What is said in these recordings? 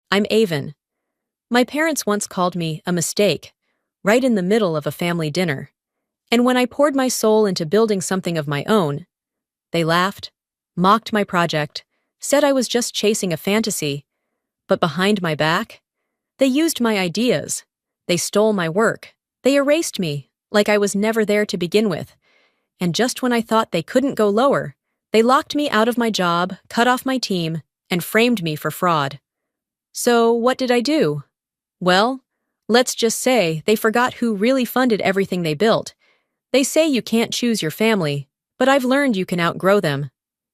I'm Avon. My parents once called me a mistake, right in the middle of a family dinner. And when I poured my soul into building something of my own, they laughed, mocked my project, said I was just chasing a fantasy. But behind my back, they used my ideas. They stole my work. They erased me, like I was never there to begin with. And just when I thought they couldn't go lower, they locked me out of my job, cut off my team, and framed me for fraud. So what did I do? Well, let's just say they forgot who really funded everything they built. They say you can't choose your family, but I've learned you can outgrow them.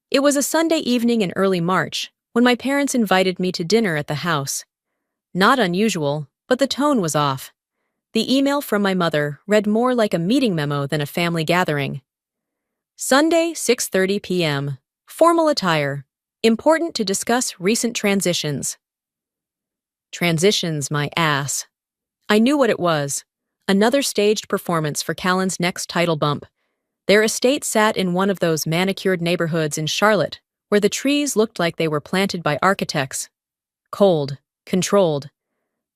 It was a Sunday evening in early March when my parents invited me to dinner at the house. Not unusual, but the tone was off. The email from my mother read more like a meeting memo than a family gathering. Sunday, 6:30 p.m. Formal attire. Important to discuss recent transitions. Transitions, my ass. I knew what it was. Another staged performance for Callan's next title bump. Their estate sat in one of those manicured neighborhoods in Charlotte, where the trees looked like they were planted by architects. Cold, controlled.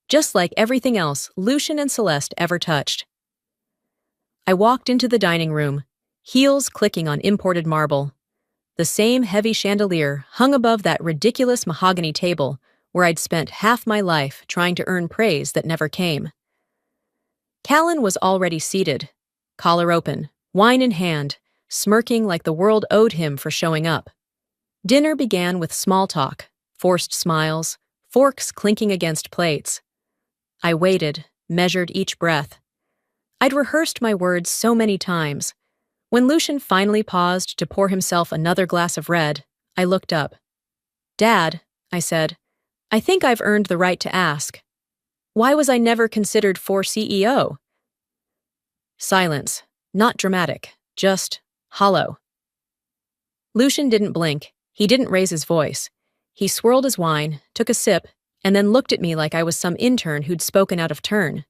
Just like everything else Lucian and Celeste ever touched. I walked into the dining room, heels clicking on imported marble. The same heavy chandelier hung above that ridiculous mahogany table where I'd spent half my life trying to earn praise that never came. Callan was already seated, collar open, wine in hand, smirking like the world owed him for showing up. Dinner began with small talk, forced smiles, forks clinking against plates. I waited, measured each breath. I'd rehearsed my words so many times. When Lucian finally paused to pour himself another glass of red, I looked up. "Dad," I said, "I think I've earned the right to ask. Why was I never considered for CEO?" Silence, not dramatic, just hollow. Lucian didn't blink. He didn't raise his voice. He swirled his wine, took a sip, and then looked at me like I was some intern who'd spoken out of turn.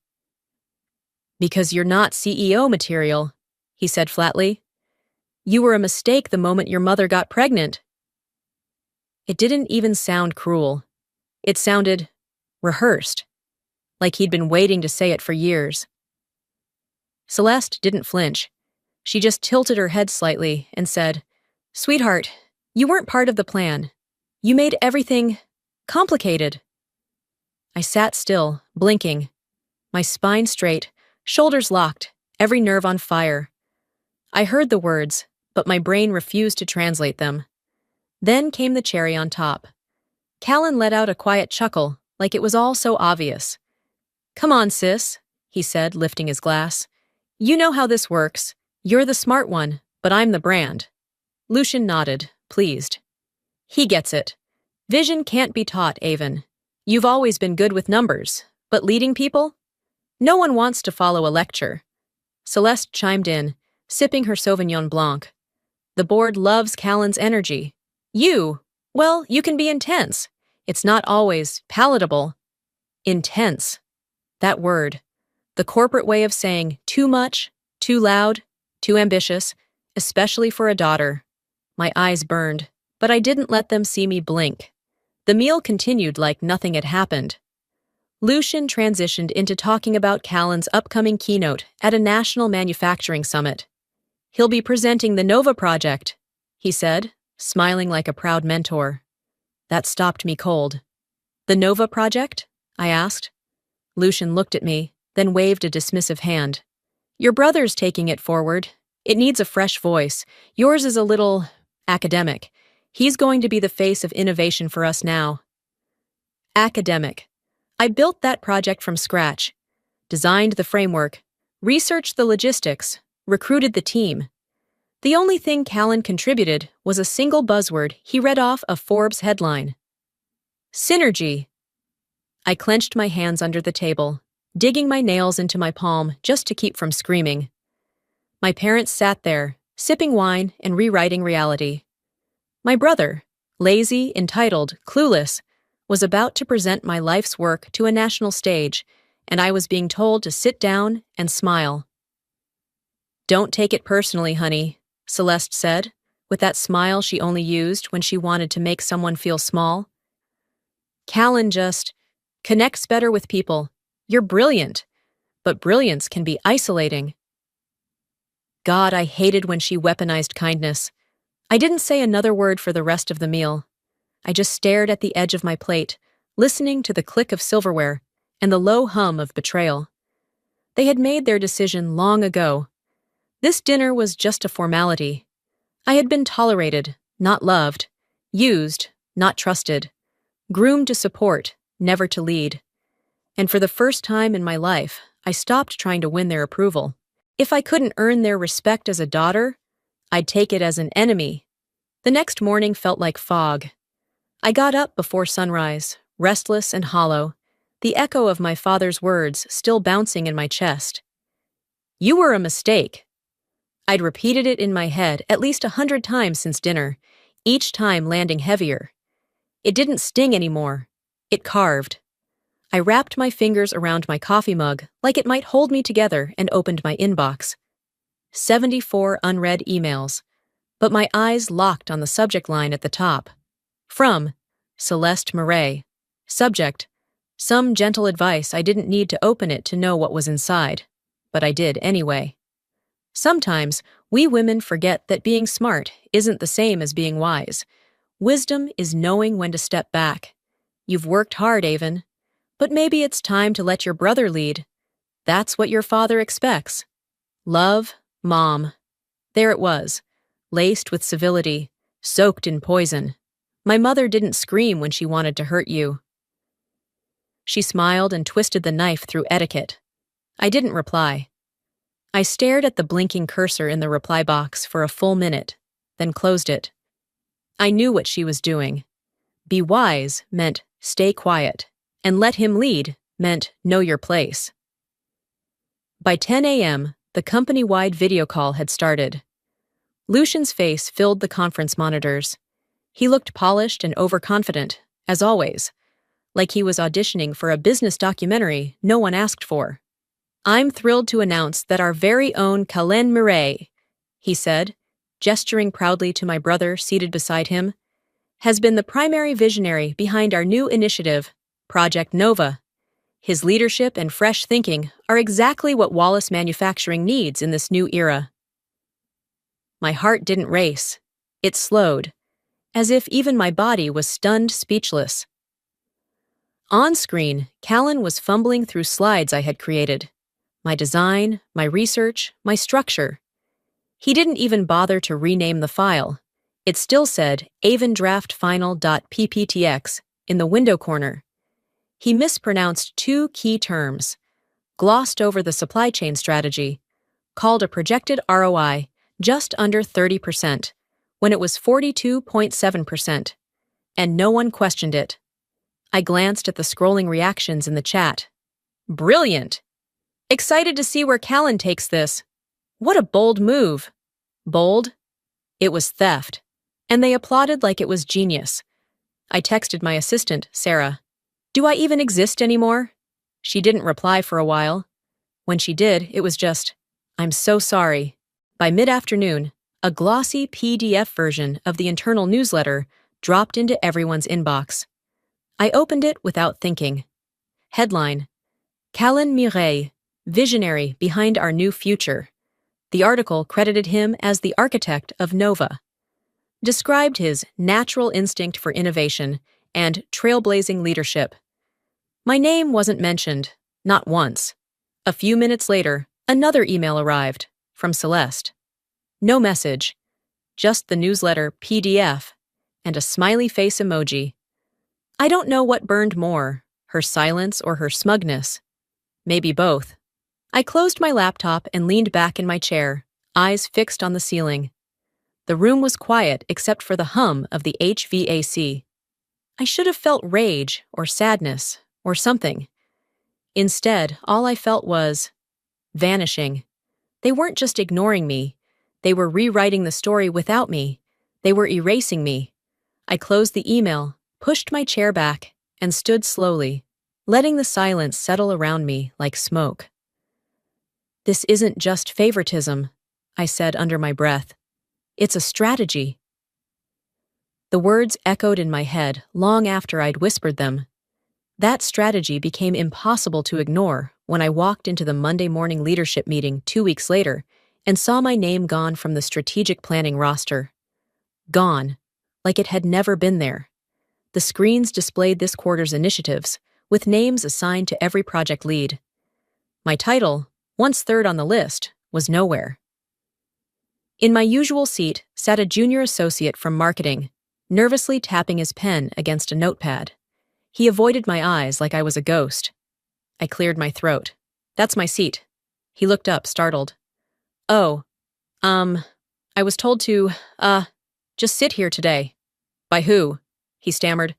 "Because you're not CEO material," he said flatly. "You were a mistake the moment your mother got pregnant." It didn't even sound cruel. It sounded rehearsed, like he'd been waiting to say it for years. Celeste didn't flinch. She just tilted her head slightly and said, "Sweetheart, you weren't part of the plan. You made everything complicated." I sat still, blinking, my spine straight, shoulders locked, every nerve on fire. I heard the words, but my brain refused to translate them. Then came the cherry on top. Callan let out a quiet chuckle, like it was all so obvious. "Come on, sis," he said, lifting his glass. "You know how this works. You're the smart one, but I'm the brand." Lucian nodded, pleased. "He gets it. Vision can't be taught, Avon. You've always been good with numbers, but leading people? No one wants to follow a lecture." Celeste chimed in, sipping her Sauvignon Blanc. "The board loves Callan's energy. Well, you can be intense. It's not always palatable." Intense. That word. The corporate way of saying too much, too loud, too ambitious, especially for a daughter. My eyes burned, but I didn't let them see me blink. The meal continued like nothing had happened. Lucian transitioned into talking about Callan's upcoming keynote at a national manufacturing summit. "He'll be presenting the Nova project," he said, smiling like a proud mentor. That stopped me cold. "The Nova project?" I asked. Lucian looked at me, then waved a dismissive hand. "Your brother's taking it forward. It needs a fresh voice. Yours is a little academic. He's going to be the face of innovation for us now." Academic. I built that project from scratch, designed the framework, researched the logistics, recruited the team. The only thing Callan contributed was a single buzzword he read off a Forbes headline. Synergy. I clenched my hands under the table, digging my nails into my palm just to keep from screaming. My parents sat there, sipping wine and rewriting reality. My brother, lazy, entitled, clueless, was about to present my life's work to a national stage, and I was being told to sit down and smile. "Don't take it personally, honey," Celeste said, with that smile she only used when she wanted to make someone feel small. "Callan just Connects better with people. You're brilliant, but brilliance can be isolating. God, I hated when she weaponized kindness. I didn't say another word for the rest of the meal. I just stared at the edge of my plate, listening to the click of silverware and the low hum of betrayal. They had made their decision long ago. This dinner was just a formality. I had been tolerated, not loved, used, not trusted, groomed to support, never to lead. And for the first time in my life, I stopped trying to win their approval. If I couldn't earn their respect as a daughter, I'd take it as an enemy. The next morning felt like fog. I got up before sunrise, restless and hollow, the echo of my father's words still bouncing in my chest. You were a mistake. I'd repeated it in my head at least 100 times since dinner, each time landing heavier. It didn't sting anymore. It carved. I wrapped my fingers around my coffee mug like it might hold me together and opened my inbox. 74 unread emails, but my eyes locked on the subject line at the top. From Celeste Murray. Subject: some gentle advice. I didn't need to open it to know what was inside, but I did anyway. Sometimes we women forget that being smart isn't the same as being wise. Wisdom is knowing when to step back. You've worked hard, Avon, but maybe it's time to let your brother lead. That's what your father expects. Love, Mom. There it was, laced with civility, soaked in poison. My mother didn't scream when she wanted to hurt you. She smiled and twisted the knife through etiquette. I didn't reply. I stared at the blinking cursor in the reply box for a full minute, then closed it. I knew what she was doing. Be wise meant stay quiet, and let him lead meant know your place. By 10 a.m., the company-wide video call had started. Lucian's face filled the conference monitors. He looked polished and overconfident, as always, like he was auditioning for a business documentary no one asked for. I'm thrilled to announce that our very own Kalen Murray, he said, gesturing proudly to my brother seated beside him, has been the primary visionary behind our new initiative, Project Nova. His leadership and fresh thinking are exactly what Wallace Manufacturing needs in this new era. My heart didn't race. It slowed, as if even my body was stunned speechless. On screen, Callan was fumbling through slides I had created. My design, my research, my structure. He didn't even bother to rename the file. It still said avondraftfinal.pptx in the window corner. He mispronounced 2 key terms, glossed over the supply chain strategy, called a projected ROI just under 30%, when it was 42.7%, and no one questioned it. I glanced at the scrolling reactions in the chat. Brilliant! Excited to see where Callan takes this. What a bold move. Bold? It was theft, and they applauded like it was genius. I texted my assistant, Sarah. Do I even exist anymore? She didn't reply for a while. When she did, it was just, I'm so sorry. By mid-afternoon, a glossy PDF version of the internal newsletter dropped into everyone's inbox. I opened it without thinking. Headline: Callan Mireille, visionary behind our new future. The article credited him as the architect of Nova. Described his natural instinct for innovation and trailblazing leadership. My name wasn't mentioned, not once. A few minutes later, another email arrived, from Celeste. No message, just the newsletter PDF and a smiley face emoji. I don't know what burned more, her silence or her smugness. Maybe both. I closed my laptop and leaned back in my chair, eyes fixed on the ceiling. The room was quiet except for the hum of the HVAC. I should have felt rage or sadness or something. Instead, all I felt was vanishing. They weren't just ignoring me. They were rewriting the story without me. They were erasing me. I closed the email, pushed my chair back, and stood slowly, letting the silence settle around me like smoke. This isn't just favoritism, I said under my breath. It's a strategy. The words echoed in my head long after I'd whispered them. That strategy became impossible to ignore when I walked into the Monday morning leadership meeting 2 weeks later and saw my name gone from the strategic planning roster. Gone, like it had never been there. The screens displayed this quarter's initiatives, with names assigned to every project lead. My title, once third on the list, was nowhere. In my usual seat sat a junior associate from marketing, nervously tapping his pen against a notepad. He avoided my eyes like I was a ghost. I cleared my throat. "That's my seat." He looked up, startled. "Oh, I was told to, just sit here today." "By who?" He stammered.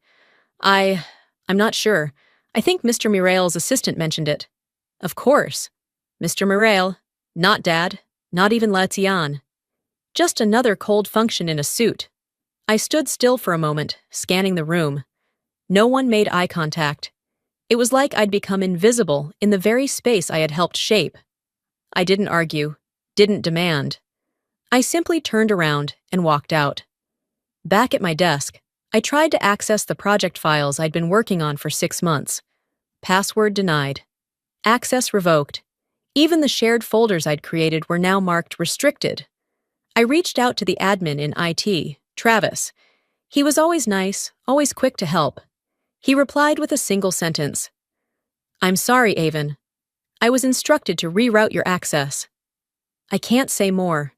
I'm not sure. I think Mr. Murail's assistant mentioned it." "Of course. Mr. Murail. Not Dad. Not even Latian. Just another cold function in a suit." I stood still for a moment, scanning the room. No one made eye contact. It was like I'd become invisible in the very space I had helped shape. I didn't argue, didn't demand. I simply turned around and walked out. Back at my desk, I tried to access the project files I'd been working on for 6 months. Password denied. Access revoked. Even the shared folders I'd created were now marked restricted. I reached out to the admin in IT, Travis. He was always nice, always quick to help. He replied with a single sentence. "I'm sorry, Avon. I was instructed to reroute your access." I can't say more.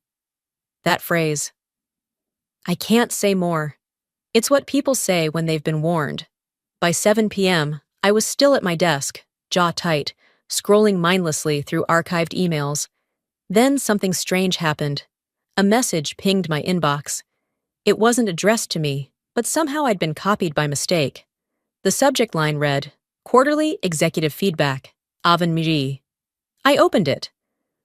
That phrase. I can't say more. It's what people say when they've been warned. By 7 p.m., I was still at my desk, jaw tight, scrolling mindlessly through archived emails. Then something strange happened. A message pinged my inbox. It wasn't addressed to me, but somehow I'd been copied by mistake. The subject line read, "Quarterly Executive Feedback, Avon Miri." I opened it.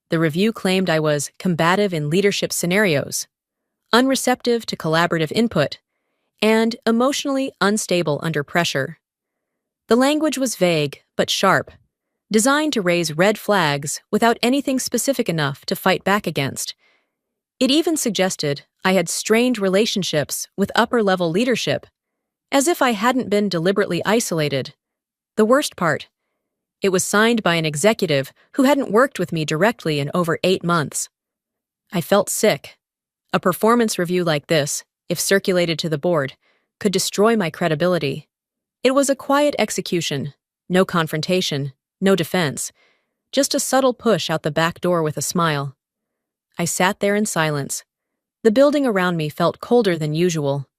The review claimed I was combative in leadership scenarios, unreceptive to collaborative input, and emotionally unstable under pressure. The language was vague but sharp, designed to raise red flags without anything specific enough to fight back against. It even suggested I had strained relationships with upper-level leadership, as if I hadn't been deliberately isolated. The worst part, it was signed by an executive who hadn't worked with me directly in over 8 months. I felt sick. A performance review like this, if circulated to the board, could destroy my credibility. It was a quiet execution, no confrontation, no defense, just a subtle push out the back door with a smile. I sat there in silence. The building around me felt colder than usual.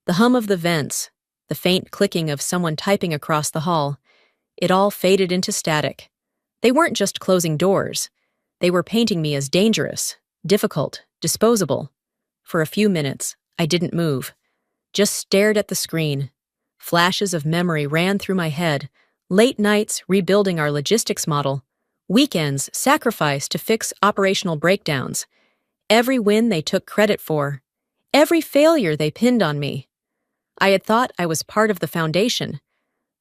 The hum of the vents, the faint clicking of someone typing across the hall, it all faded into static. They weren't just closing doors. They were painting me as dangerous, difficult, disposable. For a few minutes, I didn't move, just stared at the screen. Flashes of memory ran through my head, late nights rebuilding our logistics model, weekends sacrificed to fix operational breakdowns, every win they took credit for, every failure they pinned on me. I had thought I was part of the foundation.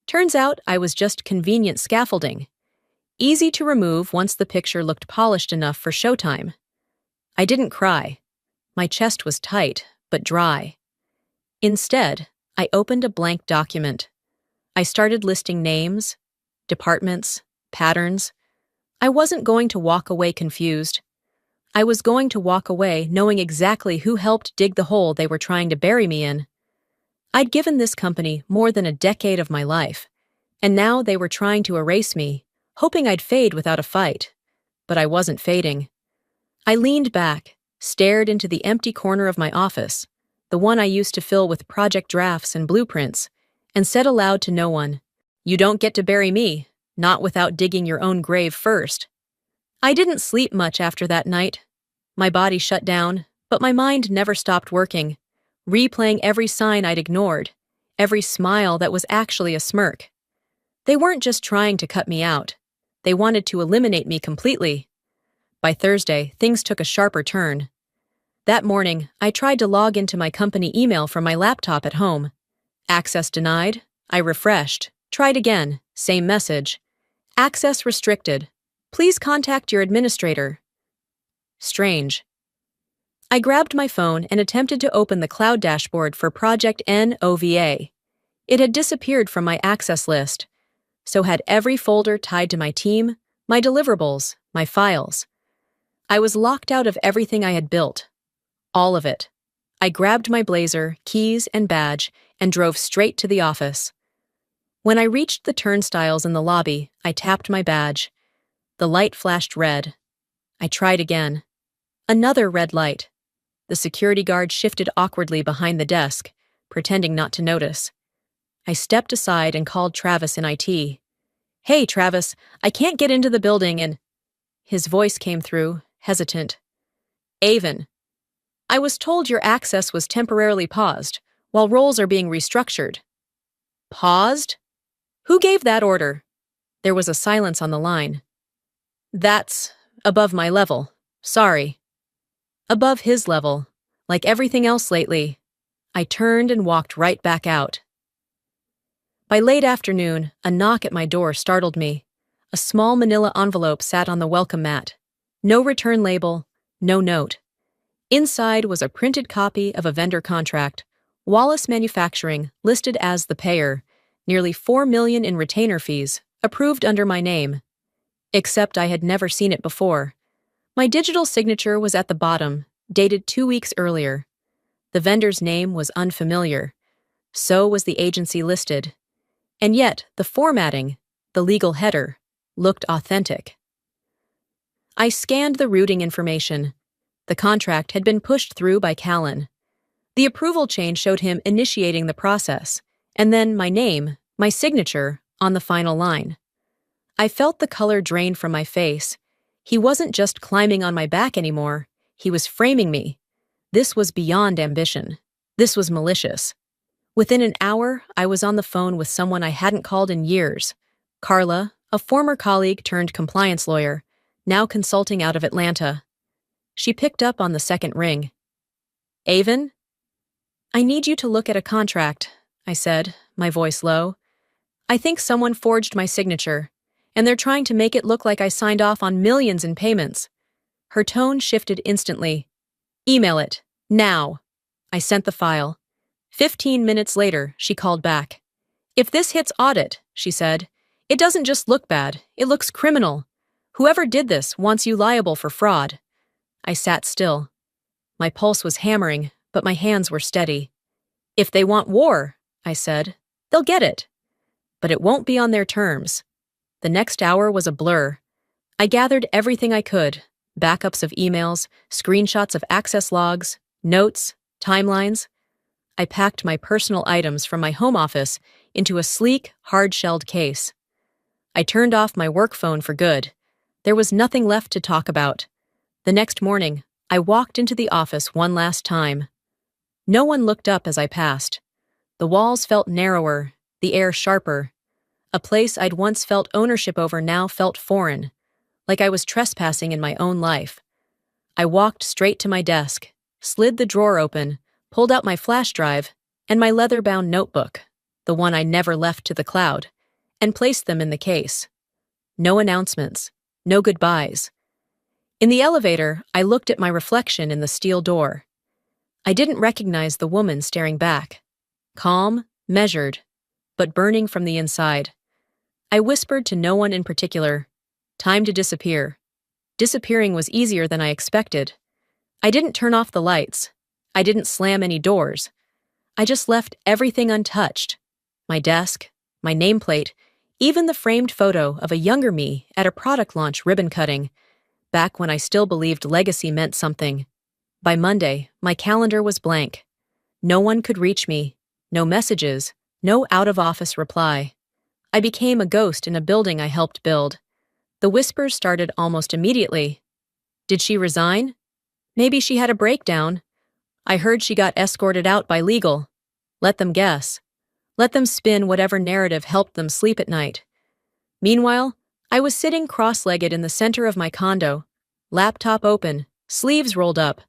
Turns out I was just convenient scaffolding, easy to remove once the picture looked polished enough for showtime. I didn't cry. My chest was tight, but dry. Instead, I opened a blank document. I started listing names, departments, patterns. I wasn't going to walk away confused. I was going to walk away knowing exactly who helped dig the hole they were trying to bury me in. I'd given this company more than a decade of my life, and now they were trying to erase me, hoping I'd fade without a fight. But I wasn't fading. I leaned back, stared into the empty corner of my office, the one I used to fill with project drafts and blueprints, and said aloud to no one, "You don't get to bury me, not without digging your own grave first." I didn't sleep much after that night. My body shut down, but my mind never stopped working, replaying every sign I'd ignored, every smile that was actually a smirk. They weren't just trying to cut me out. They wanted to eliminate me completely. By Thursday, things took a sharper turn. That morning, I tried to log into my company email from my laptop at home. Access denied. I refreshed. Tried again. Same message. Access restricted. Please contact your administrator. Strange. I grabbed my phone and attempted to open the cloud dashboard for Project NOVA. It had disappeared from my access list, so had every folder tied to my team, my deliverables, my files. I was locked out of everything I had built. All of it. I grabbed my blazer, keys, and badge and drove straight to the office. When I reached the turnstiles in the lobby, I tapped my badge. The light flashed red. I tried again. Another red light. The security guard shifted awkwardly behind the desk, pretending not to notice. I stepped aside and called Travis in IT. "Hey, Travis, I can't get into the building and—" His voice came through, hesitant. "Avon, I was told your access was temporarily paused, while roles are being restructured." "Paused? Who gave that order?" There was a silence on the line. "That's above my level. Sorry." Above his level, like everything else lately. I turned and walked right back out. By late afternoon, a knock at my door startled me. A small manila envelope sat on the welcome mat. No return label, no note. Inside was a printed copy of a vendor contract, Wallace Manufacturing, listed as the payer, nearly $4 million in retainer fees, approved under my name. Except I had never seen it before. My digital signature was at the bottom, dated 2 weeks earlier. The vendor's name was unfamiliar. So was the agency listed. And yet, the formatting, the legal header, looked authentic. I scanned the routing information. The contract had been pushed through by Callan. The approval chain showed him initiating the process, and then my name, my signature, on the final line. I felt the color drain from my face. He wasn't just climbing on my back anymore. He was framing me. This was beyond ambition. This was malicious. Within an hour, I was on the phone with someone I hadn't called in years. Carla, a former colleague turned compliance lawyer, now consulting out of Atlanta. She picked up on the second ring. "Avon? I need you to look at a contract," I said, my voice low. "I think someone forged my signature, and they're trying to make it look like I signed off on millions in payments." Her tone shifted instantly. "Email it. Now." I sent the file. 15 minutes later, she called back. "If this hits audit," she said, "it doesn't just look bad, it looks criminal. Whoever did this wants you liable for fraud." I sat still. My pulse was hammering, but my hands were steady. "If they want war," I said, "they'll get it. But it won't be on their terms." The next hour was a blur. I gathered everything I could: backups of emails, screenshots of access logs, notes, timelines. I packed my personal items from my home office into a sleek, hard-shelled case. I turned off my work phone for good. There was nothing left to talk about. The next morning, I walked into the office one last time. No one looked up as I passed. The walls felt narrower, the air sharper. A place I'd once felt ownership over now felt foreign, like I was trespassing in my own life. I walked straight to my desk, slid the drawer open, pulled out my flash drive and my leather-bound notebook, the one I never left to the cloud, and placed them in the case. No announcements, no goodbyes. In the elevator, I looked at my reflection in the steel door. I didn't recognize the woman staring back. Calm, measured, but burning from the inside. I whispered to no one in particular. Time to disappear. Disappearing was easier than I expected. I didn't turn off the lights. I didn't slam any doors. I just left everything untouched. My desk, my nameplate, even the framed photo of a younger me at a product launch ribbon cutting, back when I still believed legacy meant something. By Monday, my calendar was blank. No one could reach me, no messages, no out-of-office reply. I became a ghost in a building I helped build. The whispers started almost immediately. Did she resign? Maybe she had a breakdown. I heard she got escorted out by legal. Let them guess. Let them spin whatever narrative helped them sleep at night. Meanwhile, I was sitting cross-legged in the center of my condo, laptop open, sleeves rolled up,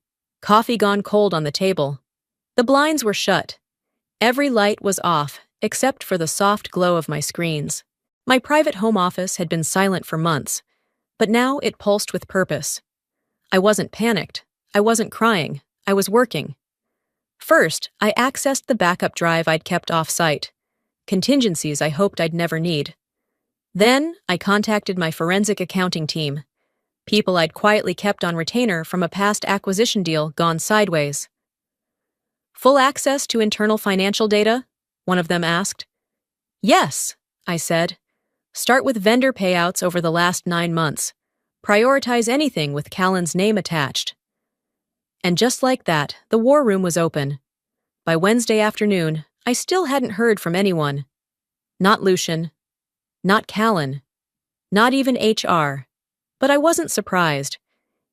coffee gone cold on the table. The blinds were shut. Every light was off, except for the soft glow of my screens. My private home office had been silent for months, but now it pulsed with purpose. I wasn't panicked. I wasn't crying. I was working. First, I accessed the backup drive I'd kept off-site. contingencies I hoped I'd never need. Then, I contacted my forensic accounting team, people I'd quietly kept on retainer from a past acquisition deal gone sideways. Full access to internal financial data? One of them asked. Yes, I said. Start with vendor payouts over the last 9 months. Prioritize anything with Callan's name attached. And just like that, the war room was open. By Wednesday afternoon, I still hadn't heard from anyone. Not Lucian. Not Callan. Not even HR. But I wasn't surprised.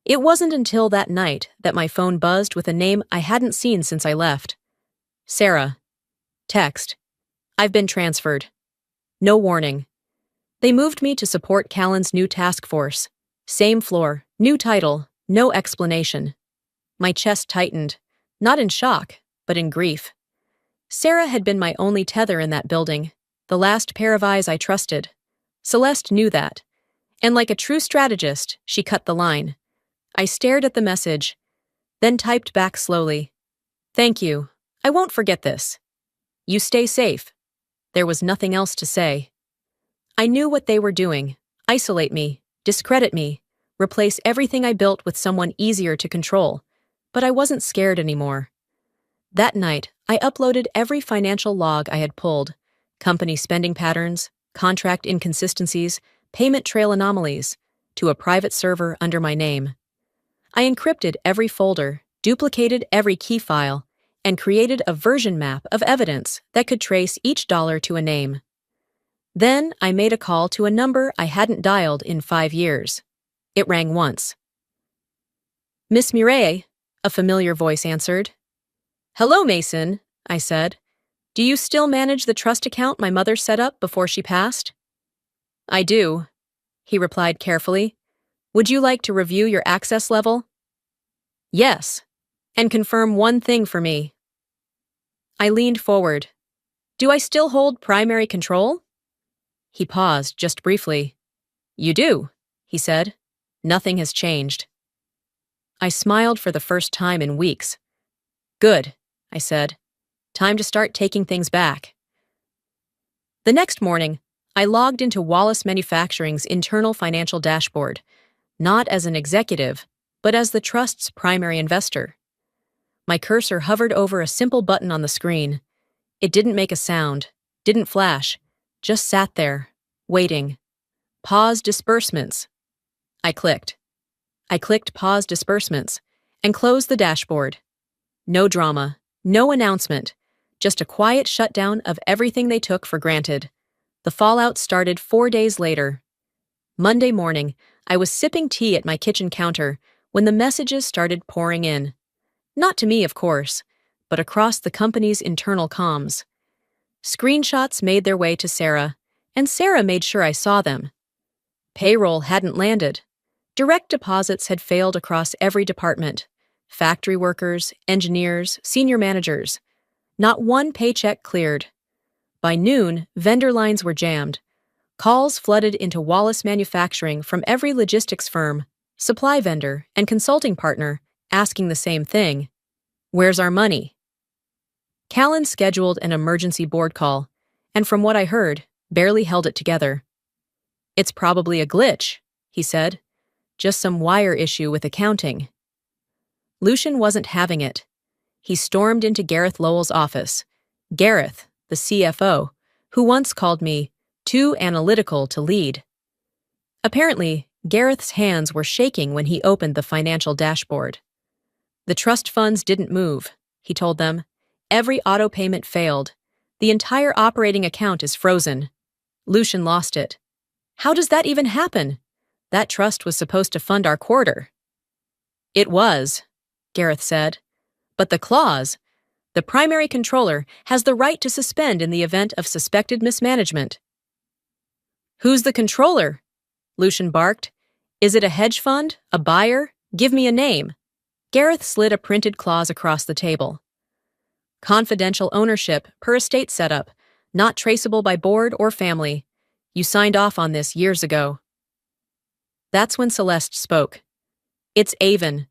It wasn't until that night that my phone buzzed with a name I hadn't seen since I left. Sarah. Text. I've been transferred. No warning. They moved me to support Callan's new task force. Same floor, new title, no explanation. My chest tightened, not in shock, but in grief. Sarah had been my only tether in that building, the last pair of eyes I trusted. Celeste knew that, and like a true strategist, she cut the line. I stared at the message, then typed back slowly. Thank you. I won't forget this. You stay safe. There was nothing else to say. I knew what they were doing. Isolate me, discredit me, replace everything I built with someone easier to control. But I wasn't scared anymore. That night, I uploaded every financial log I had pulled, company spending patterns, contract inconsistencies, payment trail anomalies, to a private server under my name. I encrypted every folder, duplicated every key file, and created a version map of evidence that could trace each dollar to a name. Then I made a call to a number I hadn't dialed in 5 years. It rang once. Miss Mireille, a familiar voice answered. Hello, Mason, I said. Do you still manage the trust account my mother set up before she passed? I do, he replied carefully. Would you like to review your access level? Yes, and confirm one thing for me. I leaned forward. Do I still hold primary control? He paused just briefly. You do, he said. Nothing has changed. I smiled for the first time in weeks. Good, I said. Time to start taking things back. The next morning, I logged into Wallace Manufacturing's internal financial dashboard, not as an executive, but as the trust's primary investor. My cursor hovered over a simple button on the screen. It didn't make a sound, didn't flash, just sat there, waiting. Pause disbursements. I clicked. Pause disbursements and closed the dashboard. No drama, no announcement, just a quiet shutdown of everything they took for granted. The fallout started 4 days later. Monday morning, I was sipping tea at my kitchen counter when the messages started pouring in. Not to me, of course, but across the company's internal comms. Screenshots made their way to Sarah, and Sarah made sure I saw them. Payroll hadn't landed. Direct deposits had failed across every department. Factory workers, engineers, senior managers. Not one paycheck cleared. By noon, vendor lines were jammed. Calls flooded into Wallace Manufacturing from every logistics firm, supply vendor, and consulting partner, asking the same thing. Where's our money? Callan scheduled an emergency board call, and from what I heard, barely held it together. It's probably a glitch, he said. Just some wire issue with accounting. Lucian wasn't having it. He stormed into Gareth Lowell's office. Gareth, the CFO, who once called me too analytical to lead. Apparently, Gareth's hands were shaking when he opened the financial dashboard. The trust funds didn't move, he told them. Every auto payment failed. The entire operating account is frozen. Lucian lost it. How does that even happen? That trust was supposed to fund our quarter. It was, Gareth said. But the clause, the primary controller has the right to suspend in the event of suspected mismanagement. Who's the controller? Lucian barked. Is it a hedge fund? A buyer? Give me a name. Gareth slid a printed clause across the table. Confidential ownership per estate setup, not traceable by board or family. You signed off on this years ago. That's when Celeste spoke. It's Avon.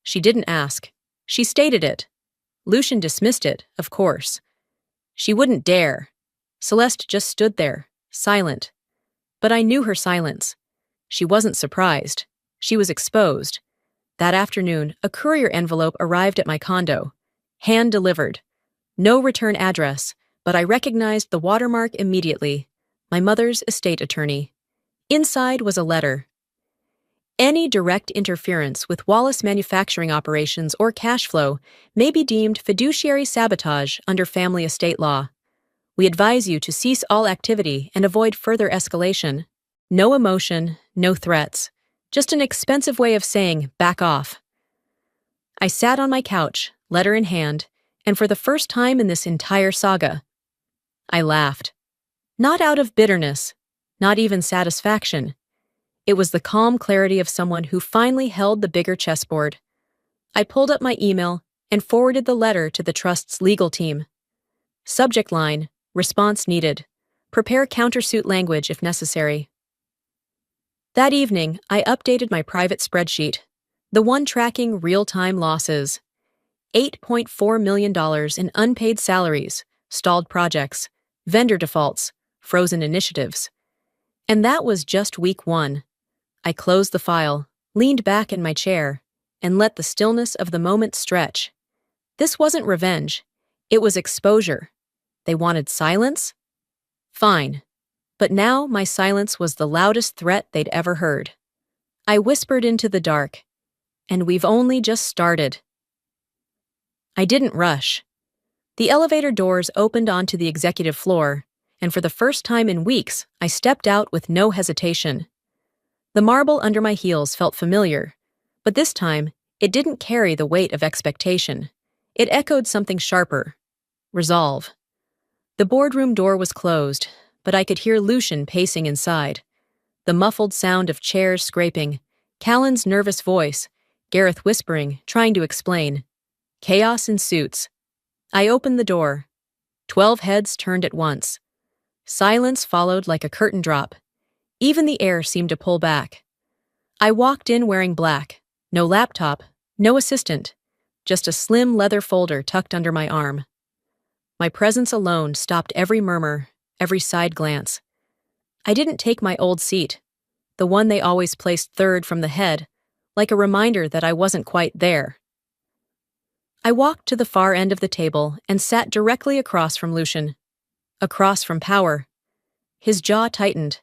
She didn't ask. She stated it. Lucian dismissed it, of course. She wouldn't dare. Celeste just stood there, silent. But I knew her silence. She wasn't surprised. She was exposed. That afternoon, a courier envelope arrived at my condo. Hand-delivered. No return address, but I recognized the watermark immediately. My mother's estate attorney. Inside was a letter. Any direct interference with Wallace manufacturing operations or cash flow may be deemed fiduciary sabotage under family estate law. We advise you to cease all activity and avoid further escalation. No emotion, no threats. Just an expensive way of saying, back off. I sat on my couch, letter in hand, and for the first time in this entire saga, I laughed. Not out of bitterness, not even satisfaction. It was the calm clarity of someone who finally held the bigger chessboard. I pulled up my email and forwarded the letter to the trust's legal team. Subject line, response needed. Prepare countersuit language if necessary. That evening, I updated my private spreadsheet, the one tracking real-time losses. $8.4 million in unpaid salaries, stalled projects, vendor defaults, frozen initiatives. And that was just week 1. I closed the file, leaned back in my chair, and let the stillness of the moment stretch. This wasn't revenge. It was exposure. They wanted silence? Fine. But now my silence was the loudest threat they'd ever heard. I whispered into the dark, and we've only just started. I didn't rush. The elevator doors opened onto the executive floor, and for the first time in weeks, I stepped out with no hesitation. The marble under my heels felt familiar, but this time, it didn't carry the weight of expectation. It echoed something sharper. Resolve. The boardroom door was closed, but I could hear Lucian pacing inside. The muffled sound of chairs scraping, Callan's nervous voice, Gareth whispering, trying to explain. Chaos ensues. I opened the door. 12 heads turned at once. Silence followed like a curtain drop. Even the air seemed to pull back. I walked in wearing black. No laptop, no assistant. Just a slim leather folder tucked under my arm. My presence alone stopped every murmur, every side glance. I didn't take my old seat, the one they always placed third from the head, like a reminder that I wasn't quite there. I walked to the far end of the table and sat directly across from Lucian. Across from power. His jaw tightened.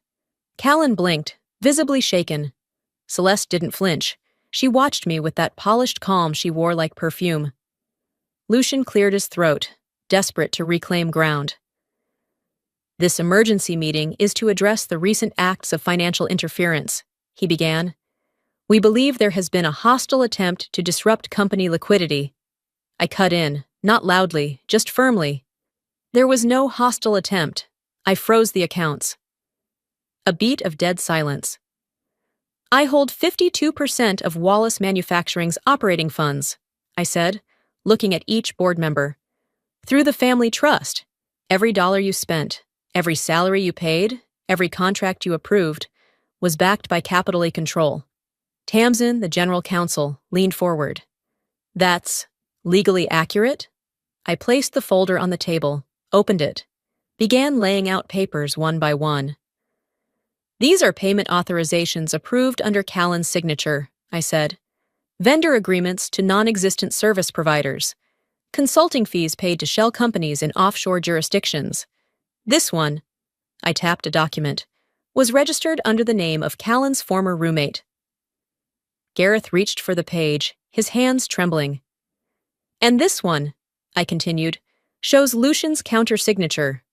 Callan blinked, visibly shaken. Celeste didn't flinch. She watched me with that polished calm she wore like perfume. Lucian cleared his throat, desperate to reclaim ground. This emergency meeting is to address the recent acts of financial interference, he began. We believe there has been a hostile attempt to disrupt company liquidity. I cut in, not loudly, just firmly. There was no hostile attempt. I froze the accounts. A beat of dead silence. I hold 52% of Wallace Manufacturing's operating funds, I said, looking at each board member. Through the family trust, every dollar you spent, every salary you paid, every contract you approved, was backed by Capital Control. Tamsin, the general counsel, leaned forward. That's legally accurate? I placed the folder on the table, opened it, began laying out papers one by one. These are payment authorizations approved under Callan's signature, I said. Vendor agreements to non-existent service providers. Consulting fees paid to shell companies in offshore jurisdictions. This one, I tapped a document, was registered under the name of Callan's former roommate. Gareth reached for the page, his hands trembling. And this one, I continued, shows Lucian's counter-signature.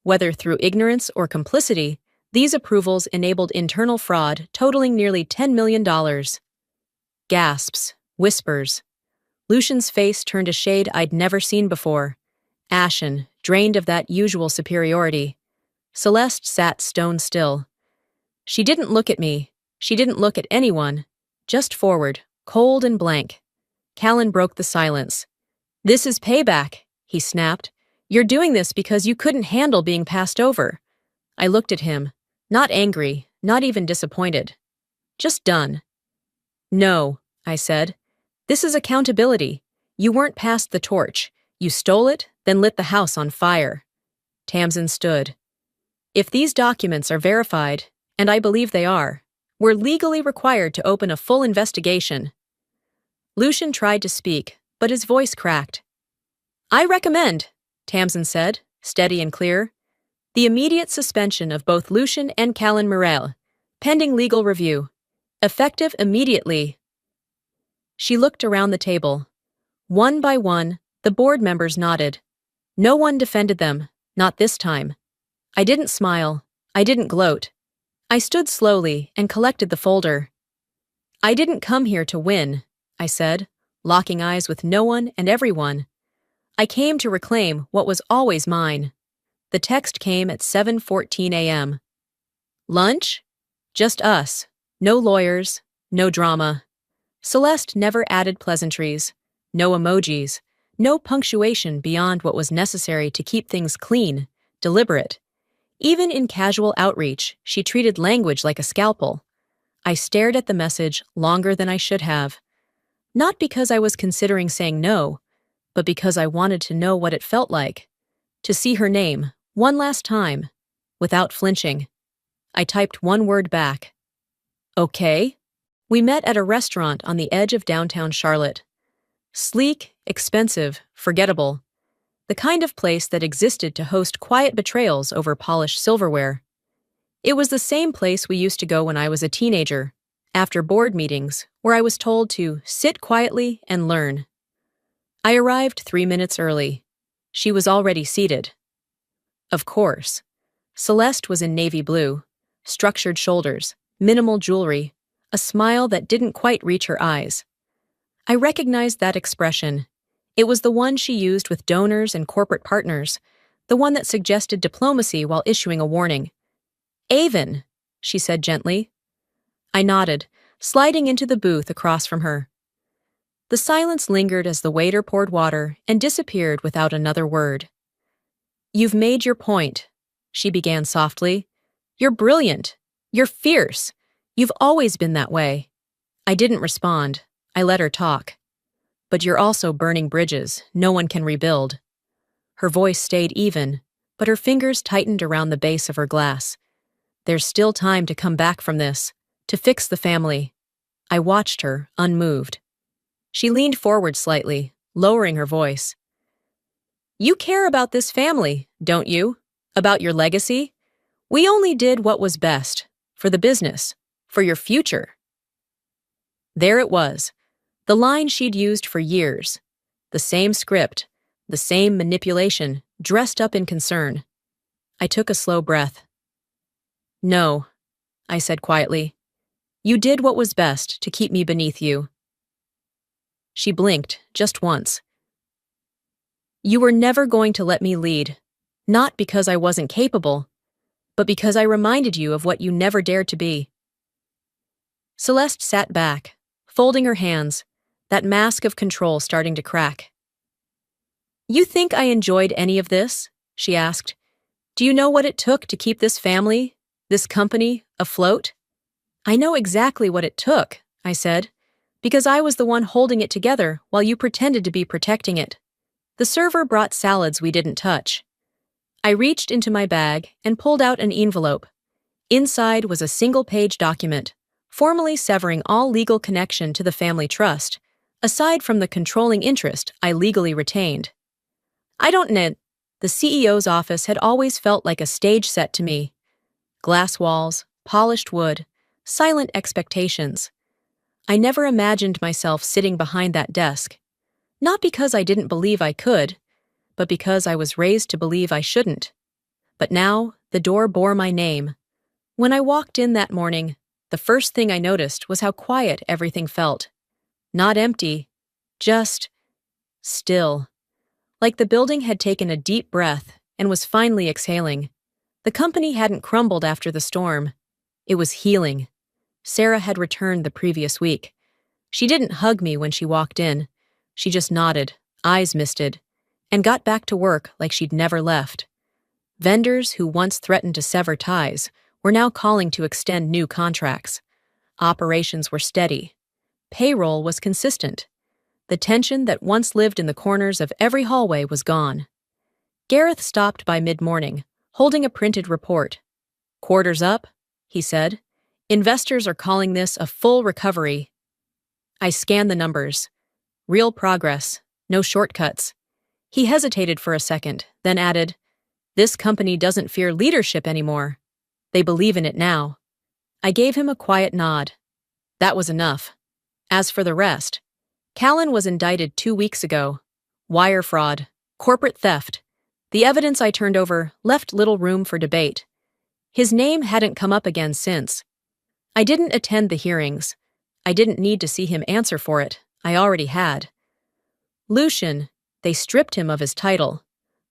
Whether through ignorance or complicity, these approvals enabled internal fraud totaling nearly $10 million. Gasps, whispers. Lucian's face turned a shade I'd never seen before. Ashen, drained of that usual superiority. Celeste sat stone still. She didn't look at me. She didn't look at anyone. Just forward, cold and blank. Callan broke the silence. This is payback, he snapped. You're doing this because you couldn't handle being passed over. I looked at him, not angry, not even disappointed. Just done. No, I said. This is accountability. You weren't passed the torch. You stole it, then lit the house on fire. Tamsin stood. If these documents are verified, and I believe they are, we're legally required to open a full investigation. Lucian tried to speak, but his voice cracked. I recommend, Tamsin said, steady and clear, the immediate suspension of both Lucian and Callan Morel, pending legal review. Effective immediately. She looked around the table. One by one, the board members nodded. No one defended them, not this time. I didn't smile. I didn't gloat. I stood slowly and collected the folder. I didn't come here to win, I said, locking eyes with no one and everyone. I came to reclaim what was always mine. The text came at 7:14 a.m. Lunch? Just us. No lawyers, no drama. Celeste never added pleasantries, no emojis, no punctuation beyond what was necessary to keep things clean, deliberate. Even in casual outreach, she treated language like a scalpel. I stared at the message longer than I should have. Not because I was considering saying no, but because I wanted to know what it felt like. To see her name, one last time, without flinching. I typed one word back. Okay. We met at a restaurant on the edge of downtown Charlotte. Sleek, expensive, forgettable. The kind of place that existed to host quiet betrayals over polished silverware. It was the same place we used to go when I was a teenager, after board meetings, where I was told to sit quietly and learn. I arrived 3 minutes early. She was already seated. Of course. Celeste was in navy blue, structured shoulders, minimal jewelry, a smile that didn't quite reach her eyes. I recognized that expression. It was the one she used with donors and corporate partners, the one that suggested diplomacy while issuing a warning. Avon, she said gently. I nodded, sliding into the booth across from her. The silence lingered as the waiter poured water and disappeared without another word. You've made your point, she began softly. You're brilliant. You're fierce. You've always been that way. I didn't respond. I let her talk. But you're also burning bridges no one can rebuild. Her voice stayed even, but her fingers tightened around the base of her glass. There's still time to come back from this, to fix the family. I watched her, unmoved. She leaned forward slightly, lowering her voice. You care about this family, don't you? About your legacy? We only did what was best, for the business, for your future. There it was, the line she'd used for years. The same script, the same manipulation, dressed up in concern. I took a slow breath. No, I said quietly. You did what was best to keep me beneath you. She blinked, just once. You were never going to let me lead, not because I wasn't capable, but because I reminded you of what you never dared to be. Celeste sat back, folding her hands, that mask of control starting to crack. You think I enjoyed any of this? She asked. Do you know what it took to keep this family, this company, afloat? I know exactly what it took, I said, because I was the one holding it together while you pretended to be protecting it. The server brought salads we didn't touch. I reached into my bag and pulled out an envelope. Inside was a single-page document, formally severing all legal connection to the family trust, aside from the controlling interest I legally retained. I don't know. The CEO's office had always felt like a stage set to me. Glass walls, polished wood, silent expectations. I never imagined myself sitting behind that desk. Not because I didn't believe I could, but because I was raised to believe I shouldn't. But now, the door bore my name. When I walked in that morning, the first thing I noticed was how quiet everything felt. Not empty, just still. Like the building had taken a deep breath and was finally exhaling. The company hadn't crumbled after the storm. It was healing. Sarah had returned the previous week. She didn't hug me when she walked in. She just nodded, eyes misted, and got back to work like she'd never left. Vendors who once threatened to sever ties were now calling to extend new contracts. Operations were steady. Payroll was consistent. The tension that once lived in the corners of every hallway was gone. Gareth stopped by mid-morning, holding a printed report. "Quarters up," he said. "Investors are calling this a full recovery." I scanned the numbers. Real progress, no shortcuts. He hesitated for a second, then added, "This company doesn't fear leadership anymore. They believe in it now." I gave him a quiet nod. That was enough. As for the rest, Callan was indicted 2 weeks ago. Wire fraud, corporate theft. The evidence I turned over left little room for debate. His name hadn't come up again since. I didn't attend the hearings. I didn't need to see him answer for it. I already had. Lucian, they stripped him of his title.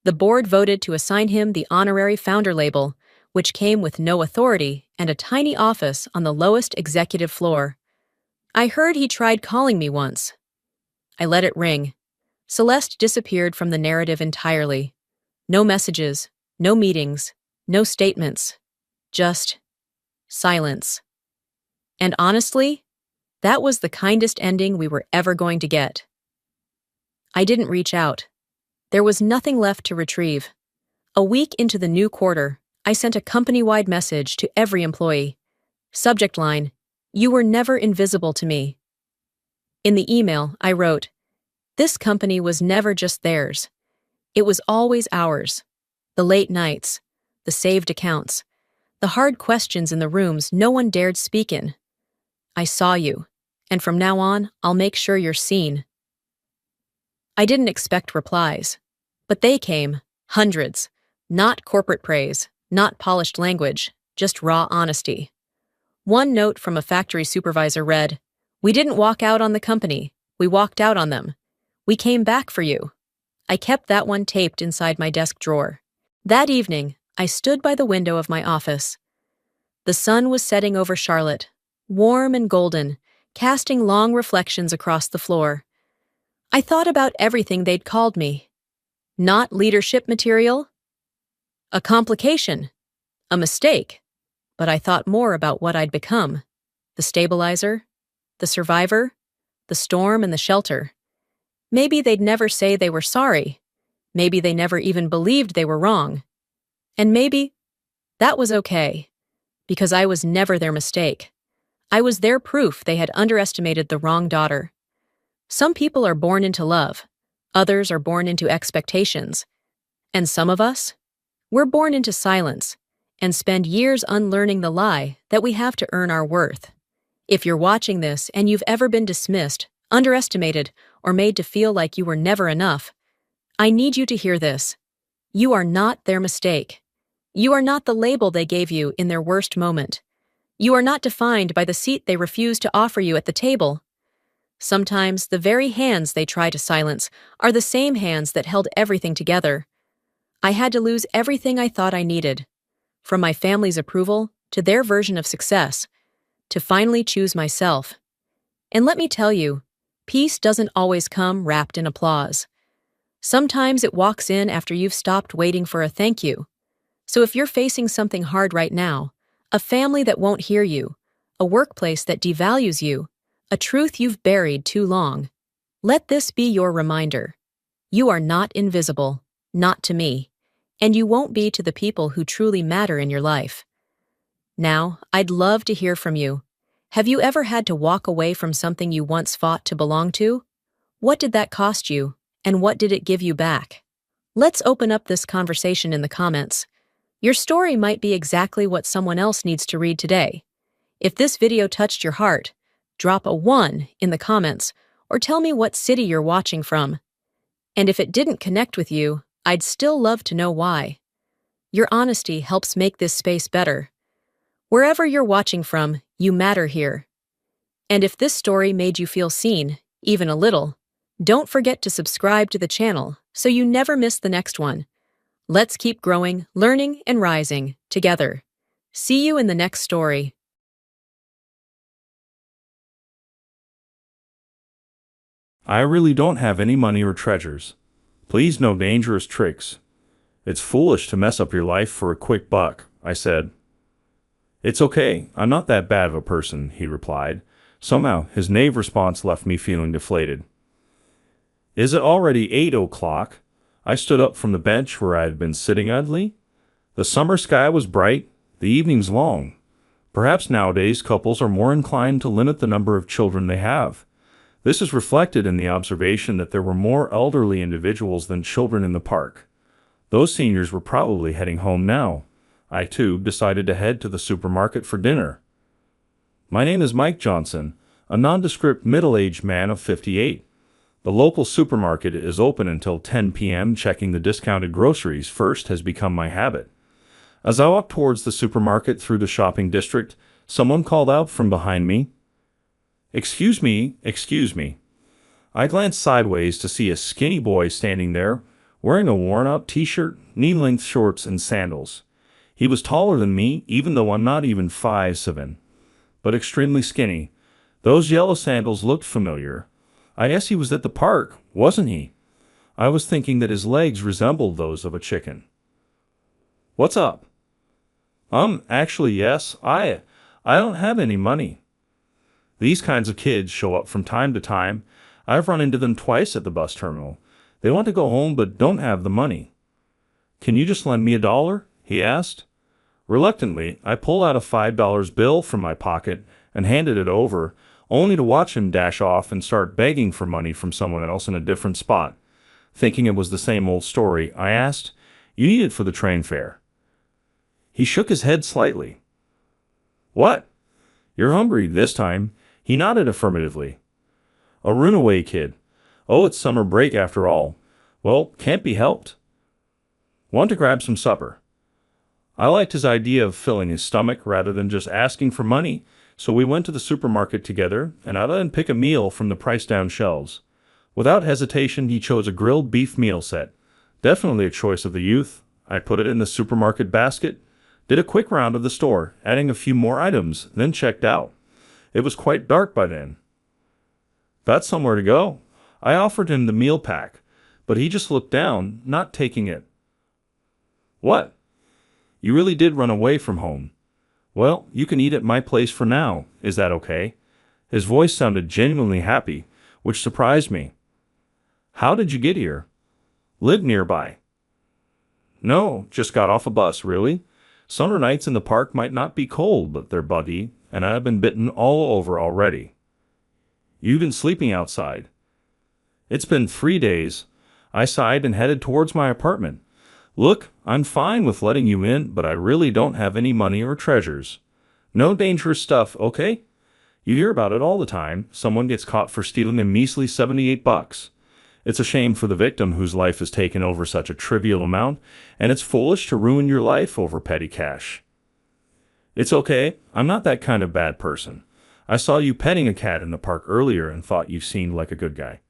The board voted to assign him the honorary founder label, which came with no authority and a tiny office on the lowest executive floor. I heard he tried calling me once. I let it ring. Celeste disappeared from the narrative entirely. No messages, no meetings, no statements. Just silence. And honestly, that was the kindest ending we were ever going to get. I didn't reach out. There was nothing left to retrieve. A week into the new quarter, I sent a company-wide message to every employee. Subject line, "You were never invisible to me." In the email, I wrote, "This company was never just theirs. It was always ours. The late nights, the saved accounts, the hard questions in the rooms no one dared speak in. I saw you, and from now on, I'll make sure you're seen." I didn't expect replies, but they came, hundreds. Not corporate praise, not polished language, just raw honesty. One note from a factory supervisor read, "We didn't walk out on the company, we walked out on them. We came back for you." I kept that one taped inside my desk drawer. That evening, I stood by the window of my office. The sun was setting over Charlotte, warm and golden, casting long reflections across the floor. I thought about everything they'd called me. Not leadership material? A complication? A mistake? But I thought more about what I'd become. The stabilizer? The survivor? The storm and the shelter? Maybe they'd never say they were sorry. Maybe they never even believed they were wrong. And maybe that was okay, because I was never their mistake. I was their proof they had underestimated the wrong daughter. Some people are born into love. Others are born into expectations. And some of us? We're born into silence and spend years unlearning the lie that we have to earn our worth. If you're watching this and you've ever been dismissed, underestimated, or made to feel like you were never enough, I need you to hear this. You are not their mistake. You are not the label they gave you in their worst moment. You are not defined by the seat they refuse to offer you at the table. Sometimes the very hands they try to silence are the same hands that held everything together. I had to lose everything I thought I needed, from my family's approval to their version of success, to finally choose myself. And let me tell you, peace doesn't always come wrapped in applause. Sometimes it walks in after you've stopped waiting for a thank you. So if you're facing something hard right now, a family that won't hear you, a workplace that devalues you, a truth you've buried too long, let this be your reminder. You are not invisible, not to me, and you won't be to the people who truly matter in your life. Now, I'd love to hear from you. Have you ever had to walk away from something you once fought to belong to? What did that cost you, and what did it give you back? Let's open up this conversation in the comments. Your story might be exactly what someone else needs to read today. If this video touched your heart, drop a 1 in the comments or tell me what city you're watching from. And if it didn't connect with you, I'd still love to know why. Your honesty helps make this space better. Wherever you're watching from, you matter here. And if this story made you feel seen, even a little, don't forget to subscribe to the channel so you never miss the next one. Let's keep growing, learning, and rising together. See you in the next story. I really don't have any money or treasures. Please, no dangerous tricks. It's foolish to mess up your life for a quick buck, I said. It's okay, I'm not that bad of a person, he replied. Somehow, his naive response left me feeling deflated. Is it already 8 o'clock? I stood up from the bench where I had been sitting idly. The summer sky was bright, the evenings long. Perhaps nowadays couples are more inclined to limit the number of children they have. This is reflected in the observation that there were more elderly individuals than children in the park. Those seniors were probably heading home now. I, too, decided to head to the supermarket for dinner. My name is Mike Johnson, a nondescript middle-aged man of 58. The local supermarket is open until 10 p.m. Checking the discounted groceries first has become my habit. As I walked towards the supermarket through the shopping district, someone called out from behind me, "Excuse me, excuse me." I glanced sideways to see a skinny boy standing there, wearing a worn-out t-shirt, knee-length shorts, and sandals. He was taller than me, even though I'm not even 5'7", but extremely skinny. Those yellow sandals looked familiar. I guess he was at the park, wasn't he? I was thinking that his legs resembled those of a chicken. "What's up?" Actually, yes, I don't have any money." These kinds of kids show up from time to time. I've run into them twice at the bus terminal. They want to go home but don't have the money. "Can you just lend me $1?" he asked. Reluctantly, I pulled out a $5 bill from my pocket and handed it over, only to watch him dash off and start begging for money from someone else in a different spot. Thinking it was the same old story, I asked, "You need it for the train fare?" He shook his head slightly. "What? You're hungry this time?" He nodded affirmatively. "A runaway kid. Oh, it's summer break after all. Well, can't be helped. Want to grab some supper?" I liked his idea of filling his stomach rather than just asking for money, so we went to the supermarket together, and I let him pick a meal from the price-down shelves. Without hesitation, he chose a grilled beef meal set. Definitely a choice of the youth. I put it in the supermarket basket, did a quick round of the store, adding a few more items, then checked out. It was quite dark by then. "Got somewhere to go?" I offered him the meal pack, but he just looked down, not taking it. "What? You really did run away from home? Well, you can eat at my place for now. Is that okay?" His voice sounded genuinely happy, which surprised me. "How did you get here? Live nearby?" "No, just got off a bus, really. Summer nights in the park might not be cold, but they're muggy, and I've been bitten all over already." "You've been sleeping outside?" "It's been 3 days." I sighed and headed towards my apartment. "Look, I'm fine with letting you in, but I really don't have any money or treasures. No dangerous stuff, okay? You hear about it all the time. Someone gets caught for stealing a measly $78. It's a shame for the victim whose life is taken over such a trivial amount, and it's foolish to ruin your life over petty cash." "It's okay. I'm not that kind of bad person. I saw you petting a cat in the park earlier and thought you seemed like a good guy."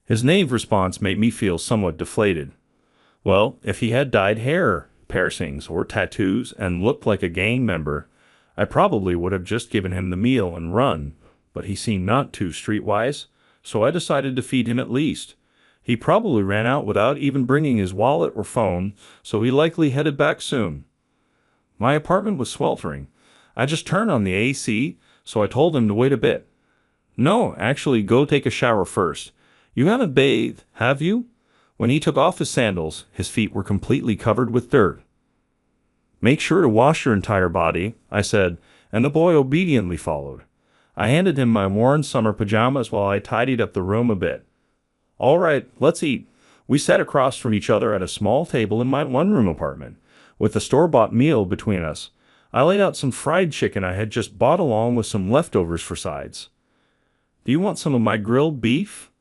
His naive response made me feel somewhat deflated. Well, if he had dyed hair, piercings, or tattoos and looked like a gang member, I probably would have just given him the meal and run, but he seemed not too streetwise, so I decided to feed him at least. He probably ran out without even bringing his wallet or phone, so he likely headed back soon. My apartment was sweltering. I just turned on the AC, so I told him to wait a bit. "No, actually, go take a shower first. You haven't bathed, have you?" When he took off his sandals, his feet were completely covered with dirt. "Make sure to wash your entire body," I said, and the boy obediently followed. I handed him my worn summer pajamas while I tidied up the room a bit. "All right, let's eat." We sat across from each other at a small table in my one-room apartment, with the store-bought meal between us. I laid out some fried chicken I had just bought along with some leftovers for sides. "Do you want some of my grilled beef?"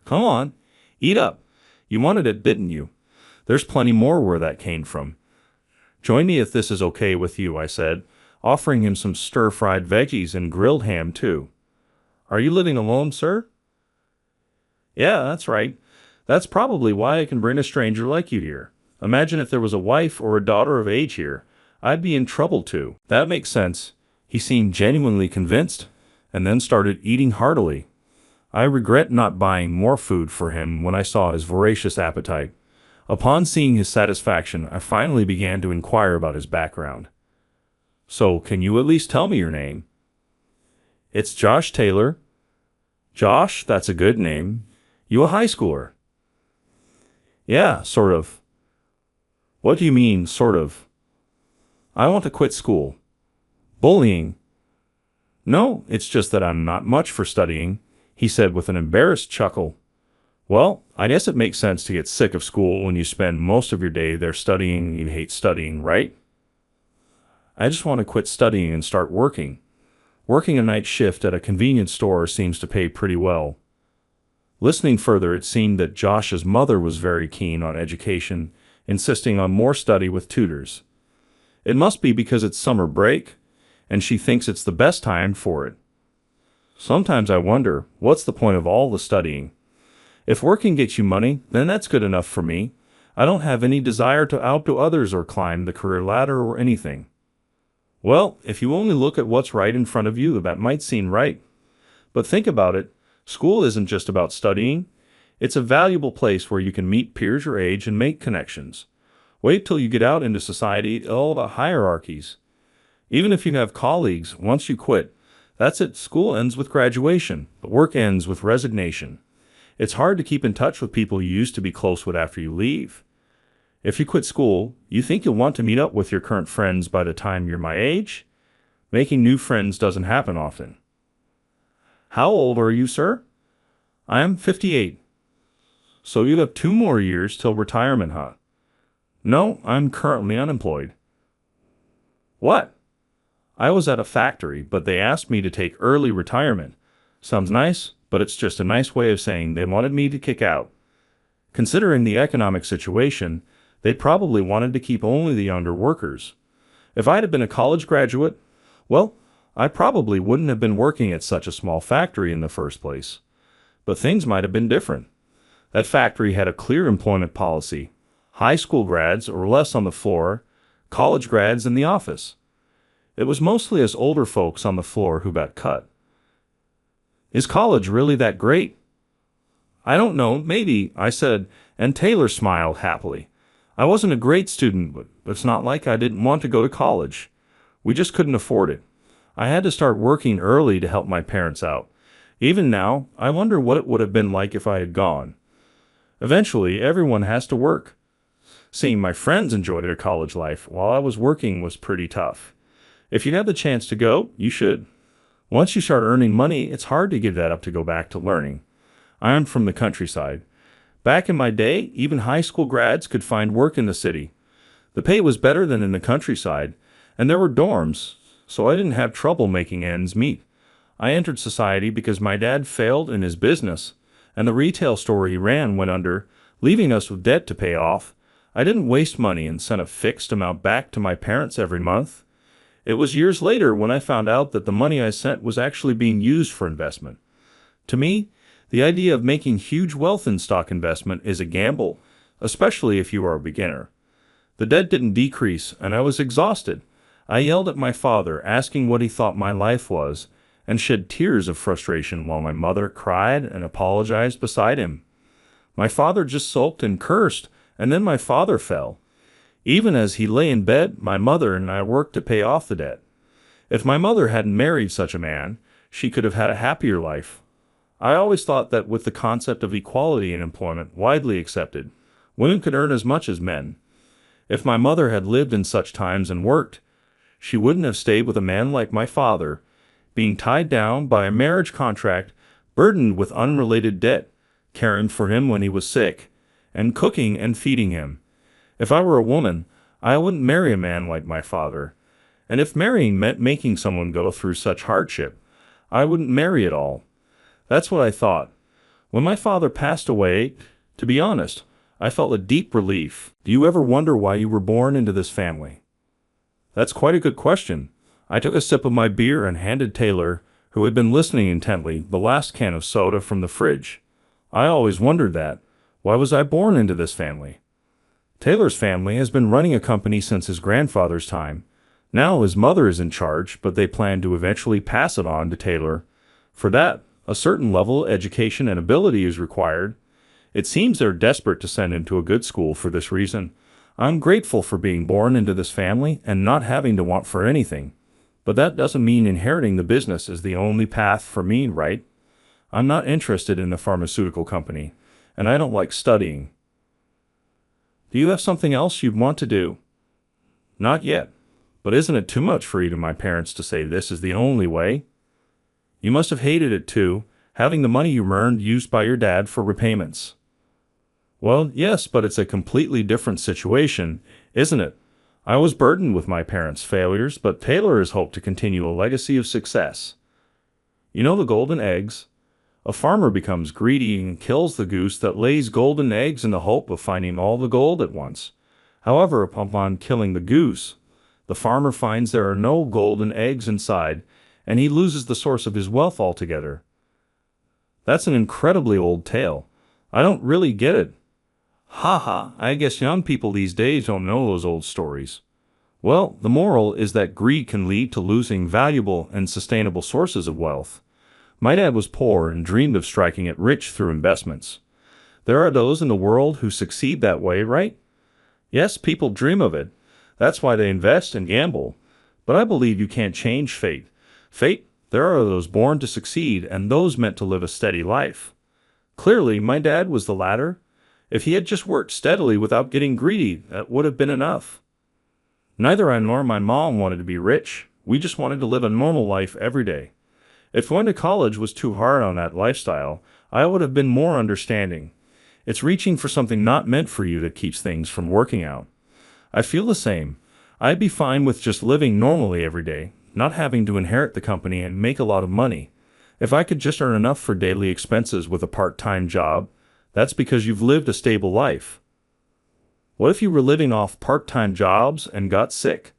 "Come on, eat up. You wanted it, didn't you? There's plenty more where that came from." "Join me if this is okay with you," I said, offering him some stir-fried veggies and grilled ham too. "Are you living alone, sir?" "Yeah, that's right. That's probably why I can bring a stranger like you here. Imagine if there was a wife or a daughter of age here. I'd be in trouble too." "That makes sense." He seemed genuinely convinced, and then started eating heartily. I regret not buying more food for him when I saw his voracious appetite. Upon seeing his satisfaction, I finally began to inquire about his background. "So, can you at least tell me your name?" "It's Josh Taylor." "Josh, that's a good name. You a high schooler?" Yeah, sort of. What do you mean, sort of? I want to quit school. Bullying. No, it's just that I'm not much for studying, he said with an embarrassed chuckle. Well, I guess it makes sense to get sick of school when you spend most of your day there studying and you hate studying, right? I just want to quit studying and start working. Working a night shift at a convenience store seems to pay pretty well. Listening further, it seemed that Josh's mother was very keen on education, insisting on more study with tutors. It must be because it's summer break, and she thinks it's the best time for it. Sometimes I wonder, what's the point of all the studying? If working gets you money, then that's good enough for me. I don't have any desire to outdo others or climb the career ladder or anything. Well, if you only look at what's right in front of you, that might seem right. But think about it. School isn't just about studying. It's a valuable place where you can meet peers your age and make connections. Wait till you get out into society, all the hierarchies. Even if you have colleagues, once you quit, that's it. School ends with graduation, but work ends with resignation. It's hard to keep in touch with people you used to be close with after you leave. If you quit school, you think you'll want to meet up with your current friends by the time you're my age? Making new friends doesn't happen often. How old are you, sir? I am 58. So you have 2 more years till retirement, huh? No, I'm currently unemployed. What? I was at a factory, but they asked me to take early retirement. Sounds nice, but it's just a nice way of saying they wanted me to kick out. Considering the economic situation, they probably wanted to keep only the younger workers. If I'd have been a college graduate, well, I probably wouldn't have been working at such a small factory in the first place. But things might have been different. That factory had a clear employment policy. High school grads or less on the floor, college grads in the office. It was mostly us older folks on the floor who got cut. Is college really that great? I don't know, maybe, I said, and Taylor smiled happily. I wasn't a great student, but it's not like I didn't want to go to college. We just couldn't afford it. I had to start working early to help my parents out. Even now, I wonder what it would have been like if I had gone. Eventually, everyone has to work. Seeing my friends enjoy their college life while I was working was pretty tough. If you have the chance to go, you should. Once you start earning money, it's hard to give that up to go back to learning. I'm from the countryside. Back in my day, even high school grads could find work in the city. The pay was better than in the countryside, and there were dorms, so I didn't have trouble making ends meet. I entered society because my dad failed in his business, and the retail store he ran went under, leaving us with debt to pay off. I didn't waste money and sent a fixed amount back to my parents every month. It was years later when I found out that the money I sent was actually being used for investment. To me, the idea of making huge wealth in stock investment is a gamble, especially if you are a beginner. The debt didn't decrease, and I was exhausted. I yelled at my father, asking what he thought my life was, and shed tears of frustration while my mother cried and apologized beside him. My father just sulked and cursed, and then my father fell. Even as he lay in bed, my mother and I worked to pay off the debt. If my mother hadn't married such a man, she could have had a happier life. I always thought that with the concept of equality in employment widely accepted, women could earn as much as men. If my mother had lived in such times and worked, she wouldn't have stayed with a man like my father, being tied down by a marriage contract, burdened with unrelated debt, caring for him when he was sick, and cooking and feeding him. If I were a woman, I wouldn't marry a man like my father. And if marrying meant making someone go through such hardship, I wouldn't marry at all. That's what I thought. When my father passed away, to be honest, I felt a deep relief. Do you ever wonder why you were born into this family? That's quite a good question. I took a sip of my beer and handed Taylor, who had been listening intently, the last can of soda from the fridge. I always wondered that. Why was I born into this family? Taylor's family has been running a company since his grandfather's time. Now his mother is in charge, but they plan to eventually pass it on to Taylor. For that, a certain level of education and ability is required. It seems they're desperate to send him to a good school for this reason. I'm grateful for being born into this family and not having to want for anything. But that doesn't mean inheriting the business is the only path for me, right? I'm not interested in a pharmaceutical company, and I don't like studying. Do you have something else you'd want to do? Not yet. But isn't it too much for either my parents to say this is the only way? You must have hated it too, having the money you earned used by your dad for repayments. Well, yes, but it's a completely different situation, isn't it? I was burdened with my parents' failures, but Taylor has hoped to continue a legacy of success. You know the golden eggs? A farmer becomes greedy and kills the goose that lays golden eggs in the hope of finding all the gold at once. However, upon killing the goose, the farmer finds there are no golden eggs inside, and he loses the source of his wealth altogether. That's an incredibly old tale. I don't really get it. Ha ha, I guess young people these days don't know those old stories. Well, the moral is that greed can lead to losing valuable and sustainable sources of wealth. My dad was poor and dreamed of striking it rich through investments. There are those in the world who succeed that way, right? Yes, people dream of it. That's why they invest and gamble. But I believe you can't change fate. There are those born to succeed and those meant to live a steady life. Clearly, my dad was the latter. If he had just worked steadily without getting greedy, that would have been enough. Neither I nor my mom wanted to be rich. We just wanted to live a normal life every day. If going to college was too hard on that lifestyle, I would have been more understanding. It's reaching for something not meant for you that keeps things from working out. I feel the same. I'd be fine with just living normally every day, not having to inherit the company and make a lot of money. If I could just earn enough for daily expenses with a part-time job, that's because you've lived a stable life. What if you were living off part-time jobs and got sick?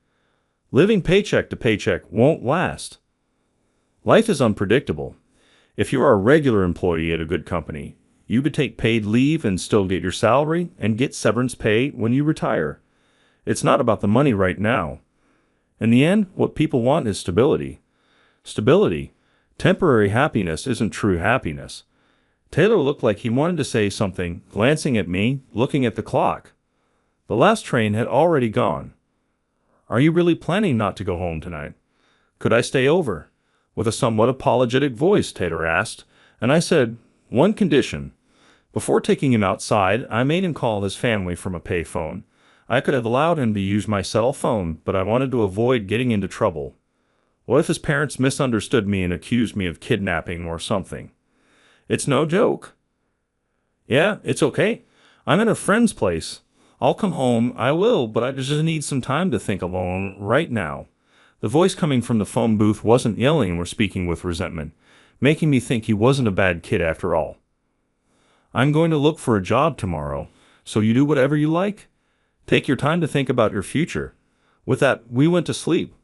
Living paycheck to paycheck won't last. Life is unpredictable. If you are a regular employee at a good company, you could take paid leave and still get your salary and get severance pay when you retire. It's not about the money right now. In the end, what people want is stability. Stability. Temporary happiness isn't true happiness. Taylor looked like he wanted to say something, glancing at me, looking at the clock. The last train had already gone. Are you really planning not to go home tonight? Could I stay over? With a somewhat apologetic voice, Taylor asked, and I said, one condition. Before taking him outside, I made him call his family from a payphone. I could have allowed him to use my cell phone, but I wanted to avoid getting into trouble. What if his parents misunderstood me and accused me of kidnapping or something? It's no joke. Yeah, it's okay. I'm at a friend's place. I'll come home, I will, but I just need some time to think alone right now. The voice coming from the phone booth wasn't yelling or speaking with resentment, making me think he wasn't a bad kid after all. I'm going to look for a job tomorrow, so you do whatever you like. Take your time to think about your future. With that, we went to sleep.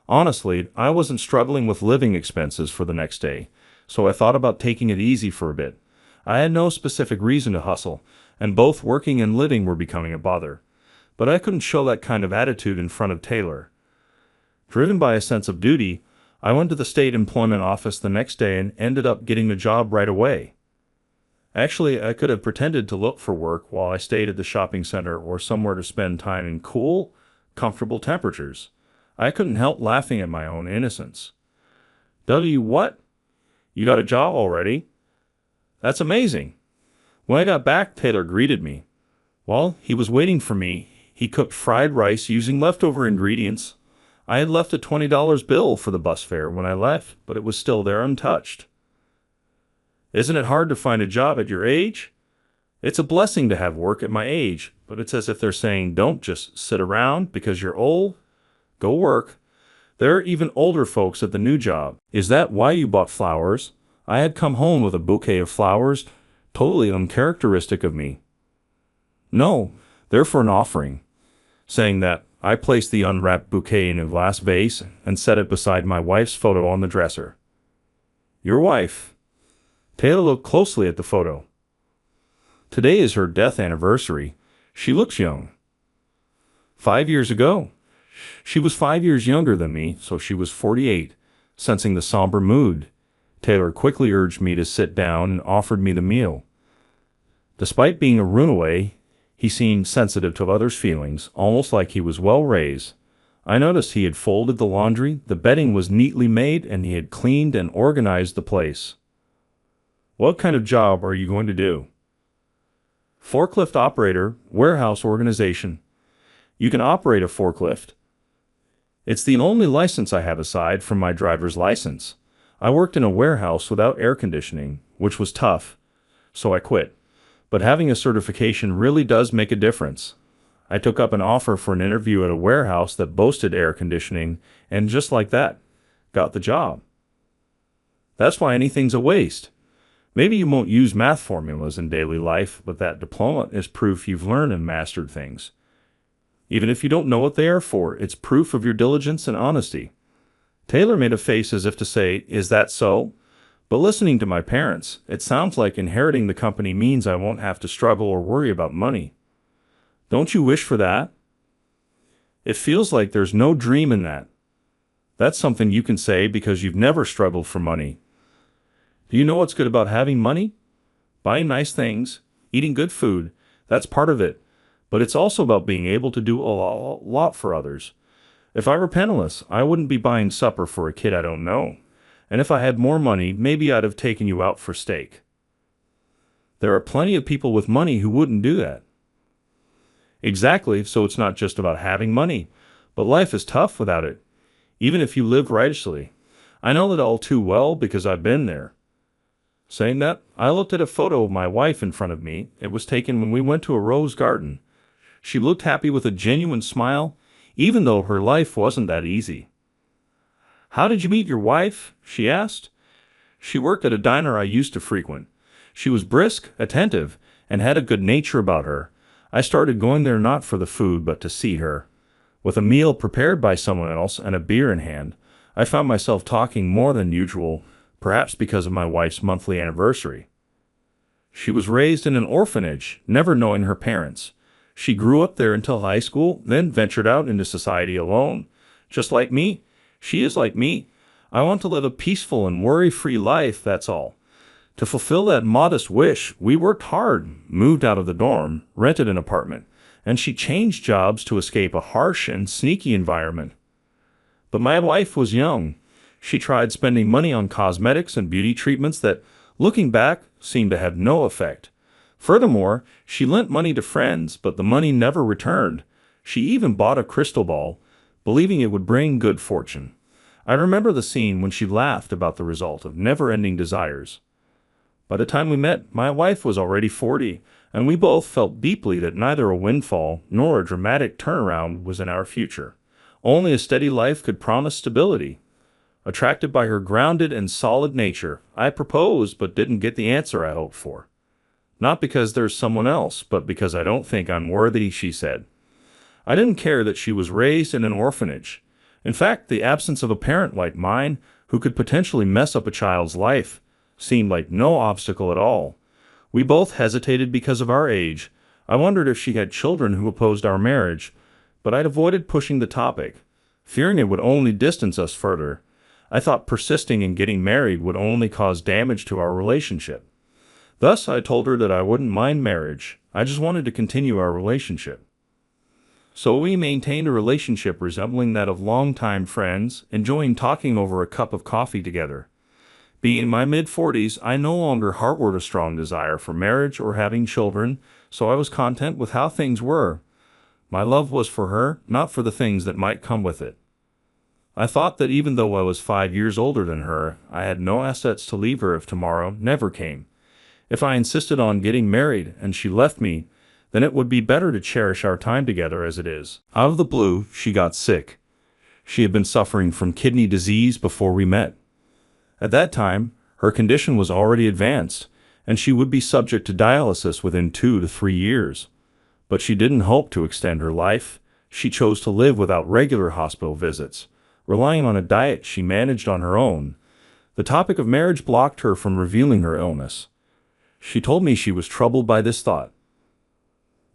Honestly, I wasn't struggling with living expenses for the next day, so I thought about taking it easy for a bit. I had no specific reason to hustle, and both working and living were becoming a bother. But I couldn't show that kind of attitude in front of Taylor. Driven by a sense of duty, I went to the state employment office the next day and ended up getting the job right away. Actually, I could have pretended to look for work while I stayed at the shopping center or somewhere to spend time in cool, comfortable temperatures. I couldn't help laughing at my own innocence. What? You got a job already? That's amazing. When I got back, Taylor greeted me. Well, he was waiting for me. He cooked fried rice using leftover ingredients. I had left a $20 bill for the bus fare when I left, but it was still there untouched. Isn't it hard to find a job at your age? It's a blessing to have work at my age, but it's as if they're saying don't just sit around because you're old. Go work. There are even older folks at the new job. Is that why you bought flowers? I had come home with a bouquet of flowers, totally uncharacteristic of me. No, they're for an offering. Saying that, I placed the unwrapped bouquet in a glass vase and set it beside my wife's photo on the dresser. Your wife? Taylor looked closely at the photo. Today is her death anniversary. She looks young. 5 years ago. She was 5 years younger than me, so she was 48. Sensing the somber mood, Taylor quickly urged me to sit down and offered me the meal. Despite being a runaway, he seemed sensitive to others' feelings, almost like he was well raised. I noticed he had folded the laundry, the bedding was neatly made, and he had cleaned and organized the place. What kind of job are you going to do? Forklift operator, warehouse organization. You can operate a forklift. It's the only license I have aside from my driver's license. I worked in a warehouse without air conditioning, which was tough, so I quit. But having a certification really does make a difference. I took up an offer for an interview at a warehouse that boasted air conditioning, and just like that, got the job. That's why anything's a waste. Maybe you won't use math formulas in daily life, but that diploma is proof you've learned and mastered things. Even if you don't know what they are for, it's proof of your diligence and honesty. Taylor made a face as if to say, "Is that so?" But listening to my parents, it sounds like inheriting the company means I won't have to struggle or worry about money. Don't you wish for that? It feels like there's no dream in that. That's something you can say because you've never struggled for money. Do you know what's good about having money? Buying nice things, eating good food, that's part of it. But it's also about being able to do a lot for others. If I were penniless, I wouldn't be buying supper for a kid I don't know. And if I had more money, maybe I'd have taken you out for steak. There are plenty of people with money who wouldn't do that. Exactly, so it's not just about having money, but life is tough without it, even if you live righteously. I know that all too well because I've been there. Saying that, I looked at a photo of my wife in front of me. It was taken when we went to a rose garden. She looked happy with a genuine smile, even though her life wasn't that easy. "How did you meet your wife?" she asked. She worked at a diner I used to frequent. She was brisk, attentive, and had a good nature about her. I started going there not for the food, but to see her. With a meal prepared by someone else and a beer in hand, I found myself talking more than usual, perhaps because of my wife's monthly anniversary. She was raised in an orphanage, never knowing her parents. She grew up there until high school, then ventured out into society alone. Just like me, she is like me. I want to live a peaceful and worry-free life, that's all. To fulfill that modest wish, we worked hard, moved out of the dorm, rented an apartment, and she changed jobs to escape a harsh and sneaky environment. But my wife was young. She tried spending money on cosmetics and beauty treatments that, looking back, seemed to have no effect. Furthermore, she lent money to friends, but the money never returned. She even bought a crystal ball, believing it would bring good fortune. I remember the scene when she laughed about the result of never-ending desires. By the time we met, my wife was already 40, and we both felt deeply that neither a windfall nor a dramatic turnaround was in our future. Only a steady life could promise stability. Attracted by her grounded and solid nature, I proposed but didn't get the answer I hoped for. "Not because there's someone else, but because I don't think I'm worthy," she said. I didn't care that she was raised in an orphanage. In fact, the absence of a parent like mine, who could potentially mess up a child's life, seemed like no obstacle at all. We both hesitated because of our age. I wondered if she had children who opposed our marriage, but I'd avoided pushing the topic, fearing it would only distance us further. I thought persisting in getting married would only cause damage to our relationship. Thus, I told her that I wouldn't mind marriage. I just wanted to continue our relationship. So we maintained a relationship resembling that of longtime friends, enjoying talking over a cup of coffee together. Being in my mid-40s, I no longer harbored a strong desire for marriage or having children, so I was content with how things were. My love was for her, not for the things that might come with it. I thought that even though I was 5 years older than her, I had no assets to leave her if tomorrow never came. If I insisted on getting married and she left me, then it would be better to cherish our time together as it is. Out of the blue, she got sick. She had been suffering from kidney disease before we met. At that time, her condition was already advanced, and she would be subject to dialysis within 2 to 3 years. But she didn't hope to extend her life. She chose to live without regular hospital visits, relying on a diet she managed on her own. The topic of marriage blocked her from revealing her illness. She told me she was troubled by this thought.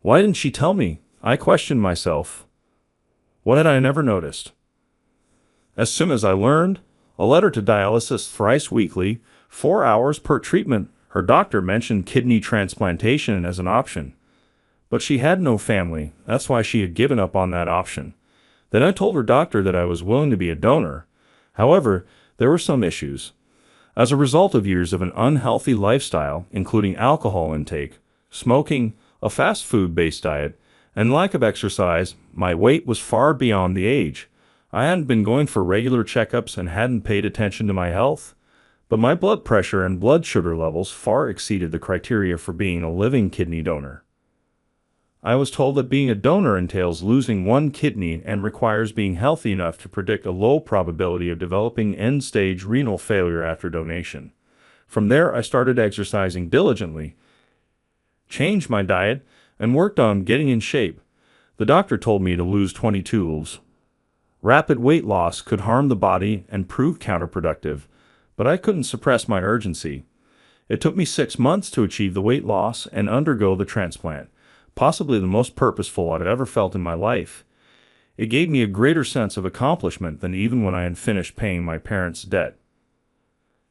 Why didn't she tell me? I questioned myself. What had I never noticed? As soon as I learned, a letter to dialysis thrice weekly, 4 hours per treatment, her doctor mentioned kidney transplantation as an option. But she had no family, that's why she had given up on that option. Then I told her doctor that I was willing to be a donor. However, there were some issues. As a result of years of an unhealthy lifestyle, including alcohol intake, smoking, a fast food-based diet, and lack of exercise. My weight was far beyond the age. I hadn't been going for regular checkups and hadn't paid attention to my health, but my blood pressure and blood sugar levels far exceeded the criteria for being a living kidney donor. I was told that being a donor entails losing one kidney and requires being healthy enough to predict a low probability of developing end-stage renal failure after donation. From there, I started exercising diligently, changed my diet, and worked on getting in shape. The doctor told me to lose 22 pounds. Rapid weight loss could harm the body and prove counterproductive, but I couldn't suppress my urgency. It took me 6 months to achieve the weight loss and undergo the transplant, possibly the most purposeful I'd ever felt in my life. It gave me a greater sense of accomplishment than even when I had finished paying my parents' debt.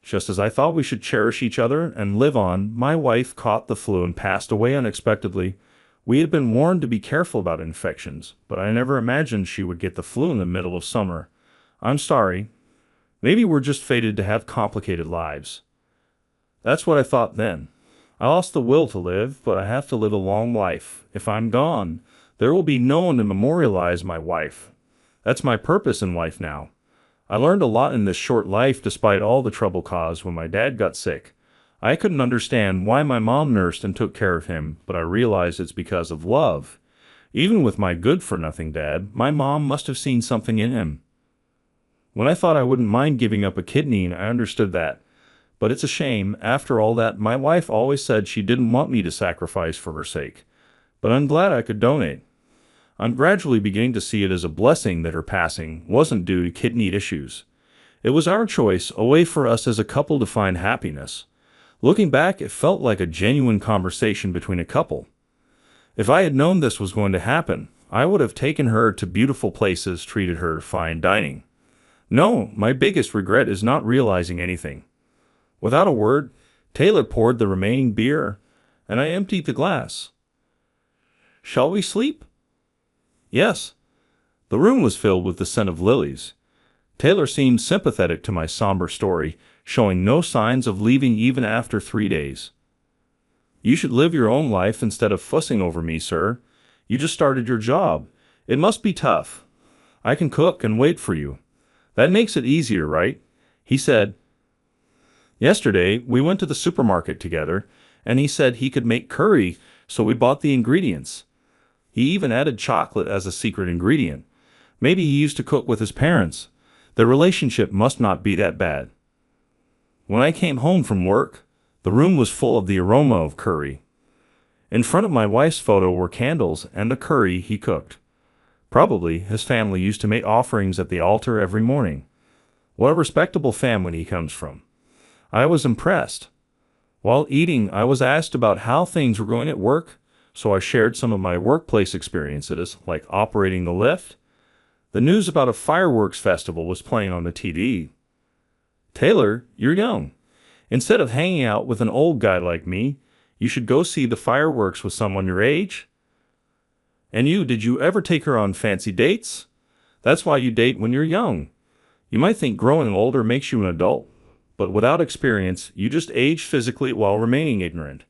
Just as I thought we should cherish each other and live on, my wife caught the flu and passed away unexpectedly. We had been warned to be careful about infections, but I never imagined she would get the flu in the middle of summer. I'm sorry. Maybe we're just fated to have complicated lives. That's what I thought then. I lost the will to live, but I have to live a long life. If I'm gone, there will be no one to memorialize my wife. That's my purpose in life now. I learned a lot in this short life despite all the trouble caused when my dad got sick. I couldn't understand why my mom nursed and took care of him, but I realized it's because of love. Even with my good-for-nothing dad, my mom must have seen something in him. When I thought I wouldn't mind giving up a kidney, I understood that. But it's a shame. After all that, my wife always said she didn't want me to sacrifice for her sake. But I'm glad I could donate. I'm gradually beginning to see it as a blessing that her passing wasn't due to kidney issues. It was our choice, a way for us as a couple to find happiness. Looking back, it felt like a genuine conversation between a couple. If I had known this was going to happen, I would have taken her to beautiful places, treated her to fine dining. No, my biggest regret is not realizing anything. Without a word, Taylor poured the remaining beer, and I emptied the glass. Shall we sleep? Yes. The room was filled with the scent of lilies. Taylor seemed sympathetic to my somber story, showing no signs of leaving even after 3 days. You should live your own life instead of fussing over me, sir. You just started your job. It must be tough. I can cook and wait for you. That makes it easier, right? He said. Yesterday, we went to the supermarket together, and he said he could make curry, so we bought the ingredients. He even added chocolate as a secret ingredient. Maybe he used to cook with his parents. Their relationship must not be that bad. When I came home from work, the room was full of the aroma of curry. In front of my wife's photo were candles and the curry he cooked. Probably his family used to make offerings at the altar every morning. What a respectable family he comes from. I was impressed. While eating, I was asked about how things were going at work, so I shared some of my workplace experiences, like operating the lift. The news about a fireworks festival was playing on the TV. Taylor, you're young. Instead of hanging out with an old guy like me, you should go see the fireworks with someone your age. And you, did you ever take her on fancy dates? That's why you date when you're young. You might think growing older makes you an adult, but without experience, you just age physically while remaining ignorant.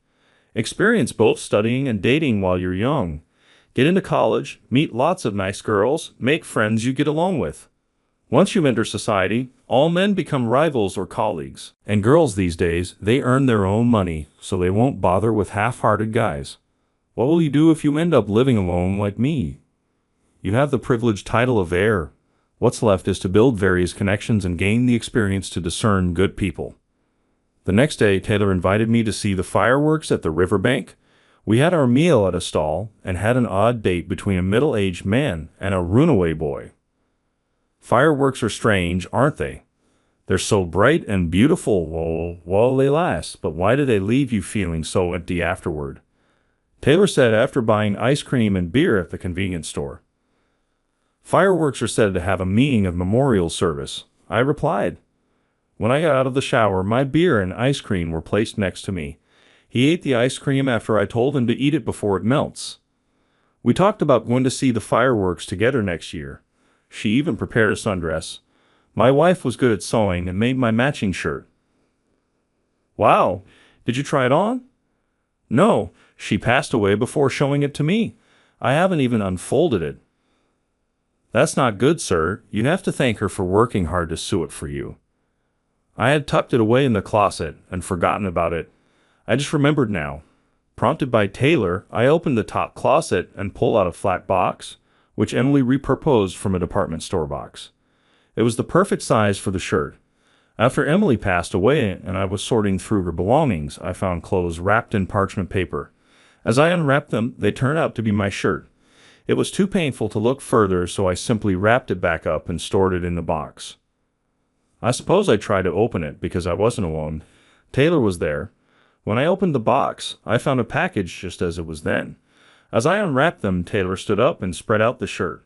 Experience both studying and dating while you're young. Get into college, meet lots of nice girls, make friends you get along with. Once you enter society, all men become rivals or colleagues. And girls these days, they earn their own money, so they won't bother with half-hearted guys. What will you do if you end up living alone like me? You have the privileged title of heir. What's left is to build various connections and gain the experience to discern good people. The next day, Taylor invited me to see the fireworks at the riverbank. We had our meal at a stall and had an odd date between a middle-aged man and a runaway boy. Fireworks are strange, aren't they? They're so bright and beautiful while they last, but why do they leave you feeling so empty afterward? Taylor said after buying ice cream and beer at the convenience store. Fireworks are said to have a meaning of memorial service. I replied. When I got out of the shower, my beer and ice cream were placed next to me. He ate the ice cream after I told him to eat it before it melts. We talked about going to see the fireworks together next year. She even prepared a sundress. My wife was good at sewing and made my matching shirt. Wow, did you try it on? No, She passed away before showing it to me. I haven't even unfolded it. That's not good, sir. You have to thank her for working hard to sew it for you. I had tucked it away in the closet and forgotten about it. I just remembered now. Prompted by Taylor, I opened the top closet and pulled out a flat box, which Emily repurposed from a department store box. It was the perfect size for the shirt. After Emily passed away and I was sorting through her belongings, I found clothes wrapped in parchment paper. As I unwrapped them, they turned out to be my shirt. It was too painful to look further, so I simply wrapped it back up and stored it in the box. I suppose I tried to open it because I wasn't alone. Taylor was there. When I opened the box, I found a package just as it was then. As I unwrapped them, Taylor stood up and spread out the shirt.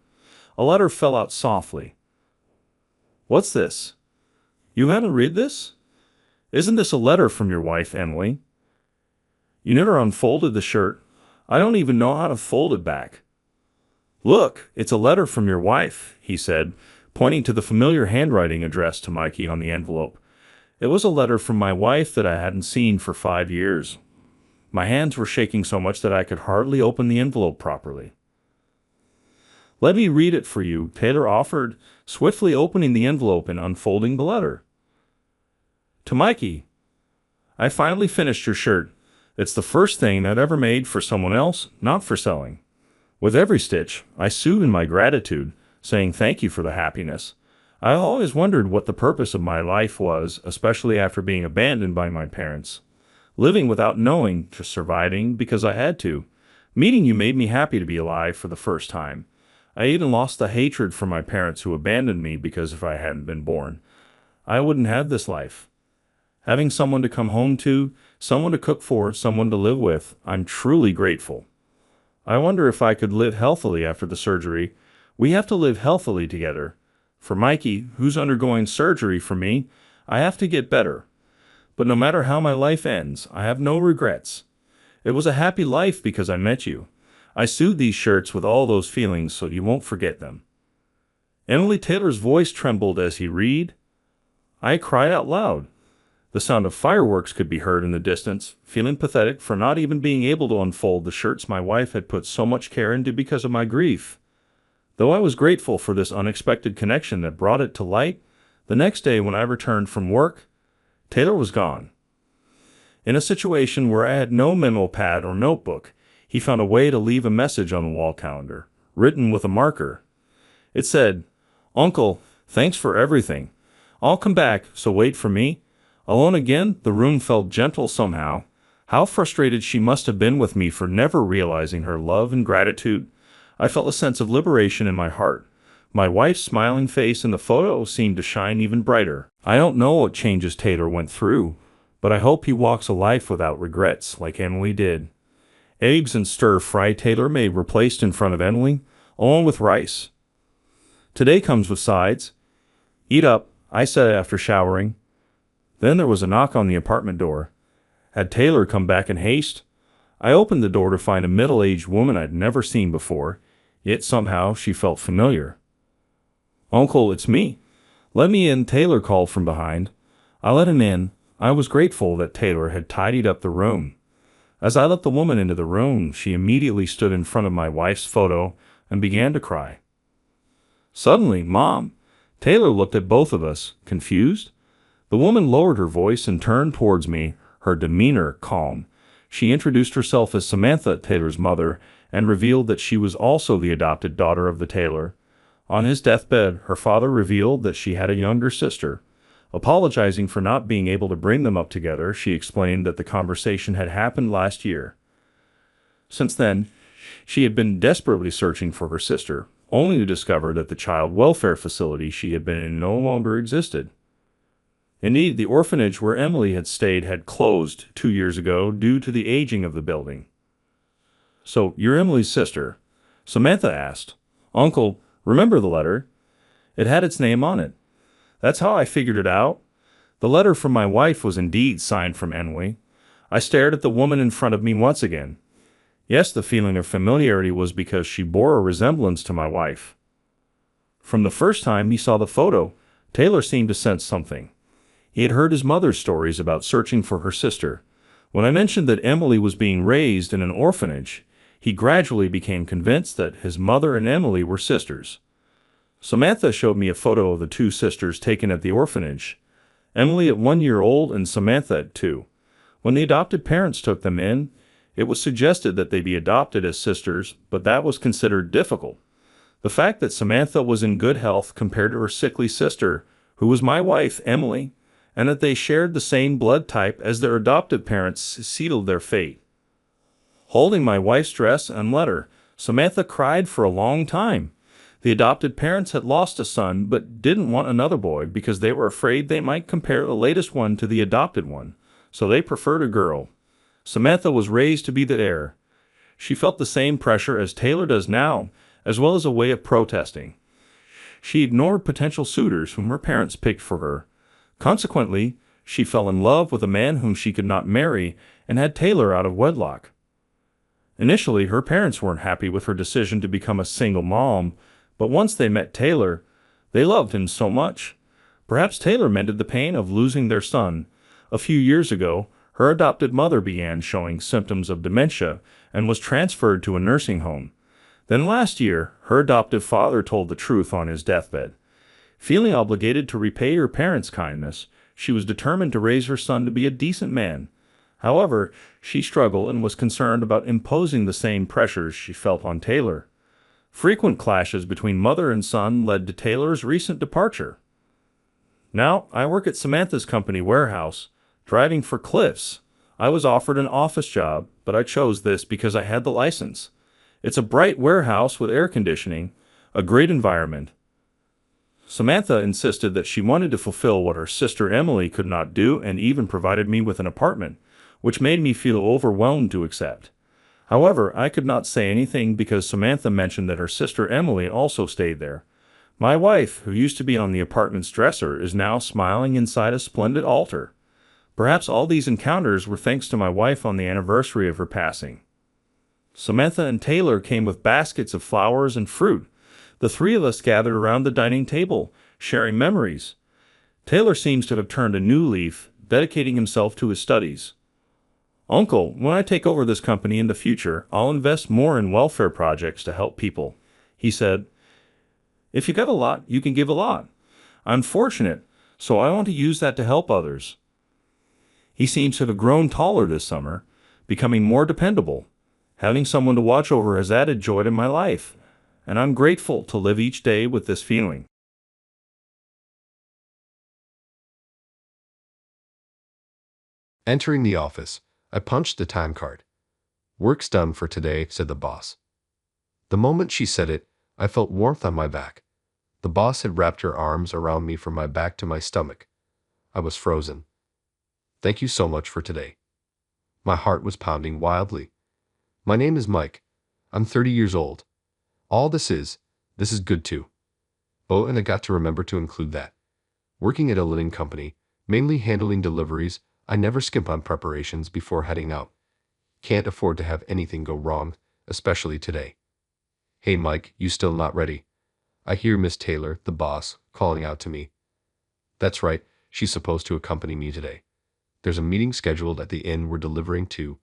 A letter fell out softly. "What's this? You haven't read this? Isn't this a letter from your wife, Emily? You never unfolded the shirt. I don't even know how to fold it back." "Look, it's a letter from your wife," he said, pointing to the familiar handwriting addressed to Mikey on the envelope. It was a letter from my wife that I hadn't seen for 5 years. My hands were shaking so much that I could hardly open the envelope properly. "Let me read it for you," Taylor offered, swiftly opening the envelope and unfolding the letter. To Mikey, "I finally finished your shirt. It's the first thing I'd ever made for someone else, not for selling. With every stitch, I sewed in my gratitude, saying thank you for the happiness. I always wondered what the purpose of my life was, especially after being abandoned by my parents. Living without knowing, just surviving because I had to. Meeting you made me happy to be alive for the first time. I even lost the hatred for my parents who abandoned me because if I hadn't been born, I wouldn't have this life. Having someone to come home to, someone to cook for, someone to live with, I'm truly grateful. I wonder if I could live healthily after the surgery. We have to live healthily together. For Mikey, who's undergoing surgery for me, I have to get better. But no matter how my life ends, I have no regrets. It was a happy life because I met you. I sewed these shirts with all those feelings so you won't forget them." Emily Taylor's voice trembled as he read. I cried out loud. The sound of fireworks could be heard in the distance, feeling pathetic for not even being able to unfold the shirts my wife had put so much care into because of my grief. Though I was grateful for this unexpected connection that brought it to light, the next day when I returned from work, Taylor was gone. In a situation where I had no memo pad or notebook, he found a way to leave a message on the wall calendar, written with a marker. It said, "Uncle, thanks for everything. I'll come back, so wait for me." Alone again, the room felt gentle somehow. How frustrated she must have been with me for never realizing her love and gratitude. I felt a sense of liberation in my heart. My wife's smiling face in the photo seemed to shine even brighter. I don't know what changes Taylor went through, but I hope he walks a life without regrets like Emily did. Eggs and stir-fry Taylor made were placed in front of Emily, along with rice. "Today comes with sides. Eat up," I said after showering. Then there was a knock on the apartment door. Had Taylor come back in haste? I opened the door to find a middle-aged woman I'd never seen before, yet somehow she felt familiar. "Uncle, it's me. Let me in," Taylor called from behind. I let him in. I was grateful that Taylor had tidied up the room. As I let the woman into the room, she immediately stood in front of my wife's photo and began to cry. Suddenly, Mom, Taylor looked at both of us, confused. The woman lowered her voice and turned towards me, her demeanor calm. She introduced herself as Samantha, Taylor's mother, and revealed that she was also the adopted daughter of the Taylor. On his deathbed, her father revealed that she had a younger sister. Apologizing for not being able to bring them up together, she explained that the conversation had happened last year. Since then, she had been desperately searching for her sister, only to discover that the child welfare facility she had been in no longer existed. Indeed, the orphanage where Emily had stayed had closed 2 years ago due to the aging of the building. "So, you're Emily's sister?" Samantha asked. "Uncle, remember the letter? It had its name on it. That's how I figured it out. The letter from my wife was indeed signed from Emily." I stared at the woman in front of me once again. Yes, the feeling of familiarity was because she bore a resemblance to my wife. From the first time he saw the photo, Taylor seemed to sense something. He had heard his mother's stories about searching for her sister. When I mentioned that Emily was being raised in an orphanage, he gradually became convinced that his mother and Emily were sisters. Samantha showed me a photo of the two sisters taken at the orphanage, Emily at 1 year old and Samantha at 2. When the adopted parents took them in, it was suggested that they be adopted as sisters, but that was considered difficult. The fact that Samantha was in good health compared to her sickly sister, who was my wife, Emily, and that they shared the same blood type as their adoptive parents sealed their fate. Holding my wife's dress and letter, Samantha cried for a long time. The adopted parents had lost a son but didn't want another boy because they were afraid they might compare the latest one to the adopted one, so they preferred a girl. Samantha was raised to be the heir. She felt the same pressure as Taylor does now, as well as a way of protesting. She ignored potential suitors whom her parents picked for her. Consequently, she fell in love with a man whom she could not marry and had Taylor out of wedlock. Initially, her parents weren't happy with her decision to become a single mom, but once they met Taylor, they loved him so much. Perhaps Taylor mended the pain of losing their son. A few years ago, her adopted mother began showing symptoms of dementia and was transferred to a nursing home. Then last year, her adoptive father told the truth on his deathbed. Feeling obligated to repay her parents' kindness, she was determined to raise her son to be a decent man. However, she struggled and was concerned about imposing the same pressures she felt on Taylor. Frequent clashes between mother and son led to Taylor's recent departure. Now, I work at Samantha's company warehouse, driving for Cliffs. I was offered an office job, but I chose this because I had the license. It's a bright warehouse with air conditioning, a great environment. Samantha insisted that she wanted to fulfill what her sister Emily could not do and even provided me with an apartment, which made me feel overwhelmed to accept. However, I could not say anything because Samantha mentioned that her sister Emily also stayed there. My wife, who used to be on the apartment's dresser, is now smiling inside a splendid altar. Perhaps all these encounters were thanks to my wife on the anniversary of her passing. Samantha and Taylor came with baskets of flowers and fruit. The three of us gathered around the dining table, sharing memories. Taylor seems to have turned a new leaf, dedicating himself to his studies. Uncle, when I take over this company in the future, I'll invest more in welfare projects to help people, he said. If you got a lot, you can give a lot. I'm fortunate, so I want to use that to help others. He seems to have grown taller this summer, becoming more dependable. Having someone to watch over has added joy to my life, and I'm grateful to live each day with this feeling. Entering the office, I punched the time card. "Work's done for today," said the boss. The moment she said it, I felt warmth on my back. The boss had wrapped her arms around me from my back to my stomach. I was frozen. "Thank you so much for today." My heart was pounding wildly. "My name is Mike. I'm 30 years old. All this is good too." Oh, and I got to remember to include that. Working at a linen company, mainly handling deliveries, I never skimp on preparations before heading out. Can't afford to have anything go wrong, especially today. "Hey Mike, you still not ready?" I hear Miss Taylor, the boss, calling out to me. That's right, she's supposed to accompany me today. There's a meeting scheduled at the inn we're delivering to.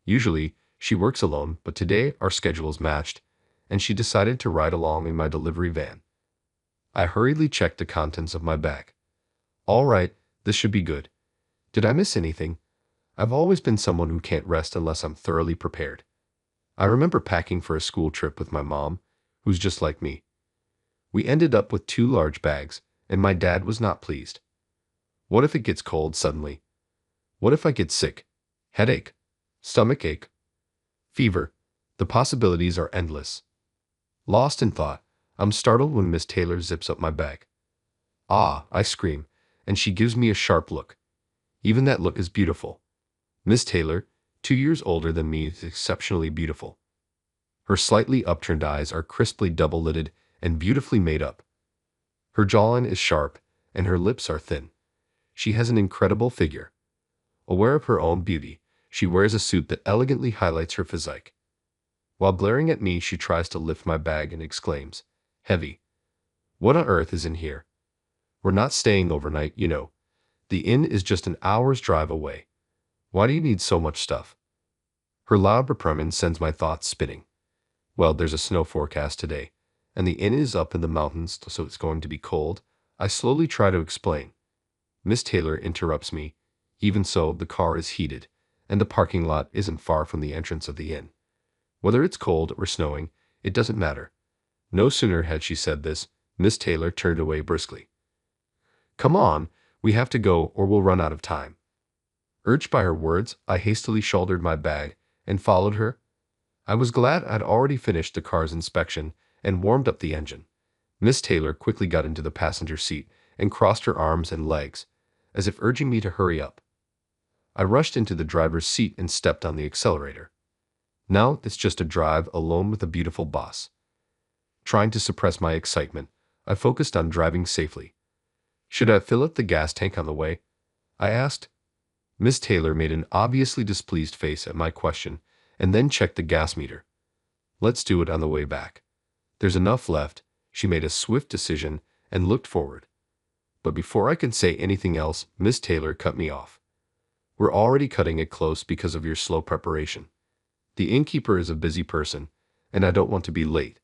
Usually, she works alone, but today our schedules matched, and she decided to ride along in my delivery van. I hurriedly checked the contents of my bag. All right, this should be good. Did I miss anything? I've always been someone who can't rest unless I'm thoroughly prepared. I remember packing for a school trip with my mom, who's just like me. We ended up with 2 large bags, and my dad was not pleased. What if it gets cold suddenly? What if I get sick? Headache? Stomach ache? Fever? The possibilities are endless. Lost in thought, I'm startled when Miss Taylor zips up my bag. "Ah," I scream, and she gives me a sharp look. Even that look is beautiful. Miss Taylor, 2 years older than me, is exceptionally beautiful. Her slightly upturned eyes are crisply double-lidded and beautifully made up. Her jawline is sharp, and her lips are thin. She has an incredible figure. Aware of her own beauty, she wears a suit that elegantly highlights her physique. While glaring at me, she tries to lift my bag and exclaims, "Heavy. What on earth is in here? We're not staying overnight, you know. The inn is just an hour's drive away." Why do you need so much stuff? Her loud reprimand sends my thoughts spinning. Well, there's a snow forecast today, and the inn is up in the mountains, so it's going to be cold. I slowly try to explain. Miss Taylor interrupts me. Even so, the car is heated, and the parking lot isn't far from the entrance of the inn. Whether it's cold or snowing, it doesn't matter. No sooner had she said this, Miss Taylor turned away briskly. Come on, we have to go or we'll run out of time. Urged by her words, I hastily shouldered my bag and followed her. I was glad I'd already finished the car's inspection and warmed up the engine. Miss Taylor quickly got into the passenger seat and crossed her arms and legs, as if urging me to hurry up. I rushed into the driver's seat and stepped on the accelerator. Now it's just a drive alone with a beautiful boss. Trying to suppress my excitement, I focused on driving safely. Should I fill up the gas tank on the way? I asked. Miss Taylor made an obviously displeased face at my question and then checked the gas meter. Let's do it on the way back. There's enough left. She made a swift decision and looked forward. But before I could say anything else, Miss Taylor cut me off. We're already cutting it close because of your slow preparation. The innkeeper is a busy person, and I don't want to be late.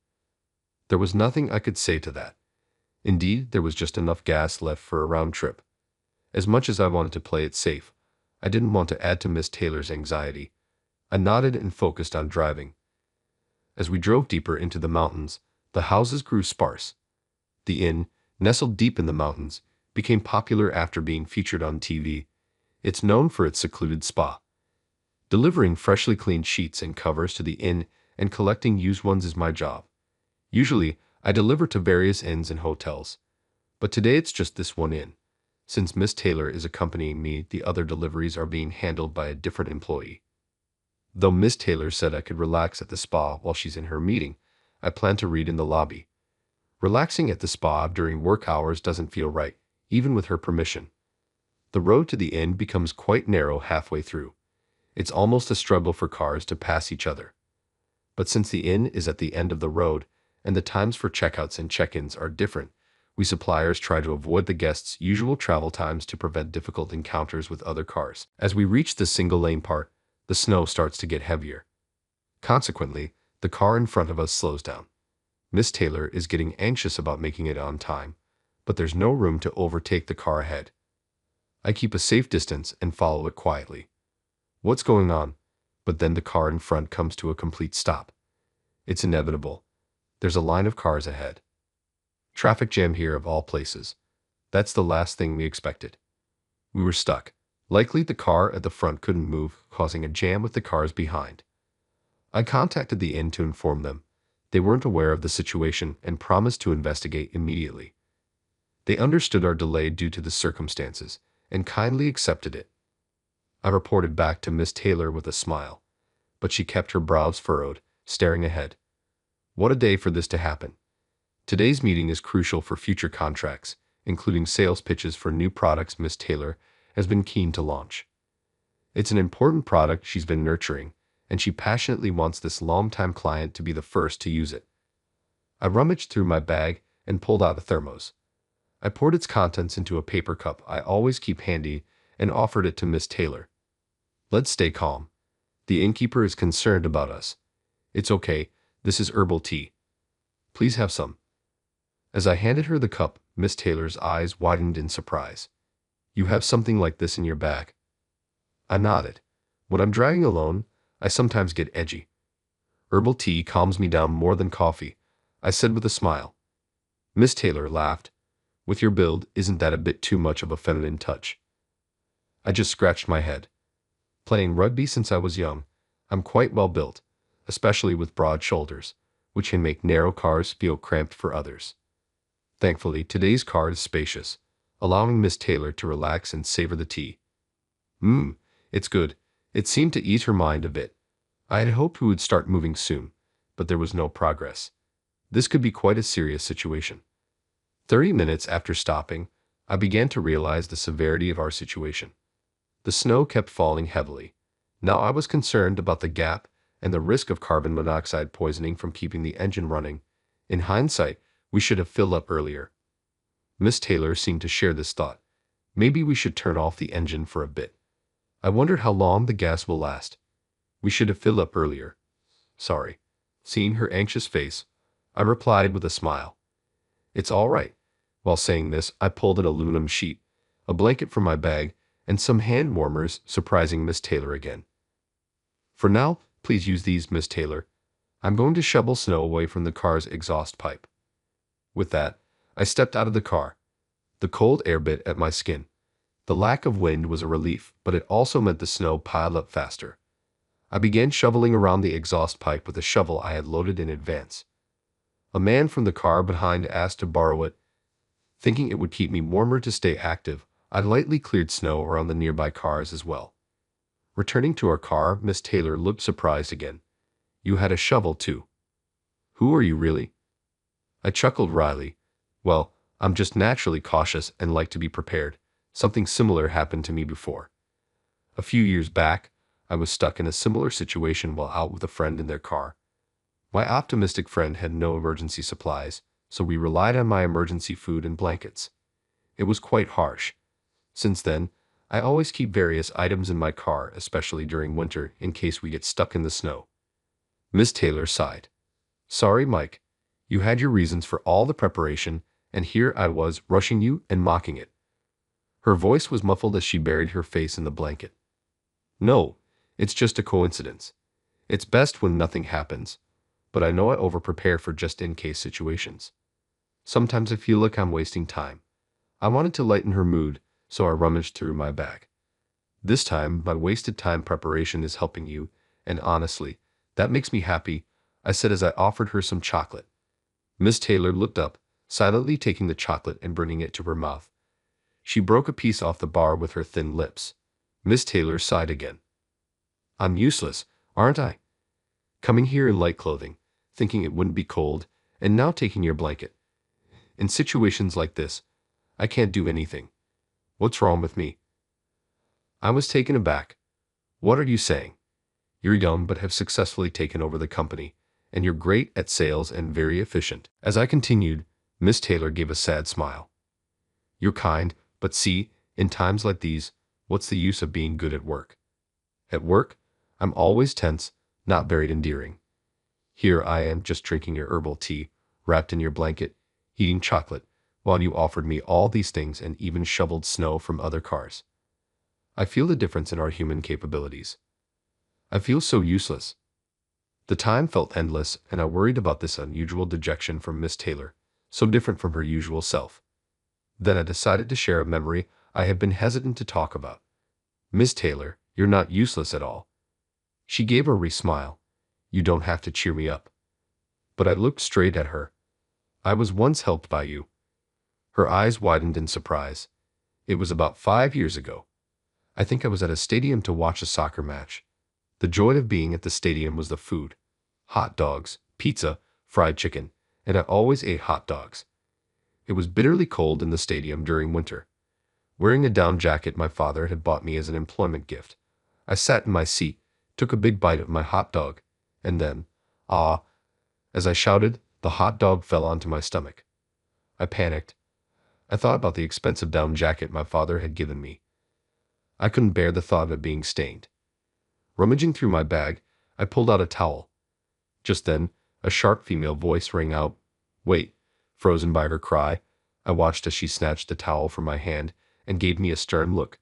There was nothing I could say to that. Indeed, there was just enough gas left for a round trip. As much as I wanted to play it safe, I didn't want to add to Miss Taylor's anxiety. I nodded and focused on driving. As we drove deeper into the mountains, the houses grew sparse. The inn, nestled deep in the mountains, became popular after being featured on TV. It's known for its secluded spa. Delivering freshly cleaned sheets and covers to the inn and collecting used ones is my job. Usually, I deliver to various inns and hotels, but today it's just this one inn. Since Miss Taylor is accompanying me, the other deliveries are being handled by a different employee. Though Miss Taylor said I could relax at the spa while she's in her meeting, I plan to read in the lobby. Relaxing at the spa during work hours doesn't feel right, even with her permission. The road to the inn becomes quite narrow halfway through. It's almost a struggle for cars to pass each other. But since the inn is at the end of the road, and the times for checkouts and check-ins are different, we suppliers try to avoid the guests' usual travel times to prevent difficult encounters with other cars. As we reach the single-lane part, the snow starts to get heavier. Consequently, the car in front of us slows down. Miss Taylor is getting anxious about making it on time, but there's no room to overtake the car ahead. I keep a safe distance and follow it quietly. What's going on? But then the car in front comes to a complete stop. It's inevitable. There's a line of cars ahead. Traffic jam here of all places. That's the last thing we expected. We were stuck. Likely the car at the front couldn't move, causing a jam with the cars behind. I contacted the inn to inform them. They weren't aware of the situation and promised to investigate immediately. They understood our delay due to the circumstances and kindly accepted it. I reported back to Miss Taylor with a smile, but she kept her brows furrowed, staring ahead. What a day for this to happen. Today's meeting is crucial for future contracts, including sales pitches for new products Miss Taylor has been keen to launch. It's an important product she's been nurturing, and she passionately wants this long-time client to be the first to use it. I rummaged through my bag and pulled out a thermos. I poured its contents into a paper cup I always keep handy and offered it to Miss Taylor. Let's stay calm. The innkeeper is concerned about us. It's okay, this is herbal tea. Please have some. As I handed her the cup, Miss Taylor's eyes widened in surprise. You have something like this in your bag? I nodded. When I'm driving alone, I sometimes get edgy. Herbal tea calms me down more than coffee, I said with a smile. Miss Taylor laughed. With your build, isn't that a bit too much of a feminine touch? I just scratched my head. Playing rugby since I was young, I'm quite well built, especially with broad shoulders, which can make narrow cars feel cramped for others. Thankfully, today's car is spacious, allowing Miss Taylor to relax and savor the tea. It's good. It seemed to ease her mind a bit. I had hoped we would start moving soon, but there was no progress. This could be quite a serious situation. 30 minutes after stopping, I began to realize the severity of our situation. The snow kept falling heavily. Now I was concerned about the gap and the risk of carbon monoxide poisoning from keeping the engine running. In hindsight, we should have filled up earlier. Miss Taylor seemed to share this thought. Maybe we should turn off the engine for a bit. I wondered how long the gas will last. We should have filled up earlier. Sorry. Seeing her anxious face, I replied with a smile. It's all right. While saying this, I pulled an aluminum sheet, a blanket from my bag, and some hand warmers, surprising Miss Taylor again. For now, please use these, Miss Taylor. I'm going to shovel snow away from the car's exhaust pipe. With that, I stepped out of the car. The cold air bit at my skin. The lack of wind was a relief, but it also meant the snow piled up faster. I began shoveling around the exhaust pipe with a shovel I had loaded in advance. A man from the car behind asked to borrow it. Thinking it would keep me warmer to stay active, I lightly cleared snow around the nearby cars as well. Returning to our car, Miss Taylor looked surprised again. You had a shovel too. Who are you really? I chuckled wryly. Well, I'm just naturally cautious and like to be prepared. Something similar happened to me before. A few years back, I was stuck in a similar situation while out with a friend in their car. My optimistic friend had no emergency supplies, so we relied on my emergency food and blankets. It was quite harsh. Since then, I always keep various items in my car, especially during winter, in case we get stuck in the snow. Miss Taylor sighed. Sorry, Mike. You had your reasons for all the preparation, and here I was rushing you and mocking it. Her voice was muffled as she buried her face in the blanket. No, it's just a coincidence. It's best when nothing happens, but I know I overprepare for just-in-case situations. Sometimes I feel like I'm wasting time. I wanted to lighten her mood, so I rummaged through my bag. This time, my wasted time preparation is helping you, and honestly, that makes me happy, I said as I offered her some chocolate. Miss Taylor looked up, silently taking the chocolate and bringing it to her mouth. She broke a piece off the bar with her thin lips. Miss Taylor sighed again. I'm useless, aren't I? Coming here in light clothing, thinking it wouldn't be cold, and now taking your blanket. In situations like this, I can't do anything. What's wrong with me? I was taken aback. What are you saying? You're young but have successfully taken over the company, and you're great at sales and very efficient. As I continued, Miss Taylor gave a sad smile. You're kind, but see, in times like these, what's the use of being good at work? At work, I'm always tense, not very endearing. Here I am just drinking your herbal tea, wrapped in your blanket, eating chocolate, while you offered me all these things and even shoveled snow from other cars. I feel the difference in our human capabilities. I feel so useless. The time felt endless, and I worried about this unusual dejection from Miss Taylor, so different from her usual self. Then I decided to share a memory I had been hesitant to talk about. Miss Taylor, you're not useless at all. She gave a wry smile. You don't have to cheer me up. But I looked straight at her. I was once helped by you. Her eyes widened in surprise. It was about 5 years ago. I think I was at a stadium to watch a soccer match. The joy of being at the stadium was the food. Hot dogs, pizza, fried chicken, and I always ate hot dogs. It was bitterly cold in the stadium during winter. Wearing a down jacket my father had bought me as an employment gift, I sat in my seat, took a big bite of my hot dog, and then, as I shouted, the hot dog fell onto my stomach. I panicked. I thought about the expensive down jacket my father had given me. I couldn't bear the thought of it being stained. Rummaging through my bag, I pulled out a towel. Just then, a sharp female voice rang out. Wait. Frozen by her cry, I watched as she snatched the towel from my hand and gave me a stern look.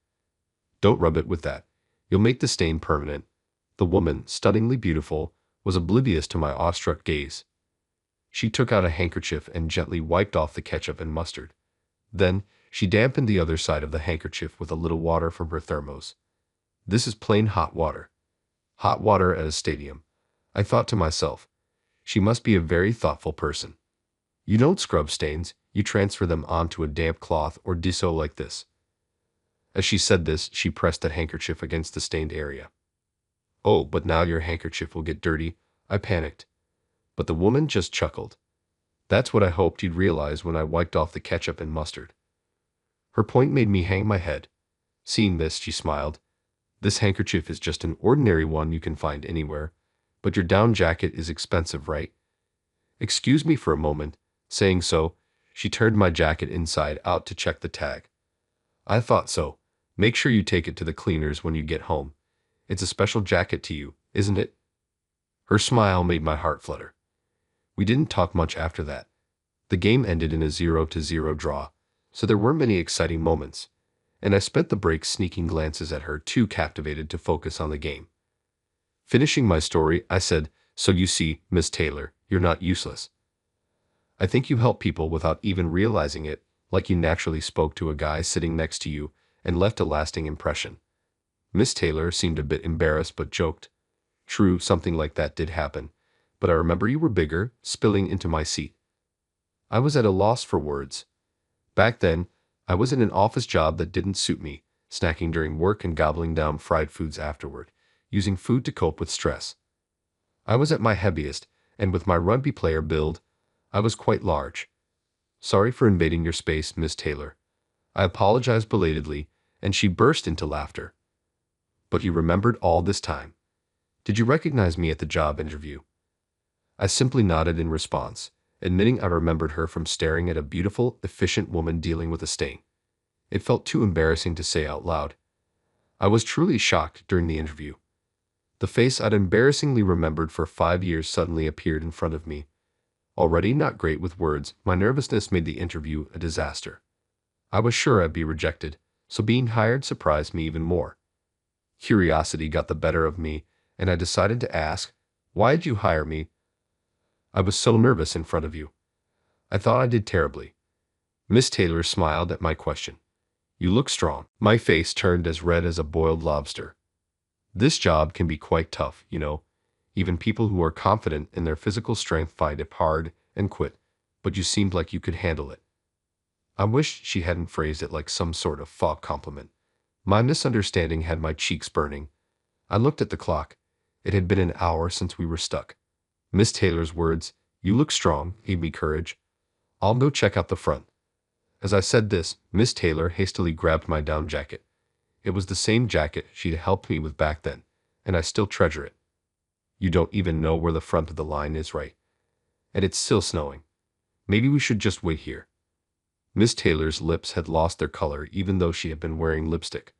Don't rub it with that. You'll make the stain permanent. The woman, stunningly beautiful, was oblivious to my awestruck gaze. She took out a handkerchief and gently wiped off the ketchup and mustard. Then, she dampened the other side of the handkerchief with a little water from her thermos. This is plain hot water. Hot water at a stadium. I thought to myself, she must be a very thoughtful person. You don't scrub stains, you transfer them onto a damp cloth or diso like this. As she said this, she pressed that handkerchief against the stained area. Oh, but now your handkerchief will get dirty, I panicked. But the woman just chuckled. That's what I hoped you'd realize when I wiped off the ketchup and mustard. Her point made me hang my head. Seeing this, she smiled. This handkerchief is just an ordinary one you can find anywhere, but your down jacket is expensive, right? Excuse me for a moment. Saying so, she turned my jacket inside out to check the tag. I thought so. Make sure you take it to the cleaners when you get home. It's a special jacket to you, isn't it? Her smile made my heart flutter. We didn't talk much after that. The game ended in a 0-0 draw, so there weren't many exciting moments, and I spent the break sneaking glances at her, too captivated to focus on the game. Finishing my story, I said, "So you see, Miss Taylor, you're not useless. I think you help people without even realizing it, like you naturally spoke to a guy sitting next to you and left a lasting impression." Miss Taylor seemed a bit embarrassed but joked, "True, something like that did happen, but I remember you were bigger," spilling into my seat. I was at a loss for words. Back then, I was in an office job that didn't suit me, snacking during work and gobbling down fried foods afterward, using food to cope with stress. I was at my heaviest, and with my rugby player build, I was quite large. "Sorry for invading your space, Miss Taylor." I apologized belatedly, and she burst into laughter. "But you remembered all this time. Did you recognize me at the job interview?" I simply nodded in response, admitting I remembered her from staring at a beautiful, efficient woman dealing with a stain. It felt too embarrassing to say out loud. I was truly shocked during the interview. The face I'd embarrassingly remembered for 5 years suddenly appeared in front of me. Already not great with words, my nervousness made the interview a disaster. I was sure I'd be rejected, so being hired surprised me even more. Curiosity got the better of me, and I decided to ask, "Why'd you hire me? I was so nervous in front of you. I thought I did terribly." Miss Taylor smiled at my question. "You look strong." My face turned as red as a boiled lobster. "This job can be quite tough, you know. Even people who are confident in their physical strength find it hard and quit, but you seemed like you could handle it." I wished she hadn't phrased it like some sort of faux compliment. My misunderstanding had my cheeks burning. I looked at the clock. It had been an hour since we were stuck. Miss Taylor's words, "You look strong," gave me courage. "I'll go check out the front." As I said this, Miss Taylor hastily grabbed my down jacket. It was the same jacket she'd helped me with back then, and I still treasure it. "You don't even know where the front of the line is, right? And it's still snowing. Maybe we should just wait here." Miss Taylor's lips had lost their color even though she had been wearing lipstick.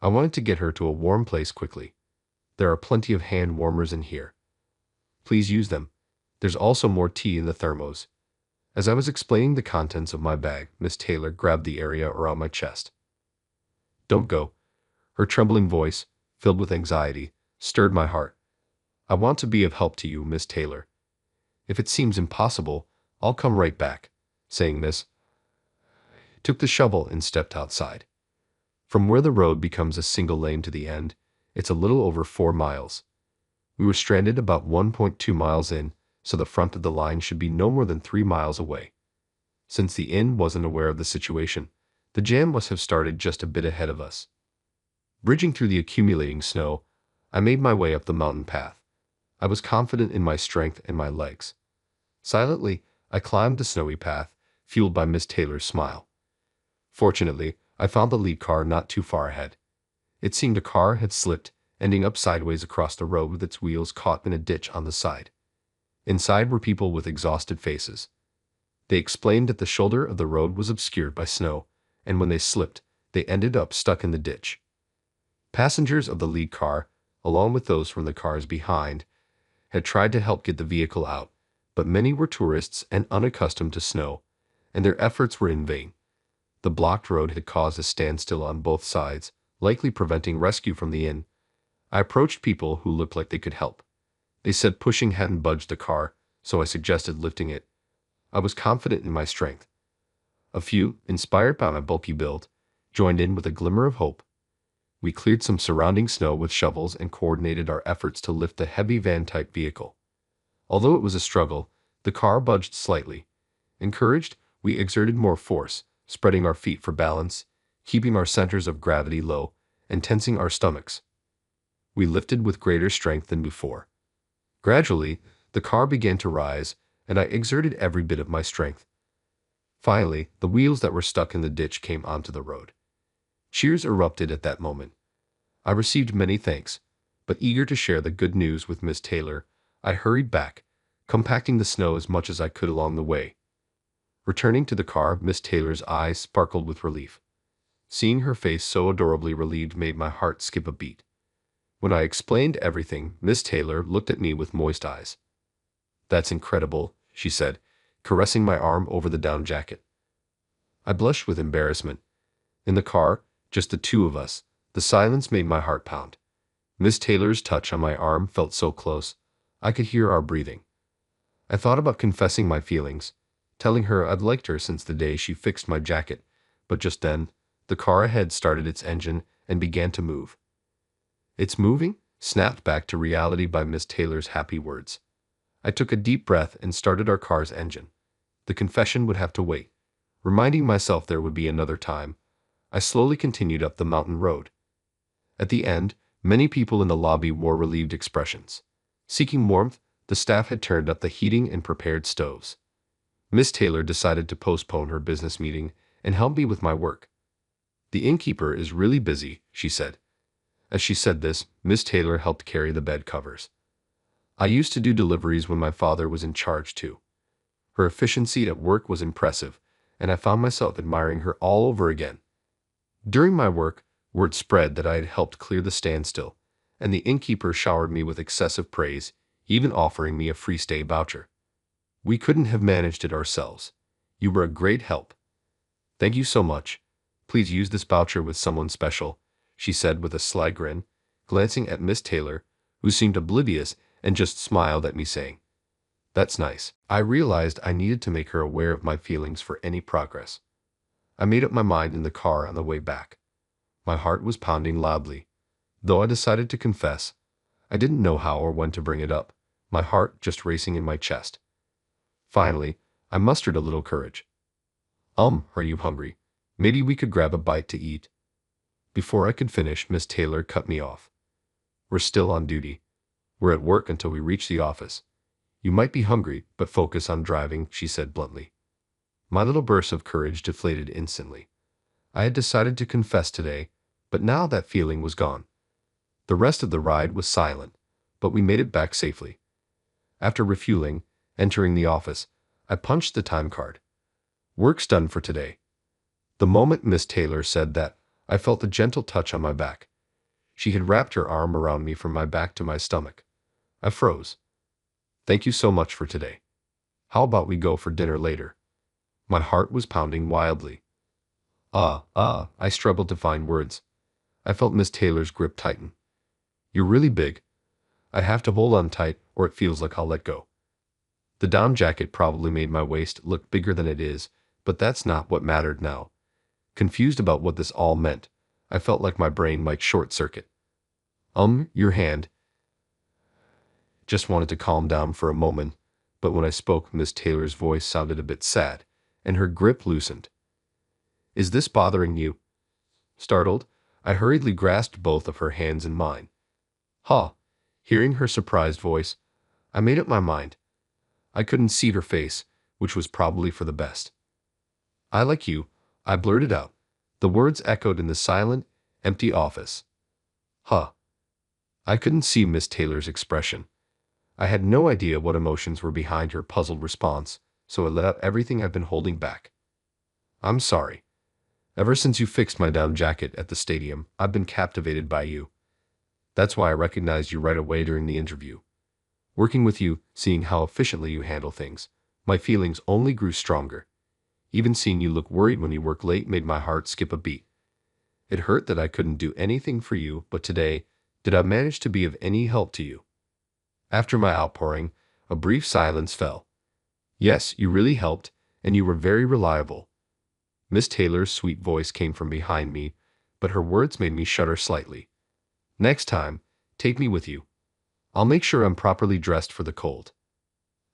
I wanted to get her to a warm place quickly. "There are plenty of hand warmers in here. Please use them. There's also more tea in the thermos." As I was explaining the contents of my bag, Miss Taylor grabbed the area around my chest. "Don't go." Her trembling voice, filled with anxiety, stirred my heart. "I want to be of help to you, Miss Taylor. If it seems impossible, I'll come right back." Saying this, I took the shovel and stepped outside. From where the road becomes a single lane to the end, it's a little over 4 miles. We were stranded about 1.2 miles in, so the front of the line should be no more than 3 miles away. Since the inn wasn't aware of the situation, the jam must have started just a bit ahead of us. Bridging through the accumulating snow, I made my way up the mountain path. I was confident in my strength and my legs. Silently, I climbed the snowy path, fueled by Miss Taylor's smile. Fortunately, I found the lead car not too far ahead. It seemed a car had slipped, ending up sideways across the road with its wheels caught in a ditch on the side. Inside were people with exhausted faces. They explained that the shoulder of the road was obscured by snow, and when they slipped, they ended up stuck in the ditch. Passengers of the lead car, along with those from the cars behind, had tried to help get the vehicle out, but many were tourists and unaccustomed to snow, and their efforts were in vain. The blocked road had caused a standstill on both sides, likely preventing rescue from the inn. I approached people who looked like they could help. They said pushing hadn't budged the car, so I suggested lifting it. I was confident in my strength. A few, inspired by my bulky build, joined in with a glimmer of hope. We cleared some surrounding snow with shovels and coordinated our efforts to lift the heavy van-type vehicle. Although it was a struggle, the car budged slightly. Encouraged, we exerted more force, spreading our feet for balance, keeping our centers of gravity low, and tensing our stomachs. We lifted with greater strength than before. Gradually, the car began to rise, and I exerted every bit of my strength. Finally, the wheels that were stuck in the ditch came onto the road. Cheers erupted at that moment. I received many thanks, but eager to share the good news with Miss Taylor, I hurried back, compacting the snow as much as I could along the way. Returning to the car, Miss Taylor's eyes sparkled with relief. Seeing her face so adorably relieved made my heart skip a beat. When I explained everything, Miss Taylor looked at me with moist eyes. "That's incredible," she said, caressing my arm over the down jacket. I blushed with embarrassment. In the car, just the two of us, the silence made my heart pound. Miss Taylor's touch on my arm felt so close, I could hear our breathing. I thought about confessing my feelings, telling her I'd liked her since the day she fixed my jacket, but just then, the car ahead started its engine and began to move. "It's moving?" snapped back to reality by Miss Taylor's happy words. I took a deep breath and started our car's engine. The confession would have to wait. Reminding myself there would be another time, I slowly continued up the mountain road. At the end, many people in the lobby wore relieved expressions. Seeking warmth, the staff had turned up the heating and prepared stoves. Miss Taylor decided to postpone her business meeting and help me with my work. "The innkeeper is really busy," she said. As she said this, Miss Taylor helped carry the bed covers. I used to do deliveries when my father was in charge too. Her efficiency at work was impressive, and I found myself admiring her all over again. During my work, word spread that I had helped clear the standstill, and the innkeeper showered me with excessive praise, even offering me a free stay voucher. "We couldn't have managed it ourselves. You were a great help." "Thank you so much. Please use this voucher with someone special," she said with a sly grin, glancing at Miss Taylor, who seemed oblivious and just smiled at me saying, "That's nice." I realized I needed to make her aware of my feelings for any progress. I made up my mind in the car on the way back. My heart was pounding loudly. Though I decided to confess, I didn't know how or when to bring it up, my heart just racing in my chest. Finally, I mustered a little courage. Are you hungry? Maybe we could grab a bite to eat." Before I could finish, Miss Taylor cut me off. "We're still on duty. We're at work until we reach the office. You might be hungry, but focus on driving," she said bluntly. My little burst of courage deflated instantly. I had decided to confess today, but now that feeling was gone. The rest of the ride was silent, but we made it back safely. After refueling, entering the office, I punched the time card. "Work's done for today." The moment Miss Taylor said that, I felt a gentle touch on my back. She had wrapped her arm around me from my back to my stomach. I froze. "Thank you so much for today. How about we go for dinner later?" My heart was pounding wildly. I struggled to find words. I felt Miss Taylor's grip tighten. "You're really big. I have to hold on tight or it feels like I'll let go." The down jacket probably made my waist look bigger than it is, but that's not what mattered now. Confused about what this all meant, I felt like my brain might short circuit. Your hand." Just wanted to calm down for a moment, but when I spoke, Miss Taylor's voice sounded a bit sad, and her grip loosened. "Is this bothering you?" Startled, I hurriedly grasped both of her hands in mine. Hearing her surprised voice, I made up my mind. I couldn't see her face, which was probably for the best. "I like you," I blurted out. The words echoed in the silent, empty office. I couldn't see Miss Taylor's expression. I had no idea what emotions were behind her puzzled response, so I let out everything I've been holding back. "I'm sorry. Ever since you fixed my down jacket at the stadium, I've been captivated by you. That's why I recognized you right away during the interview. Working with you, seeing how efficiently you handle things, my feelings only grew stronger. Even seeing you look worried when you work late made my heart skip a beat. It hurt that I couldn't do anything for you, but today, did I manage to be of any help to you?" After my outpouring, a brief silence fell. "Yes, you really helped, and you were very reliable." Miss Taylor's sweet voice came from behind me, but her words made me shudder slightly. "Next time, take me with you. I'll make sure I'm properly dressed for the cold."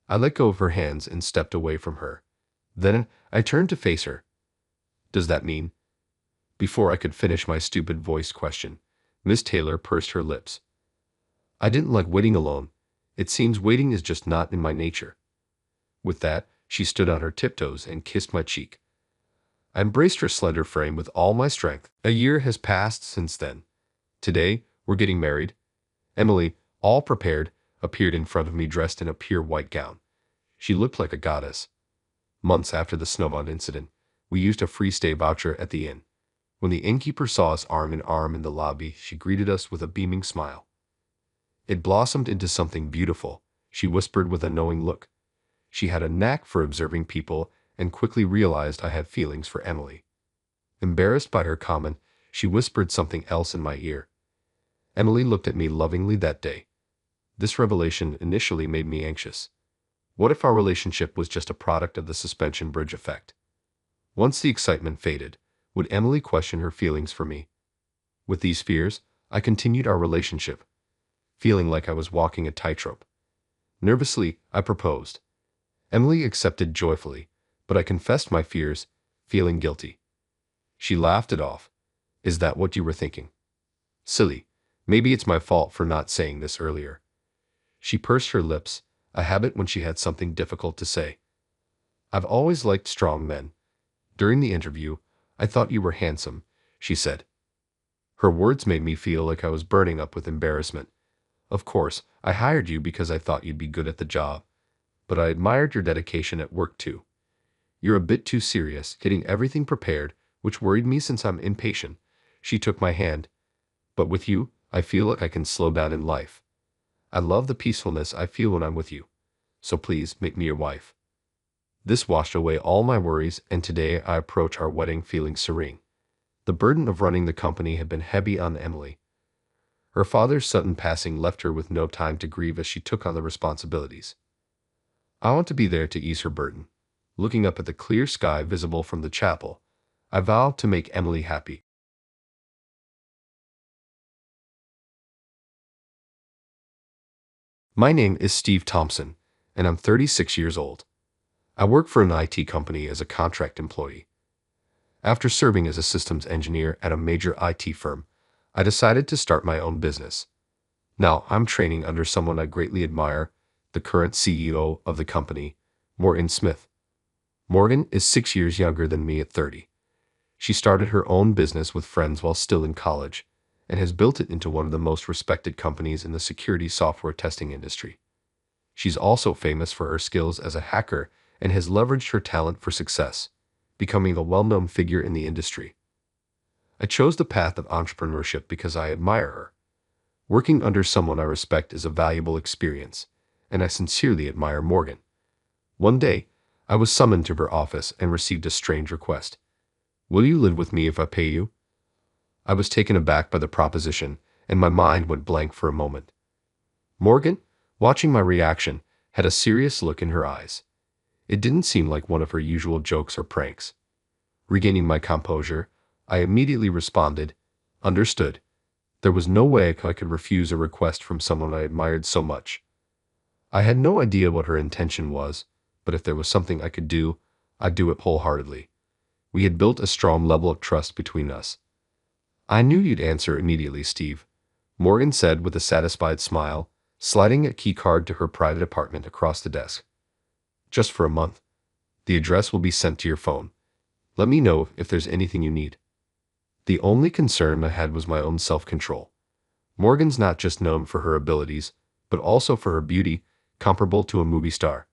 I let go of her hands and stepped away from her. Then I turned to face her. "Does that mean?" Before I could finish my stupid voice question, Miss Taylor pursed her lips. "I didn't like waiting alone. It seems waiting is just not in my nature." With that, she stood on her tiptoes and kissed my cheek. I embraced her slender frame with all my strength. A year has passed since then. Today, we're getting married. Emily, all prepared, appeared in front of me dressed in a pure white gown. She looked like a goddess. Months after the snowbound incident, we used a free stay voucher at the inn. When the innkeeper saw us arm in arm in the lobby, she greeted us with a beaming smile. It blossomed into something beautiful, she whispered with a knowing look. She had a knack for observing people and quickly realized I had feelings for Emily. Embarrassed by her comment, she whispered something else in my ear. Emily looked at me lovingly that day. This revelation initially made me anxious. What if our relationship was just a product of the suspension bridge effect? Once the excitement faded, would Emily question her feelings for me? With these fears, I continued our relationship, feeling like I was walking a tightrope. Nervously, I proposed. Emily accepted joyfully, but I confessed my fears, feeling guilty. She laughed it off. Is that what you were thinking? Silly. Maybe it's my fault for not saying this earlier. She pursed her lips, a habit when she had something difficult to say. I've always liked strong men. During the interview, I thought you were handsome, she said. Her words made me feel like I was burning up with embarrassment. Of course, I hired you because I thought you'd be good at the job, but I admired your dedication at work too. You're a bit too serious, getting everything prepared, which worried me since I'm impatient. She took my hand. But with you, I feel like I can slow down in life. I love the peacefulness I feel when I'm with you. So please make me your wife. This washed away all my worries, and today I approach our wedding feeling serene. The burden of running the company had been heavy on Emily. Her father's sudden passing left her with no time to grieve as she took on the responsibilities. I want to be there to ease her burden. Looking up at the clear sky visible from the chapel, I vowed to make Emily happy. My name is Steve Thompson, and I'm 36 years old. I work for an IT company as a contract employee. After serving as a systems engineer at a major IT firm, I decided to start my own business. Now, I'm training under someone I greatly admire, the current CEO of the company, Morgan Smith. Morgan is 6 years younger than me at 30. She started her own business with friends while still in college, and has built it into one of the most respected companies in the security software testing industry. She's also famous for her skills as a hacker and has leveraged her talent for success, becoming a well-known figure in the industry. I chose the path of entrepreneurship because I admire her. Working under someone I respect is a valuable experience, and I sincerely admire Morgan. One day, I was summoned to her office and received a strange request. Will you live with me if I pay you? I was taken aback by the proposition, and my mind went blank for a moment. Morgan, watching my reaction, had a serious look in her eyes. It didn't seem like one of her usual jokes or pranks. Regaining my composure, I immediately responded, Understood. There was no way I could refuse a request from someone I admired so much. I had no idea what her intention was, but if there was something I could do, I'd do it wholeheartedly. We had built a strong level of trust between us. I knew you'd answer immediately, Steve, Morgan said with a satisfied smile, sliding a keycard to her private apartment across the desk. Just for a month. The address will be sent to your phone. Let me know if there's anything you need. The only concern I had was my own self-control. Morgan's not just known for her abilities, but also for her beauty, comparable to a movie star.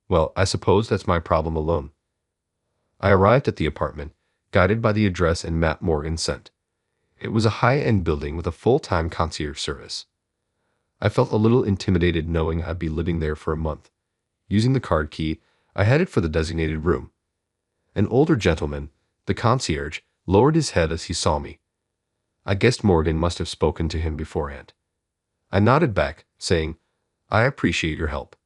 Well, I suppose that's my problem alone. I arrived at the apartment, guided by the address and map Morgan sent. It was a high-end building with a full-time concierge service. I felt a little intimidated knowing I'd be living there for a month. Using the card key, I headed for the designated room. An older gentleman, the concierge, lowered his head as he saw me. I guessed Morgan must have spoken to him beforehand. I nodded back, saying, I appreciate your help.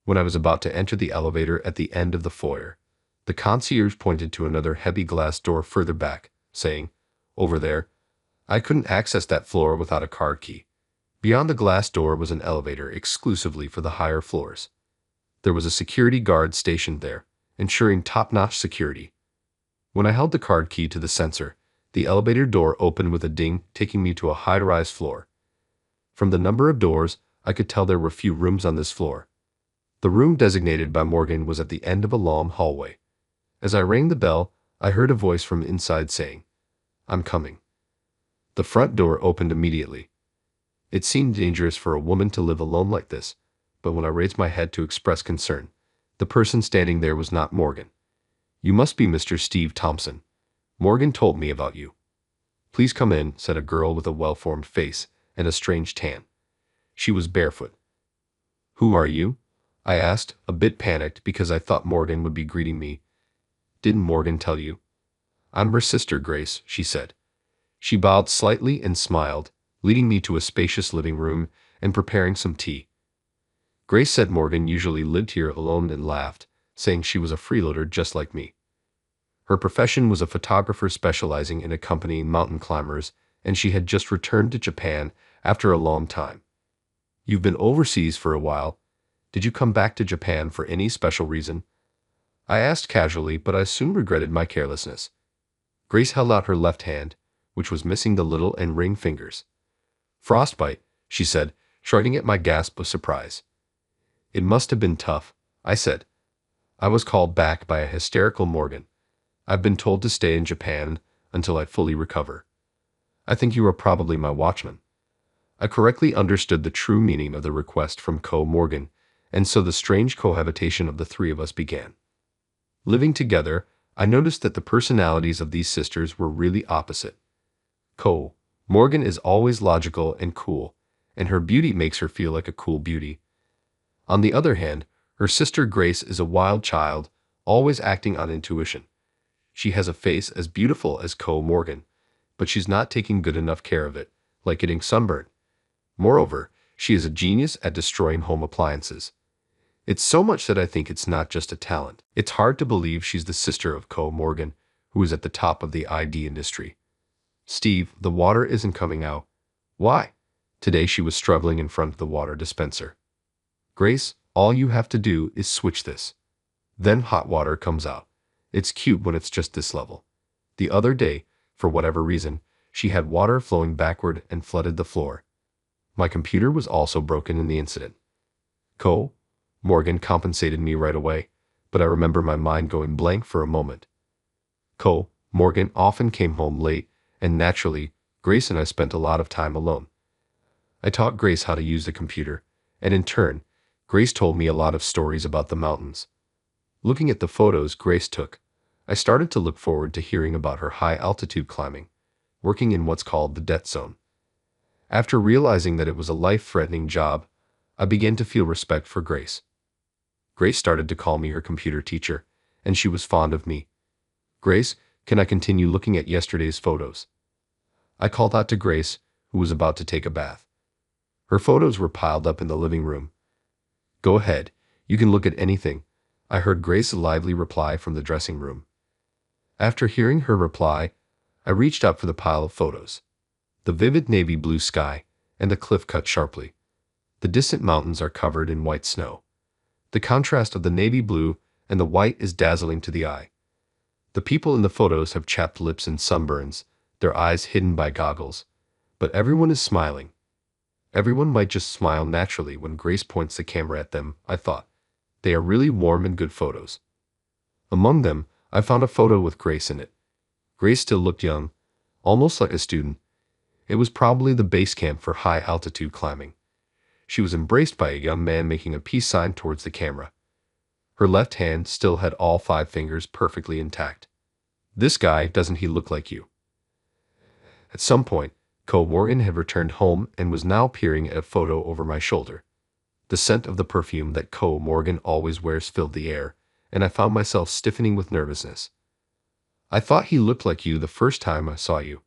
When I was about to enter the elevator at the end of the foyer, the concierge pointed to another heavy glass door further back, saying, Over there. I couldn't access that floor without a card key. Beyond the glass door was an elevator exclusively for the higher floors. There was a security guard stationed there, ensuring top-notch security. When I held the card key to the sensor, the elevator door opened with a ding, taking me to a high-rise floor. From the number of doors, I could tell there were few rooms on this floor. The room designated by Morgan was at the end of a long hallway. As I rang the bell, I heard a voice from inside saying, I'm coming. The front door opened immediately. It seemed dangerous for a woman to live alone like this, but when I raised my head to express concern, the person standing there was not Morgan. You must be Mr. Steve Thompson, Morgan told me about you. Please come in, said a girl with a well-formed face and a strange tan. She was barefoot. Who are you? I asked, a bit panicked because I thought Morgan would be greeting me. Didn't Morgan tell you? I'm her sister, Grace, she said. She bowed slightly and smiled, leading me to a spacious living room and preparing some tea. Grace said Morgan usually lived here alone and laughed, saying she was a freeloader just like me. Her profession was a photographer specializing in accompanying mountain climbers, and she had just returned to Japan after a long time. You've been overseas for a while. Did you come back to Japan for any special reason? I asked casually, but I soon regretted my carelessness. Grace held out her left hand, which was missing the little and ring fingers. Frostbite, she said, shrugging at my gasp of surprise. It must have been tough, I said. I was called back by a hysterical Morgan. I've been told to stay in Japan until I fully recover. I think you are probably my watchman. I correctly understood the true meaning of the request from Morgan, and so the strange cohabitation of the three of us began. Living together, I noticed that the personalities of these sisters were really opposite. Morgan is always logical and cool, and her beauty makes her feel like a cool beauty. On the other hand, her sister Grace is a wild child, always acting on intuition. She has a face as beautiful as Morgan, but she's not taking good enough care of it, like getting sunburned. Moreover, she is a genius at destroying home appliances. It's so much that I think it's not just a talent. It's hard to believe she's the sister of Morgan, who is at the top of the ID industry. Steve, the water isn't coming out. Why? Today she was struggling in front of the water dispenser. Grace, all you have to do is switch this. Then hot water comes out. It's cute when it's just this level. The other day, for whatever reason, she had water flowing backward and flooded the floor. My computer was also broken in the incident. Morgan compensated me right away, but I remember my mind going blank for a moment. Morgan often came home late, and naturally, Grace and I spent a lot of time alone. I taught Grace how to use the computer, and in turn, Grace told me a lot of stories about the mountains. Looking at the photos Grace took, I started to look forward to hearing about her high-altitude climbing, working in what's called the death zone. After realizing that it was a life-threatening job, I began to feel respect for Grace. Grace started to call me her computer teacher, and she was fond of me. Grace, can I continue looking at yesterday's photos? I called out to Grace, who was about to take a bath. Her photos were piled up in the living room. Go ahead, you can look at anything, I heard Grace's lively reply from the dressing room. After hearing her reply, I reached up for the pile of photos. The vivid navy blue sky, and the cliff cut sharply. The distant mountains are covered in white snow. The contrast of the navy blue and the white is dazzling to the eye. The people in the photos have chapped lips and sunburns, their eyes hidden by goggles. But everyone is smiling. Everyone might just smile naturally when Grace points the camera at them, I thought. They are really warm and good photos. Among them, I found a photo with Grace in it. Grace still looked young, almost like a student. It was probably the base camp for high-altitude climbing. She was embraced by a young man making a peace sign towards the camera. Her left hand still had all 5 fingers perfectly intact. This guy, doesn't he look like you? At some point, Morgan had returned home and was now peering at a photo over my shoulder. The scent of the perfume that Morgan always wears filled the air, and I found myself stiffening with nervousness. I thought he looked like you the first time I saw you.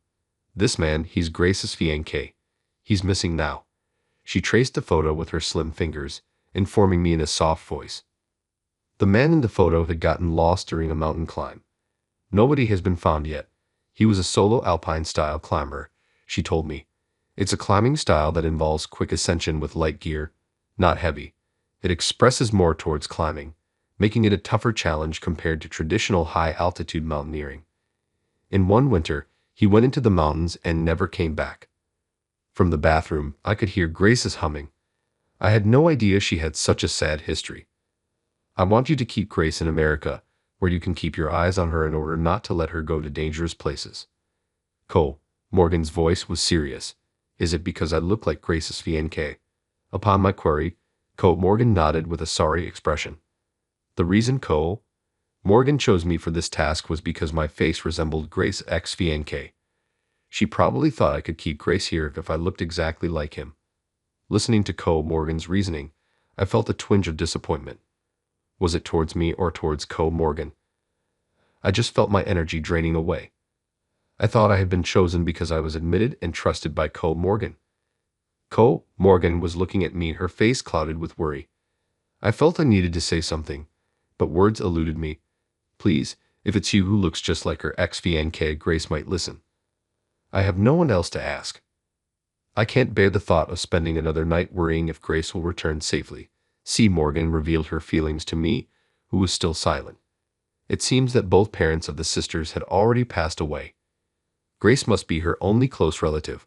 This man, he's Grace's fiancé. He's missing now. She traced the photo with her slim fingers, informing me in a soft voice. The man in the photo had gotten lost during a mountain climb. Nobody has been found yet. He was a solo alpine-style climber, she told me. It's a climbing style that involves quick ascension with light gear, not heavy. It expresses more towards climbing, making it a tougher challenge compared to traditional high-altitude mountaineering. In one winter, he went into the mountains and never came back. From the bathroom, I could hear Grace's humming. I had no idea she had such a sad history. I want you to keep Grace in America, where you can keep your eyes on her in order not to let her go to dangerous places. Morgan's voice was serious. Is it because I look like Grace's fiancé? Upon my query, Morgan nodded with a sorry expression. The reason, Morgan chose me for this task was because my face resembled Grace XVNK. She probably thought I could keep Grace here if I looked exactly like him. Listening to Morgan's reasoning, I felt a twinge of disappointment. Was it towards me or towards Morgan? I just felt my energy draining away. I thought I had been chosen because I was admitted and trusted by Morgan. Morgan was looking at me, her face clouded with worry. I felt I needed to say something, but words eluded me. Please, if it's you who looks just like her XVNK, Grace might listen. I have no one else to ask. I can't bear the thought of spending another night worrying if Grace will return safely. Morgan revealed her feelings to me, who was still silent. It seems that both parents of the sisters had already passed away. Grace must be her only close relative.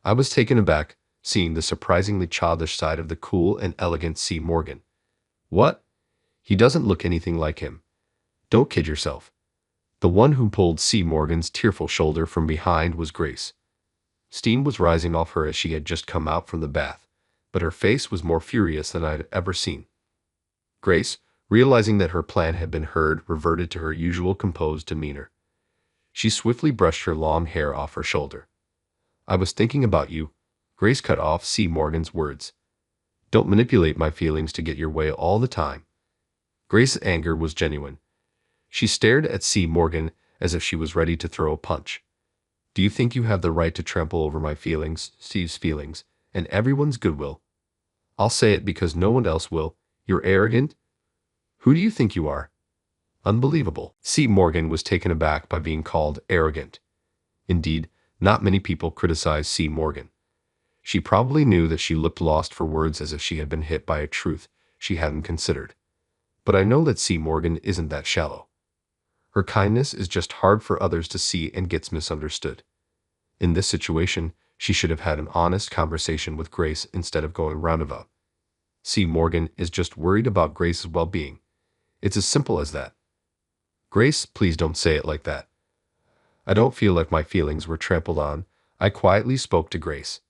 I was taken aback, seeing the surprisingly childish side of the cool and elegant Morgan. What? He doesn't look anything like him. Don't kid yourself. The one who pulled Morgan's tearful shoulder from behind was Grace. Steam was rising off her as she had just come out from the bath, but her face was more furious than I had ever seen. Grace, realizing that her plan had been heard, reverted to her usual composed demeanor. She swiftly brushed her long hair off her shoulder. I was thinking about you. Grace cut off Morgan's words. Don't manipulate my feelings to get your way all the time. Grace's anger was genuine. She stared at Morgan as if she was ready to throw a punch. Do you think you have the right to trample over my feelings, Steve's feelings, and everyone's goodwill? I'll say it because no one else will. You're arrogant? Who do you think you are? Unbelievable. Morgan was taken aback by being called arrogant. Indeed, not many people criticize Morgan. She probably knew that she looked lost for words, as if she had been hit by a truth she hadn't considered. But I know that Morgan isn't that shallow. Her kindness is just hard for others to see and gets misunderstood. In this situation, she should have had an honest conversation with Grace instead of going roundabout. Morgan is just worried about Grace's well-being. It's as simple as that. Grace, please don't say it like that. I don't feel like my feelings were trampled on. I quietly spoke to Grace.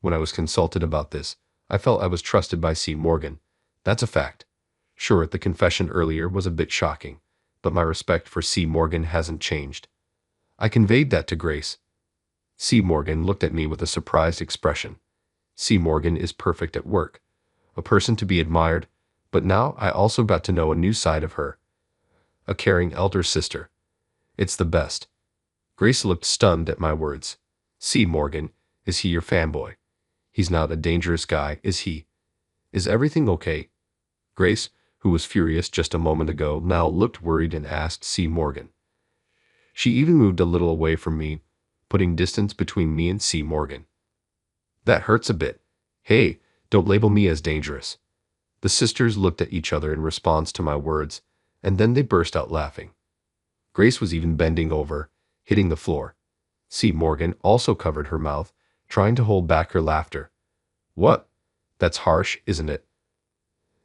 When I was consulted about this, I felt I was trusted by Morgan. That's a fact. Sure, the confession earlier was a bit shocking, but my respect for Morgan hasn't changed. I conveyed that to Grace. Morgan looked at me with a surprised expression. Morgan is perfect at work, a person to be admired, but now I also got to know a new side of her. A caring elder sister. It's the best. Grace looked stunned at my words. Morgan, is he your fanboy? He's not a dangerous guy, is he? Is everything okay? Grace, who was furious just a moment ago, now looked worried and asked Morgan. She even moved a little away from me, putting distance between me and Morgan. That hurts a bit. Hey, don't label me as dangerous. The sisters looked at each other in response to my words, and then they burst out laughing. Grace was even bending over, hitting the floor. Morgan also covered her mouth, trying to hold back her laughter. What? That's harsh, isn't it?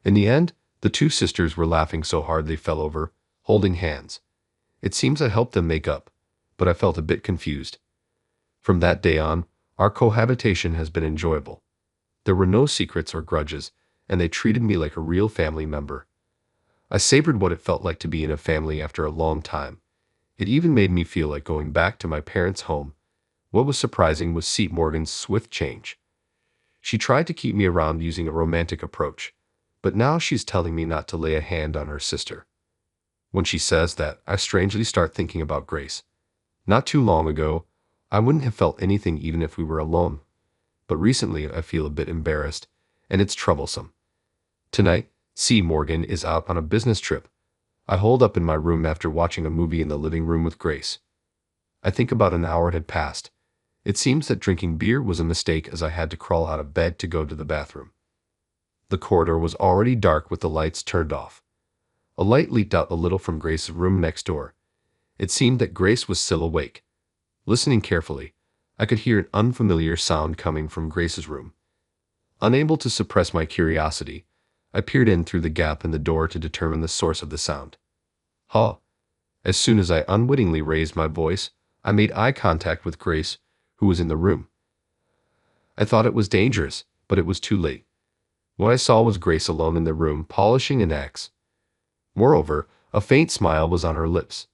In the end, the two sisters were laughing so hard they fell over, holding hands. It seems I helped them make up, but I felt a bit confused. From that day on, our cohabitation has been enjoyable. There were no secrets or grudges, and they treated me like a real family member. I savored what it felt like to be in a family after a long time. It even made me feel like going back to my parents' home. What was surprising was Morgan's swift change. She tried to keep me around using a romantic approach, but now she's telling me not to lay a hand on her sister. When she says that, I strangely start thinking about Grace. Not too long ago, I wouldn't have felt anything even if we were alone, but recently I feel a bit embarrassed, and it's troublesome. Tonight, Morgan is out on a business trip. I holed up in my room after watching a movie in the living room with Grace. I think about an hour had passed. It seems that drinking beer was a mistake, as I had to crawl out of bed to go to the bathroom. The corridor was already dark with the lights turned off. A light leaked out a little from Grace's room next door. It seemed that Grace was still awake. Listening carefully, I could hear an unfamiliar sound coming from Grace's room. Unable to suppress my curiosity, I peered in through the gap in the door to determine the source of the sound. Huh! As soon as I unwittingly raised my voice, I made eye contact with Grace, who was in the room. I thought it was dangerous, but it was too late. What I saw was Grace alone in the room, polishing an axe. Moreover, A faint smile was on her lips.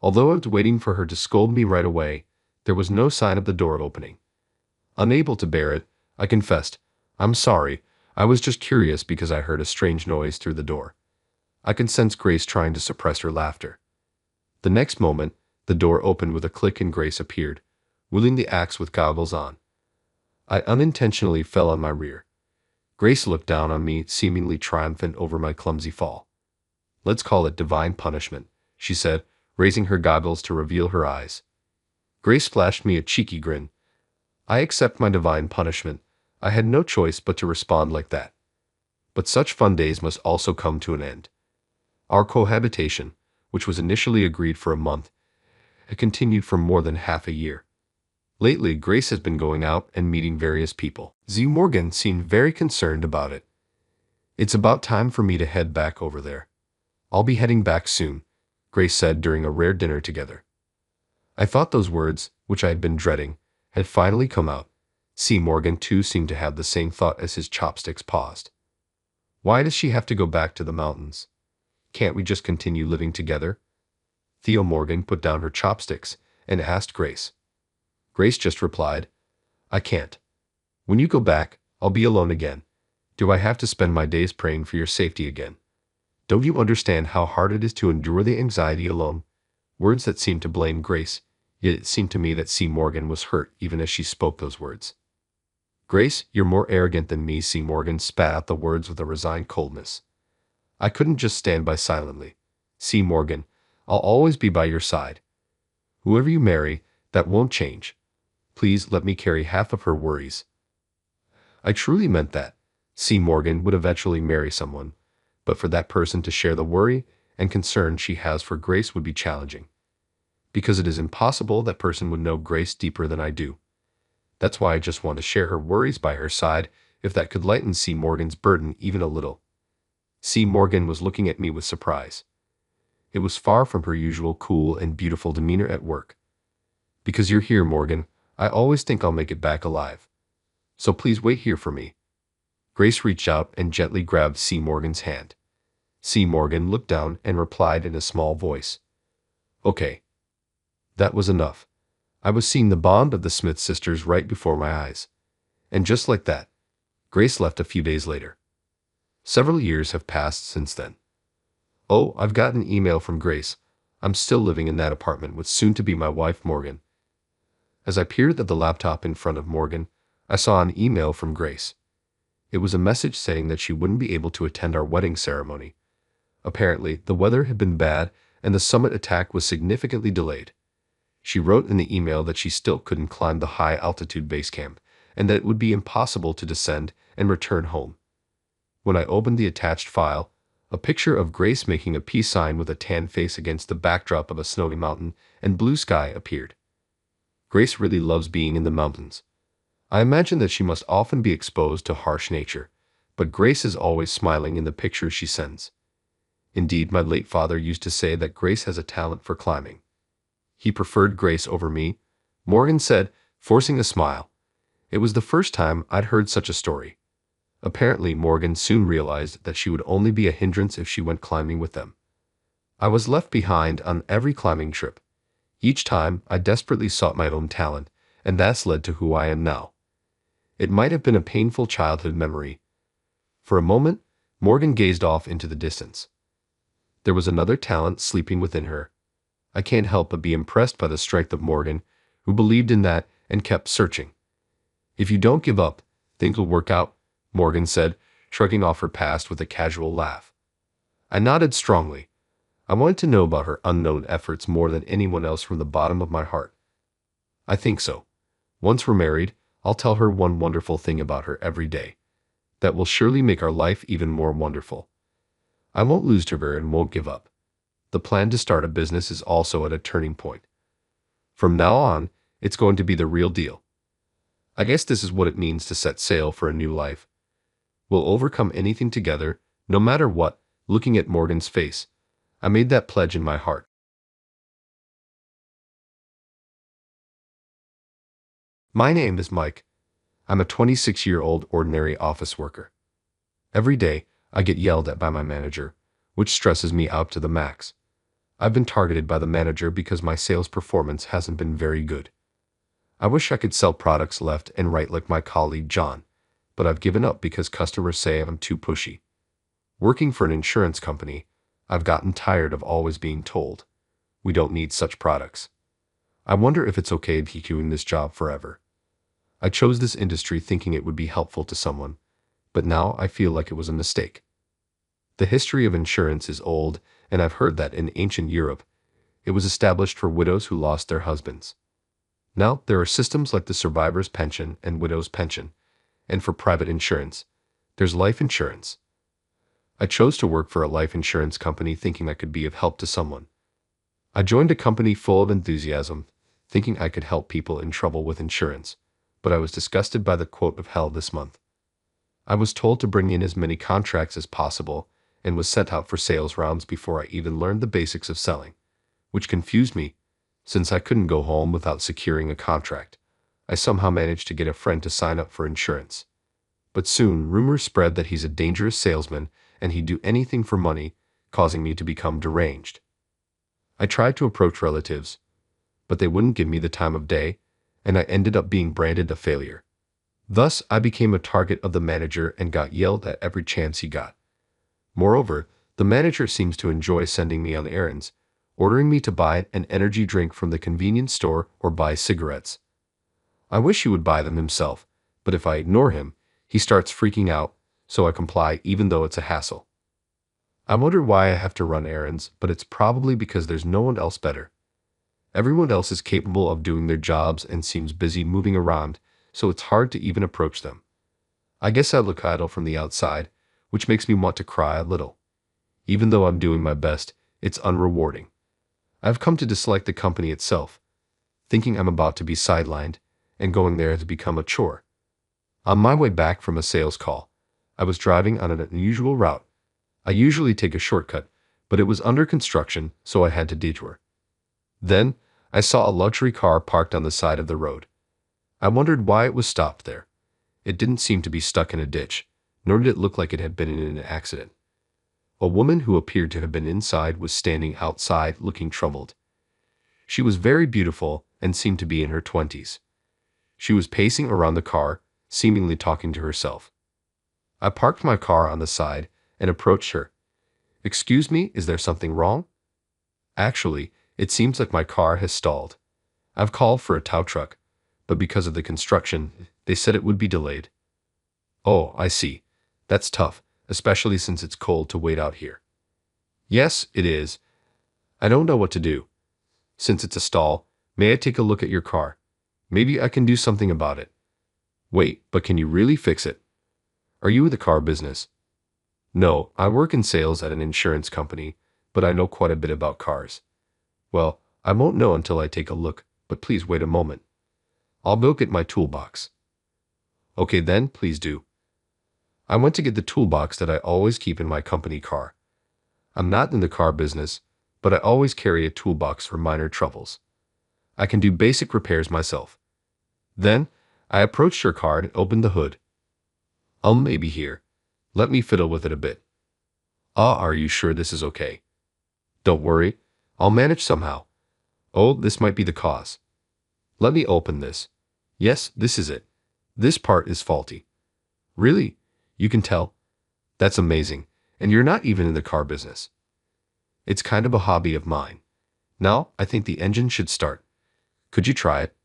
Although I was waiting for her to scold me right away, there was no sign of the door opening. Unable to bear it, I confessed, "I'm sorry, I was just curious because I heard a strange noise through the door." I could sense Grace trying to suppress her laughter. The next moment, the door opened with a click and Grace appeared, wielding the axe with goggles on. I unintentionally fell on my rear. Grace looked down on me, seemingly triumphant over my clumsy fall. "Let's call it divine punishment," she said, raising her goggles to reveal her eyes. Grace flashed me a cheeky grin. I accept my divine punishment. I had no choice but to respond like that. But such fun days must also come to an end. Our cohabitation, which was initially agreed for a month, had continued for more than half a year. Lately, Grace has been going out and meeting various people. Z. Morgan seemed very concerned about it. "It's about time for me to head back over there. I'll be heading back soon," Grace said during a rare dinner together. I thought those words, which I had been dreading, had finally come out. C. Morgan too seemed to have the same thought as his chopsticks paused. "Why does she have to go back to the mountains? Can't we just continue living together?" Theo Morgan put down her chopsticks and asked Grace. Grace just replied, "I can't. When you go back, I'll be alone again. Do I have to spend my days praying for your safety again? Don't you understand how hard it is to endure the anxiety alone?" Words that seemed to blame Grace, yet it seemed to me that C. Morgan was hurt even as she spoke those words. "Grace, you're more arrogant than me." C. Morgan spat out the words with a resigned coldness. I couldn't just stand by silently. "C. Morgan, I'll always be by your side. Whoever you marry, that won't change. Please let me carry half of her worries." I truly meant that. C. Morgan would eventually marry someone, but for that person to share the worry and concern she has for Grace would be challenging. Because it is impossible that person would know Grace deeper than I do. That's why I just want to share her worries by her side, if that could lighten C. Morgan's burden even a little. C. Morgan was looking at me with surprise. It was far from her usual cool and beautiful demeanor at work. "Because you're here, Morgan, I always think I'll make it back alive. So please wait here for me." Grace reached out and gently grabbed C. Morgan's hand. C. Morgan looked down and replied in a small voice, "Okay." That was enough. I was seeing the bond of the Smith sisters right before my eyes. And just like that, Grace left a few days later. Several years have passed since then. Oh, I've got an email from Grace. I'm still living in that apartment with soon-to-be my wife, Morgan. As I peered at the laptop in front of Morgan, I saw an email from Grace. It was a message saying that she wouldn't be able to attend our wedding ceremony. Apparently, the weather had been bad and the summit attack was significantly delayed. She wrote in the email that she still couldn't climb the high-altitude base camp and that it would be impossible to descend and return home. When I opened the attached file, a picture of Grace making a peace sign with a tan face against the backdrop of a snowy mountain and blue sky appeared. Grace really loves being in the mountains. I imagine that she must often be exposed to harsh nature, but Grace is always smiling in the pictures she sends. Indeed, my late father used to say that Grace has a talent for climbing. He preferred Grace over me, Morgan said, forcing a smile. It was the first time I'd heard such a story. Apparently, Morgan soon realized that she would only be a hindrance if she went climbing with them. I was left behind on every climbing trip. Each time, I desperately sought my own talent, and that's led to who I am now. It might have been a painful childhood memory. For a moment, Morgan gazed off into the distance. There was another talent sleeping within her. I can't help but be impressed by the strength of Morgan, who believed in that and kept searching. "If you don't give up, things will work out," Morgan said, shrugging off her past with a casual laugh. I nodded strongly. I wanted to know about her unknown efforts more than anyone else from the bottom of my heart. "I think so. Once we're married, I'll tell her one wonderful thing about her every day. That will surely make our life even more wonderful. I won't lose to her and won't give up." The plan to start a business is also at a turning point. From now on, it's going to be the real deal. I guess this is what it means to set sail for a new life. We'll overcome anything together, no matter what. Looking at Morgan's face, I made that pledge in my heart. My name is Mike. I'm a 26-year-old ordinary office worker. Every day, I get yelled at by my manager, which stresses me out to the max. I've been targeted by the manager because my sales performance hasn't been very good. I wish I could sell products left and right like my colleague John, but I've given up because customers say I'm too pushy. Working for an insurance company, I've gotten tired of always being told, "We don't need such products." I wonder if it's okay to keep doing this job forever. I chose this industry thinking it would be helpful to someone, but now I feel like it was a mistake. The history of insurance is old, and I've heard that in ancient Europe, it was established for widows who lost their husbands. Now, there are systems like the survivor's pension and widow's pension, and for private insurance, there's life insurance. I chose to work for a life insurance company thinking I could be of help to someone. I joined a company full of enthusiasm, thinking I could help people in trouble with insurance, but I was disgusted by the quote of hell this month. I was told to bring in as many contracts as possible and was sent out for sales rounds before I even learned the basics of selling, which confused me, since I couldn't go home without securing a contract. I somehow managed to get a friend to sign up for insurance. But soon, rumors spread that he's a dangerous salesman and he'd do anything for money, causing me to become deranged. I tried to approach relatives, but they wouldn't give me the time of day, and I ended up being branded a failure. Thus, I became a target of the manager and got yelled at every chance he got. Moreover, the manager seems to enjoy sending me on errands, ordering me to buy an energy drink from the convenience store or buy cigarettes. I wish he would buy them himself, but if I ignore him, he starts freaking out, so I comply even though it's a hassle. I wonder why I have to run errands, but it's probably because there's no one else better. Everyone else is capable of doing their jobs and seems busy moving around, so it's hard to even approach them. I guess I look idle from the outside, which makes me want to cry a little. Even though I'm doing my best, it's unrewarding. I've come to dislike the company itself, thinking I'm about to be sidelined, and going there has become a chore. On my way back from a sales call, I was driving on an unusual route. I usually take a shortcut, but it was under construction, so I had to detour. Then, I saw a luxury car parked on the side of the road. I wondered why it was stopped there. It didn't seem to be stuck in a ditch, nor did it look like it had been in an accident. A woman who appeared to have been inside was standing outside looking troubled. She was very beautiful and seemed to be in her 20s. She was pacing around the car, seemingly talking to herself. I parked my car on the side and approached her. "Excuse me, is there something wrong?" "Actually, it seems like my car has stalled. I've called for a tow truck, but because of the construction, they said it would be delayed." "Oh, I see. That's tough, especially since it's cold to wait out here." "Yes, it is. I don't know what to do. Since it's a stall, may I take a look at your car? Maybe I can do something about it." "Wait, but can you really fix it? Are you in the car business?" "No, I work in sales at an insurance company, but I know quite a bit about cars." "Well, I won't know until I take a look, but please wait a moment. I'll go get my toolbox." "Okay then, please do." I went to get the toolbox that I always keep in my company car. I'm not in the car business, but I always carry a toolbox for minor troubles. I can do basic repairs myself. Then, I approached her car and opened the hood. Maybe here. Let me fiddle with it a bit." Are you sure this is okay?" "Don't worry, I'll manage somehow." "Oh, this might be the cause. Let me open this. Yes, this is it. This part is faulty." "Really? You can tell? That's amazing, and you're not even in the car business." "It's kind of a hobby of mine. Now, I think the engine should start. Could you try it?"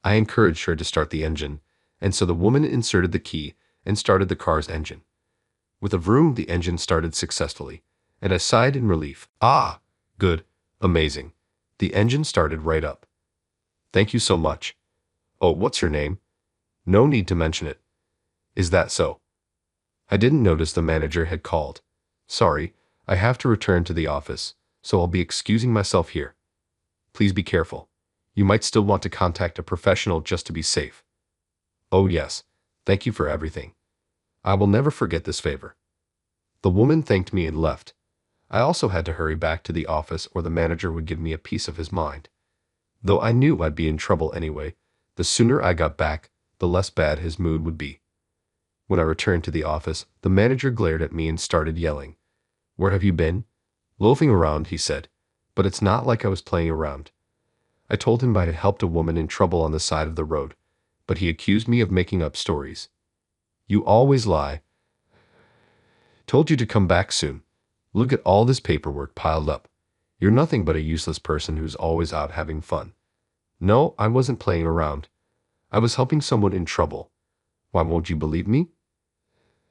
I encouraged her to start the engine, and so the woman inserted the key and started the car's engine. With a vroom, the engine started successfully, and I sighed in relief. "Ah, good, amazing. The engine started right up. Thank you so much. Oh, what's your name?" "No need to mention it." "Is that so?" I didn't notice the manager had called. "Sorry, I have to return to the office, so I'll be excusing myself here. Please be careful. You might still want to contact a professional just to be safe." "Oh yes, thank you for everything. I will never forget this favor." The woman thanked me and left. I also had to hurry back to the office or the manager would give me a piece of his mind. Though I knew I'd be in trouble anyway, the sooner I got back, the less bad his mood would be. When I returned to the office, the manager glared at me and started yelling, Where have you been? Loafing around, he said. But it's not like I was playing around. I told him I had helped a woman in trouble on the side of the road, but he accused me of making up stories. You always lie. Told you to come back soon. Look at all this paperwork piled up. You're nothing but a useless person who's always out having fun. No, I wasn't playing around. I was helping someone in trouble. Why won't you believe me?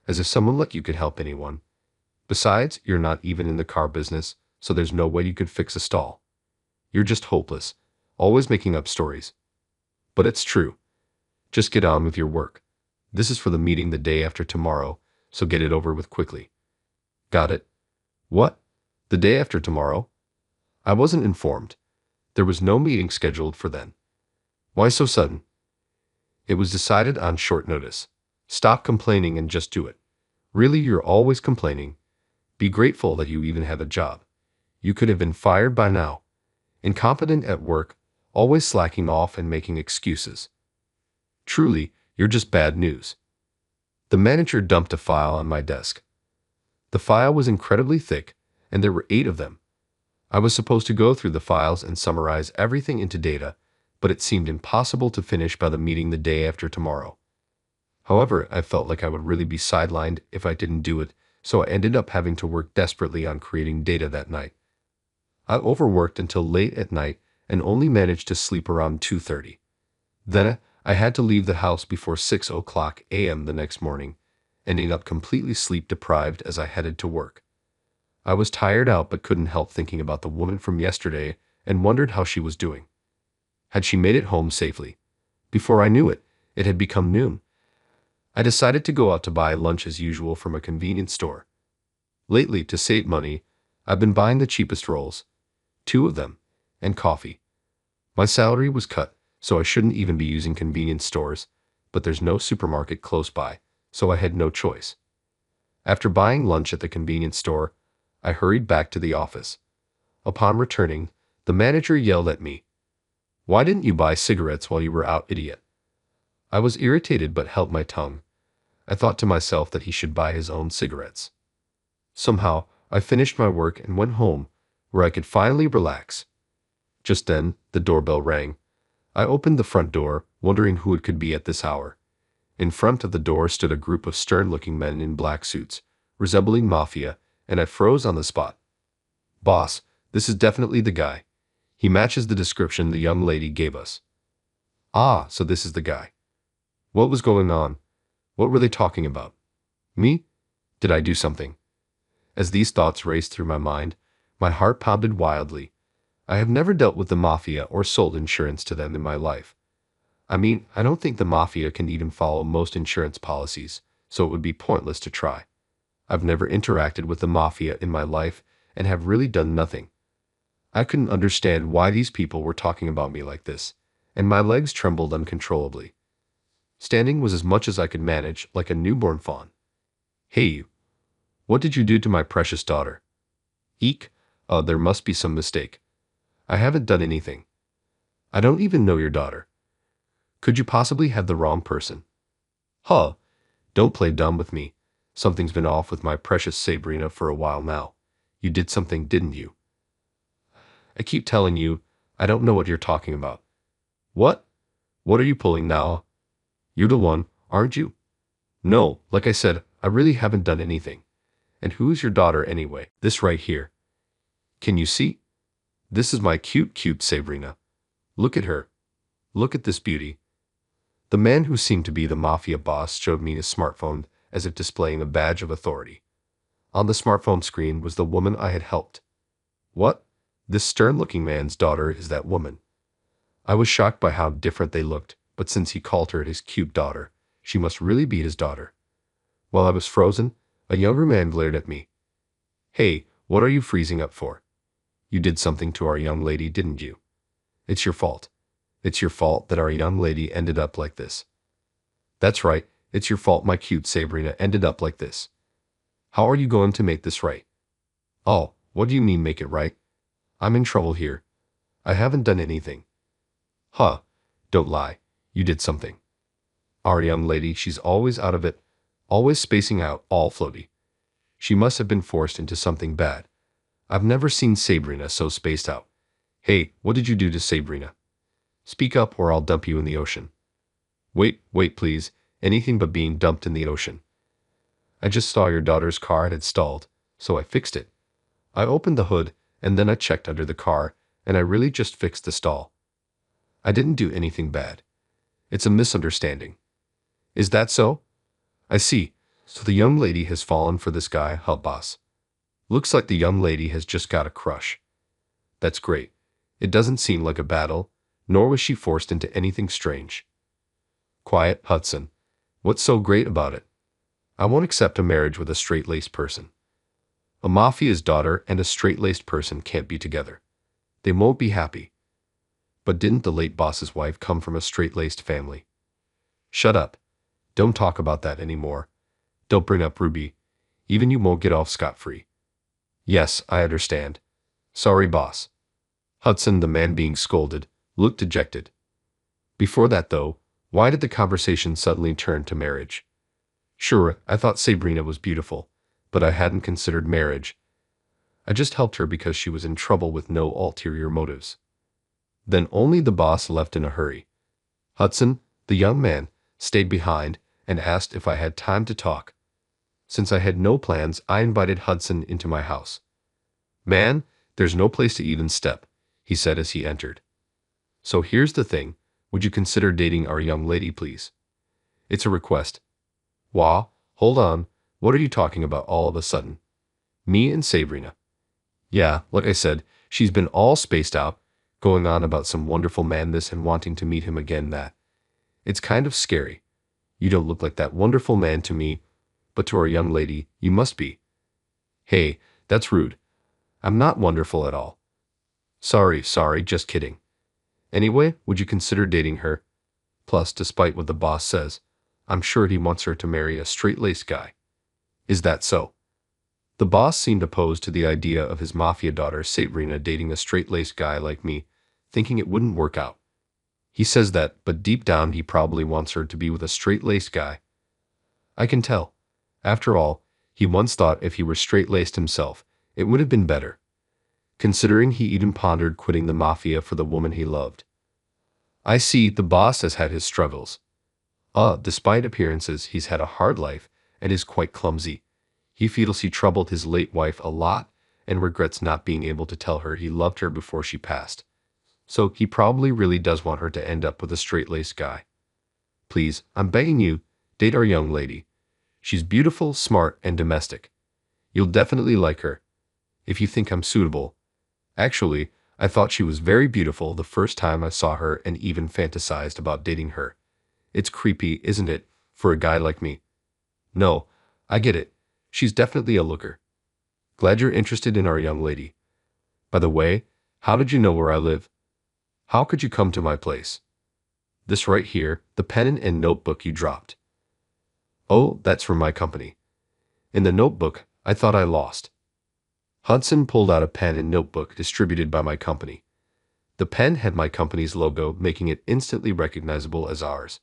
As if someone like you could help anyone. Besides, you're not even in the car business, so there's no way you could fix a stall. You're just hopeless, always making up stories. But it's true. Just get on with your work. This is for the meeting the day after tomorrow, so get it over with quickly. Got it? What? The day after tomorrow? I wasn't informed. There was no meeting scheduled for then. Why so sudden? It was decided on short notice. Stop complaining and just do it. Really, you're always complaining. Be grateful that you even have a job. You could have been fired by now. Incompetent at work, always slacking off and making excuses. Truly, you're just bad news. The manager dumped a file on my desk. The file was incredibly thick, and there were 8 of them. I was supposed to go through the files and summarize everything into data, but it seemed impossible to finish by the meeting the day after tomorrow. However, I felt like I would really be sidelined if I didn't do it, so I ended up having to work desperately on creating data that night. I overworked until late at night and only managed to sleep around 2:30. Then I had to leave the house before 6 a.m. the next morning, ending up completely sleep-deprived as I headed to work. I was tired out but couldn't help thinking about the woman from yesterday and wondered how she was doing. Had she made it home safely? Before I knew it, it had become noon. I decided to go out to buy lunch as usual from a convenience store. Lately, to save money, I've been buying the cheapest rolls, 2 of them, and coffee. My salary was cut, so I shouldn't even be using convenience stores, but there's no supermarket close by, so I had no choice. After buying lunch at the convenience store, I hurried back to the office. Upon returning, the manager yelled at me. Why didn't you buy cigarettes while you were out, idiot? I was irritated but held my tongue. I thought to myself that he should buy his own cigarettes. Somehow, I finished my work and went home, where I could finally relax. Just then, the doorbell rang. I opened the front door, wondering who it could be at this hour. In front of the door stood a group of stern-looking men in black suits, resembling mafia, and I froze on the spot. Boss, this is definitely the guy. He matches the description the young lady gave us. Ah, so this is the guy. What was going on? What were they talking about? Me? Did I do something? As these thoughts raced through my mind, my heart pounded wildly. I have never dealt with the mafia or sold insurance to them in my life. I mean, I don't think the mafia can even follow most insurance policies, so it would be pointless to try. I've never interacted with the mafia in my life and have really done nothing. I couldn't understand why these people were talking about me like this, and my legs trembled uncontrollably. Standing was as much as I could manage, like a newborn fawn. Hey you, what did you do to my precious daughter? Eek, there must be some mistake. I haven't done anything. I don't even know your daughter. Could you possibly have the wrong person? Huh, don't play dumb with me. Something's been off with my precious Sabrina for a while now. You did something, didn't you? I keep telling you, I don't know what you're talking about. What? What are you pulling now? You're the one, aren't you? No, like I said, I really haven't done anything. And who's your daughter anyway? This right here. Can you see? This is my cute Sabrina. Look at her. Look at this beauty. The man who seemed to be the mafia boss showed me his smartphone as if displaying a badge of authority. On the smartphone screen was the woman I had helped. What? This stern-looking man's daughter is that woman. I was shocked by how different they looked, but since he called her his cute daughter, she must really be his daughter. While I was frozen, a younger man glared at me. Hey, what are you freezing up for? You did something to our young lady, didn't you? It's your fault. It's your fault that our young lady ended up like this. That's right, it's your fault my cute Sabrina ended up like this. How are you going to make this right? Oh, what do you mean make it right? I'm in trouble here. I haven't done anything. Huh, don't lie. You did something. Our young lady, she's always out of it, always spacing out, all floaty. She must have been forced into something bad. I've never seen Sabrina so spaced out. Hey, what did you do to Sabrina? Speak up or I'll dump you in the ocean. Wait, please. Anything but being dumped in the ocean. I just saw your daughter's car had stalled, so I fixed it. I opened the hood, and then I checked under the car, and I really just fixed the stall. I didn't do anything bad. It's a misunderstanding. Is that so? I see. So the young lady has fallen for this guy, huh, boss? Looks like the young lady has just got a crush. That's great. It doesn't seem like a battle, nor was she forced into anything strange. Quiet, Hudson. What's so great about it? I won't accept a marriage with a straight-laced person. A mafia's daughter and a straight-laced person can't be together. They won't be happy. But didn't the late boss's wife come from a straight-laced family? Shut up. Don't talk about that anymore. Don't bring up Ruby. Even you won't get off scot-free. Yes, I understand. Sorry, boss. Hudson, the man being scolded, looked dejected. Before that, though, why did the conversation suddenly turn to marriage? Sure, I thought Sabrina was beautiful, but I hadn't considered marriage. I just helped her because she was in trouble with no ulterior motives. Then only the boss left in a hurry. Hudson, the young man, stayed behind and asked if I had time to talk. Since I had no plans, I invited Hudson into my house. Man, there's no place to even step, he said as he entered. So here's the thing, would you consider dating our young lady, please? It's a request. Wah, hold on, what are you talking about all of a sudden? Me and Sabrina. Yeah, like I said, she's been all spaced out, going on about some wonderful man this and wanting to meet him again that. It's kind of scary. You don't look like that wonderful man to me, but to our young lady, you must be. Hey, that's rude. I'm not wonderful at all. Sorry, just kidding. Anyway, would you consider dating her? Plus, despite what the boss says, I'm sure he wants her to marry a straight-laced guy. Is that so? The boss seemed opposed to the idea of his mafia daughter Sabrina dating a straight-laced guy like me, thinking it wouldn't work out. He says that, but deep down he probably wants her to be with a straight-laced guy. I can tell. After all, he once thought if he were straight-laced himself, it would have been better. Considering he even pondered quitting the mafia for the woman he loved. I see, the boss has had his struggles. Despite appearances, he's had a hard life and is quite clumsy. He feels he troubled his late wife a lot and regrets not being able to tell her he loved her before she passed. So he probably really does want her to end up with a straight-laced guy. Please, I'm begging you, date our young lady. She's beautiful, smart, and domestic. You'll definitely like her. If you think I'm suitable. Actually, I thought she was very beautiful the first time I saw her and even fantasized about dating her. It's creepy, isn't it, for a guy like me? No, I get it. She's definitely a looker. Glad you're interested in our young lady. By the way, how did you know where I live? How could you come to my place? This right here, the pen and notebook you dropped. Oh, that's from my company. In the notebook, I thought I lost. Hudson pulled out a pen and notebook distributed by my company. The pen had my company's logo, making it instantly recognizable as ours.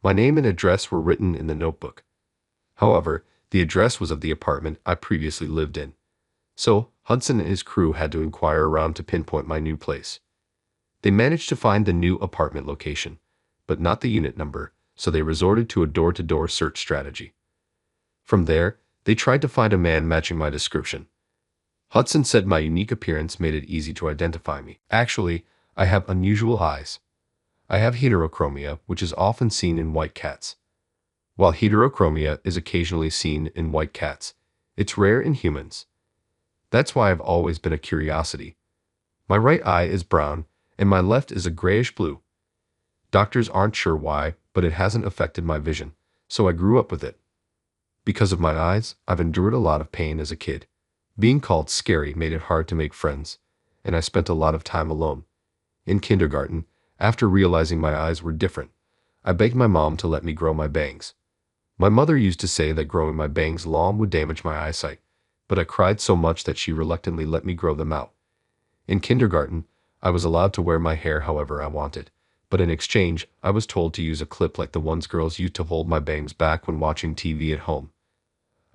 My name and address were written in the notebook. However, the address was of the apartment I previously lived in. So, Hudson and his crew had to inquire around to pinpoint my new place. They managed to find the new apartment location, but not the unit number, so they resorted to a door-to-door search strategy. From there, they tried to find a man matching my description. Hudson said my unique appearance made it easy to identify me. Actually, I have unusual eyes. I have heterochromia, which is often seen in white cats. While heterochromia is occasionally seen in white cats, it's rare in humans. That's why I've always been a curiosity. My right eye is brown, and my left is a grayish-blue. Doctors aren't sure why, but it hasn't affected my vision, so I grew up with it. Because of my eyes, I've endured a lot of pain as a kid. Being called scary made it hard to make friends, and I spent a lot of time alone. In kindergarten, after realizing my eyes were different, I begged my mom to let me grow my bangs. My mother used to say that growing my bangs long would damage my eyesight, but I cried so much that she reluctantly let me grow them out. In kindergarten, I was allowed to wear my hair however I wanted, but in exchange, I was told to use a clip like the ones girls used to hold my bangs back when watching TV at home.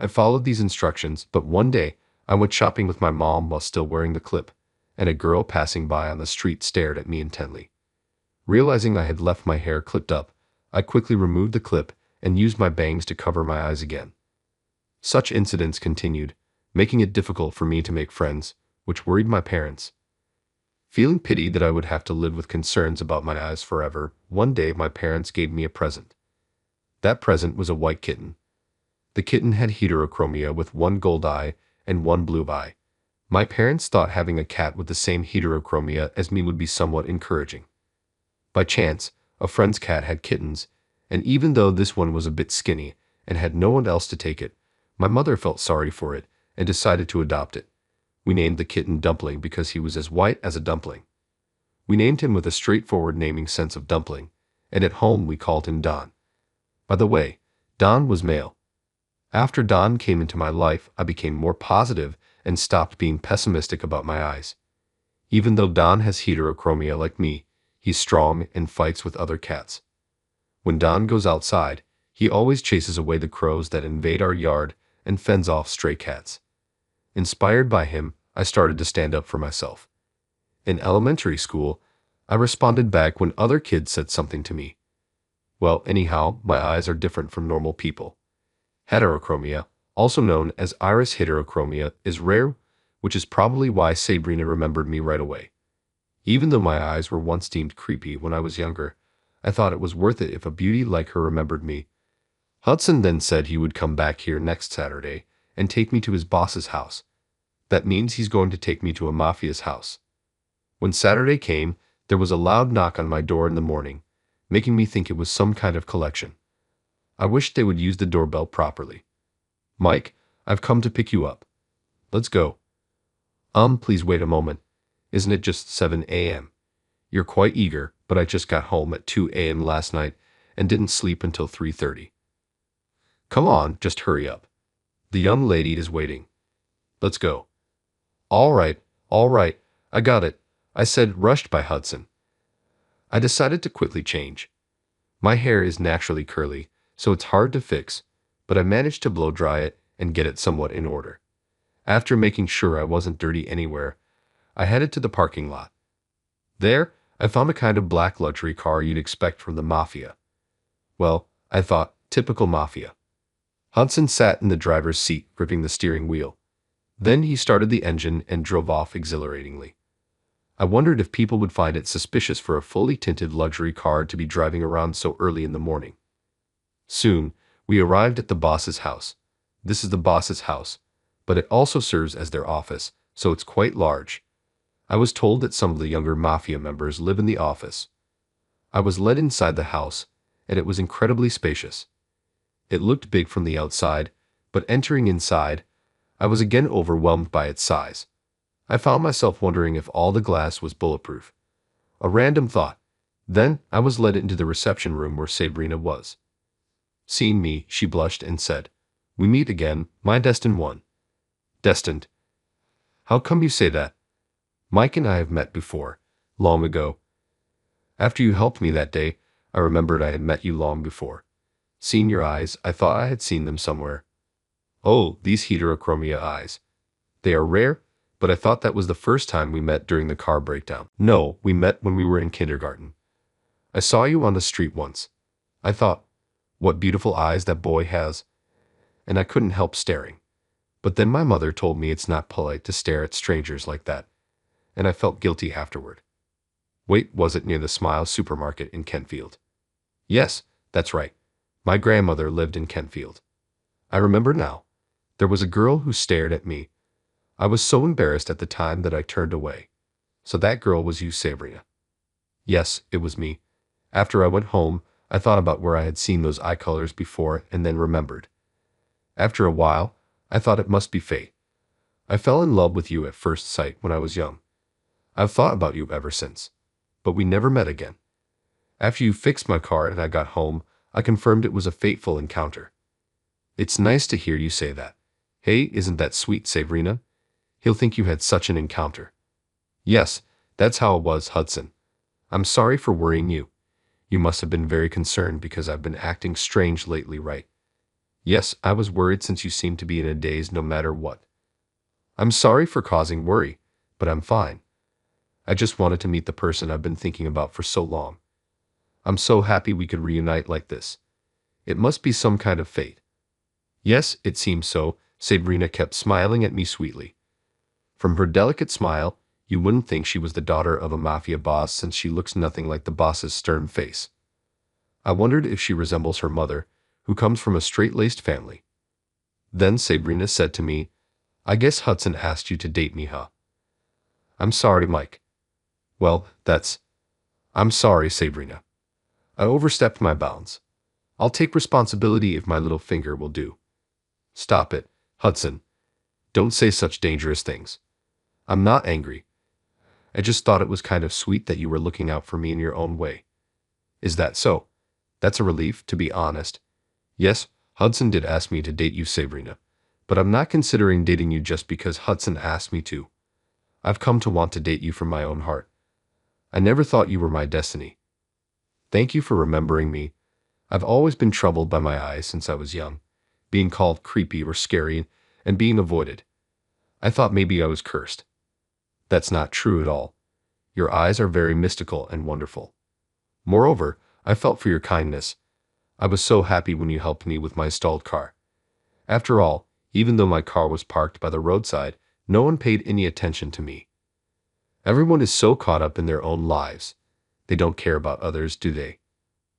I followed these instructions, but one day, I went shopping with my mom while still wearing the clip, and a girl passing by on the street stared at me intently. Realizing I had left my hair clipped up, I quickly removed the clip and used my bangs to cover my eyes again. Such incidents continued, making it difficult for me to make friends, which worried my parents. Feeling pity that I would have to live with concerns about my eyes forever, one day my parents gave me a present. That present was a white kitten. The kitten had heterochromia with one gold eye and one blue eye. My parents thought having a cat with the same heterochromia as me would be somewhat encouraging. By chance, a friend's cat had kittens, and even though this one was a bit skinny and had no one else to take it, my mother felt sorry for it and decided to adopt it. We named the kitten Dumpling because he was as white as a dumpling. We named him with a straightforward naming sense of dumpling, and at home we called him Don. By the way, Don was male. After Don came into my life, I became more positive and stopped being pessimistic about my eyes. Even though Don has heterochromia like me, he's strong and fights with other cats. When Don goes outside, he always chases away the crows that invade our yard and fends off stray cats. Inspired by him, I started to stand up for myself. In elementary school, I responded back when other kids said something to me. Well, anyhow, my eyes are different from normal people. Heterochromia, also known as iris heterochromia, is rare, which is probably why Sabrina remembered me right away. Even though my eyes were once deemed creepy when I was younger, I thought it was worth it if a beauty like her remembered me. Hudson then said he would come back here next Saturday and take me to his boss's house. That means he's going to take me to a mafia's house. When Saturday came, there was a loud knock on my door in the morning, making me think it was some kind of collection. I wished they would use the doorbell properly. Mike, I've come to pick you up. Let's go. Please wait a moment. Isn't it just 7 a.m.? You're quite eager, but I just got home at 2 a.m. last night and didn't sleep until 3:30. Come on, just hurry up. The young lady is waiting. Let's go. All right, I got it, I said, rushed by Hudson. I decided to quickly change. My hair is naturally curly, so it's hard to fix, but I managed to blow dry it and get it somewhat in order. After making sure I wasn't dirty anywhere, I headed to the parking lot. There, I found a kind of black luxury car you'd expect from the mafia. Well, I thought, typical mafia. Hudson sat in the driver's seat, gripping the steering wheel. Then he started the engine and drove off exhilaratingly. I wondered if people would find it suspicious for a fully tinted luxury car to be driving around so early in the morning. Soon, we arrived at the boss's house. This is the boss's house, but it also serves as their office, so it's quite large. I was told that some of the younger mafia members live in the office. I was led inside the house, and it was incredibly spacious. It looked big from the outside, but entering inside, I was again overwhelmed by its size. I found myself wondering if all the glass was bulletproof. A random thought. Then I was led into the reception room where Sabrina was. Seeing me, she blushed and said, "We meet again, my destined one." Destined? How come you say that? Mike and I have met before, long ago. After you helped me that day, I remembered I had met you long before. Seeing your eyes, I thought I had seen them somewhere. Oh, these heterochromia eyes. They are rare, but I thought that was the first time we met during the car breakdown. No, we met when we were in kindergarten. I saw you on the street once. I thought, what beautiful eyes that boy has. And I couldn't help staring. But then my mother told me it's not polite to stare at strangers like that, and I felt guilty afterward. Wait, was it near the Smile supermarket in Kentfield? Yes, that's right. My grandmother lived in Kentfield. I remember now. There was a girl who stared at me. I was so embarrassed at the time that I turned away. So that girl was you, Sabrina. Yes, it was me. After I went home, I thought about where I had seen those eye colors before and then remembered. After a while, I thought it must be fate. I fell in love with you at first sight when I was young. I've thought about you ever since, but we never met again. After you fixed my car and I got home, I confirmed it was a fateful encounter. It's nice to hear you say that. Hey, isn't that sweet, Sabrina? He'll think you had such an encounter. Yes, that's how it was, Hudson. I'm sorry for worrying you. You must have been very concerned because I've been acting strange lately, right? Yes, I was worried since you seem to be in a daze no matter what. I'm sorry for causing worry, but I'm fine. I just wanted to meet the person I've been thinking about for so long. I'm so happy we could reunite like this. It must be some kind of fate. Yes, it seems so, Sabrina kept smiling at me sweetly. From her delicate smile, you wouldn't think she was the daughter of a mafia boss since she looks nothing like the boss's stern face. I wondered if she resembles her mother, who comes from a straight-laced family. Then Sabrina said to me, I guess Hudson asked you to date me, huh? I'm sorry, Mike. Well, I'm sorry, Sabrina. I overstepped my bounds. I'll take responsibility if my little finger will do. Stop it, Hudson. Don't say such dangerous things. I'm not angry. I just thought it was kind of sweet that you were looking out for me in your own way. Is that so? That's a relief, to be honest. Yes, Hudson did ask me to date you, Sabrina. But I'm not considering dating you just because Hudson asked me to. I've come to want to date you from my own heart. I never thought you were my destiny. Thank you for remembering me. I've always been troubled by my eyes since I was young, being called creepy or scary and being avoided. I thought maybe I was cursed. That's not true at all. Your eyes are very mystical and wonderful. Moreover, I felt for your kindness. I was so happy when you helped me with my stalled car. After all, even though my car was parked by the roadside, no one paid any attention to me. Everyone is so caught up in their own lives. They don't care about others, do they?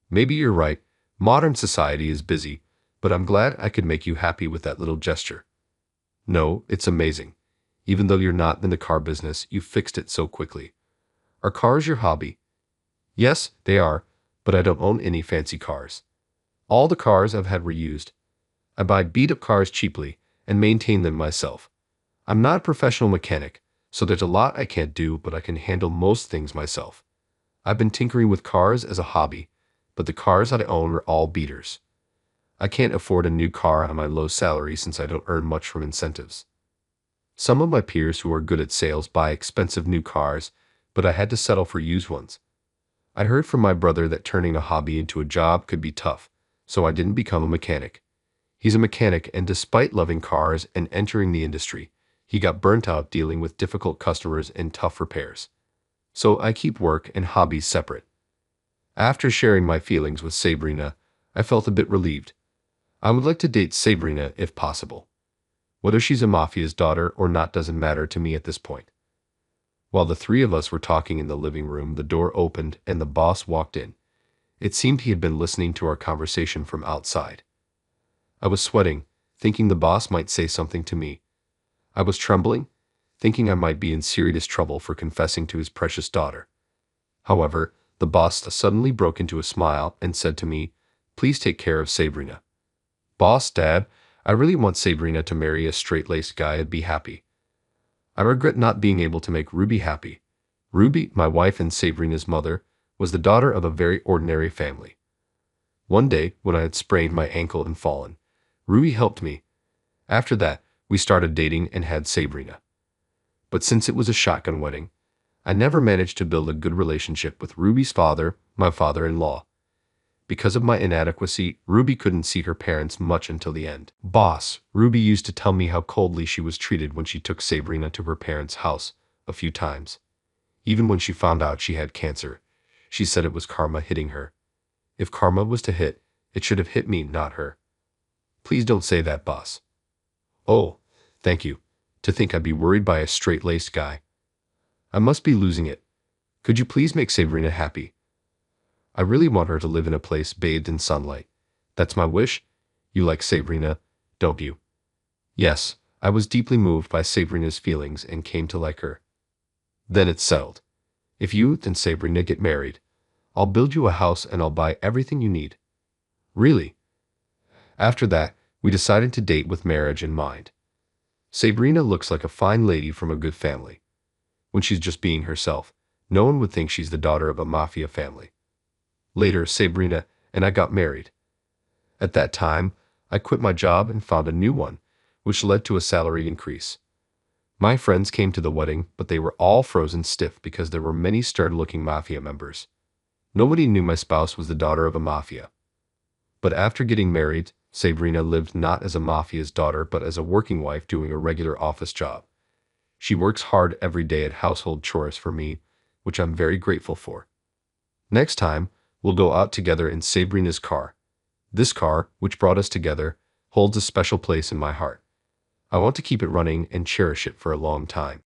Maybe you're right. Modern society is busy, but I'm glad I could make you happy with that little gesture. No, it's amazing. Even though you're not in the car business, you fixed it so quickly. Are cars your hobby? Yes, they are, but I don't own any fancy cars. All the cars I've had were used. I buy beat-up cars cheaply and maintain them myself. I'm not a professional mechanic, so there's a lot I can't do, but I can handle most things myself. I've been tinkering with cars as a hobby, but the cars that I own are all beaters. I can't afford a new car on my low salary since I don't earn much from incentives. Some of my peers who are good at sales buy expensive new cars, but I had to settle for used ones. I heard from my brother that turning a hobby into a job could be tough, so I didn't become a mechanic. He's a mechanic, and despite loving cars and entering the industry, he got burnt out dealing with difficult customers and tough repairs. So I keep work and hobbies separate. After sharing my feelings with Sabrina, I felt a bit relieved. I would like to date Sabrina if possible. Whether she's a mafia's daughter or not doesn't matter to me at this point. While the three of us were talking in the living room, the door opened and the boss walked in. It seemed he had been listening to our conversation from outside. I was sweating, thinking the boss might say something to me. I was trembling, thinking I might be in serious trouble for confessing to his precious daughter. However, the boss suddenly broke into a smile and said to me, Please take care of Sabrina. Boss, Dad, I really want Sabrina to marry a straight-laced guy and be happy. I regret not being able to make Ruby happy. Ruby, my wife and Sabrina's mother, was the daughter of a very ordinary family. One day, when I had sprained my ankle and fallen, Ruby helped me. After that, we started dating and had Sabrina. But since it was a shotgun wedding, I never managed to build a good relationship with Ruby's father, my father-in-law. Because of my inadequacy, Ruby couldn't see her parents much until the end. Boss, Ruby used to tell me how coldly she was treated when she took Sabrina to her parents' house a few times. Even when she found out she had cancer, she said it was karma hitting her. If karma was to hit, it should have hit me, not her. Please don't say that, boss. Oh, thank you. To think I'd be worried by a straight-laced guy. I must be losing it. Could you please make Sabrina happy? I really want her to live in a place bathed in sunlight. That's my wish. You like Sabrina, don't you? Yes, I was deeply moved by Sabrina's feelings and came to like her. Then it's settled. If you and Sabrina get married, I'll build you a house and I'll buy everything you need. Really? After that, we decided to date with marriage in mind. Sabrina looks like a fine lady from a good family. When she's just being herself, no one would think she's the daughter of a mafia family. Later, Sabrina and I got married. At that time, I quit my job and found a new one, which led to a salary increase. My friends came to the wedding, but they were all frozen stiff because there were many stern-looking mafia members. Nobody knew my spouse was the daughter of a mafia. But after getting married, Sabrina lived not as a mafia's daughter but as a working wife doing a regular office job. She works hard every day at household chores for me, which I'm very grateful for. Next time, we'll go out together in Sabrina's car. This car, which brought us together, holds a special place in my heart. I want to keep it running and cherish it for a long time.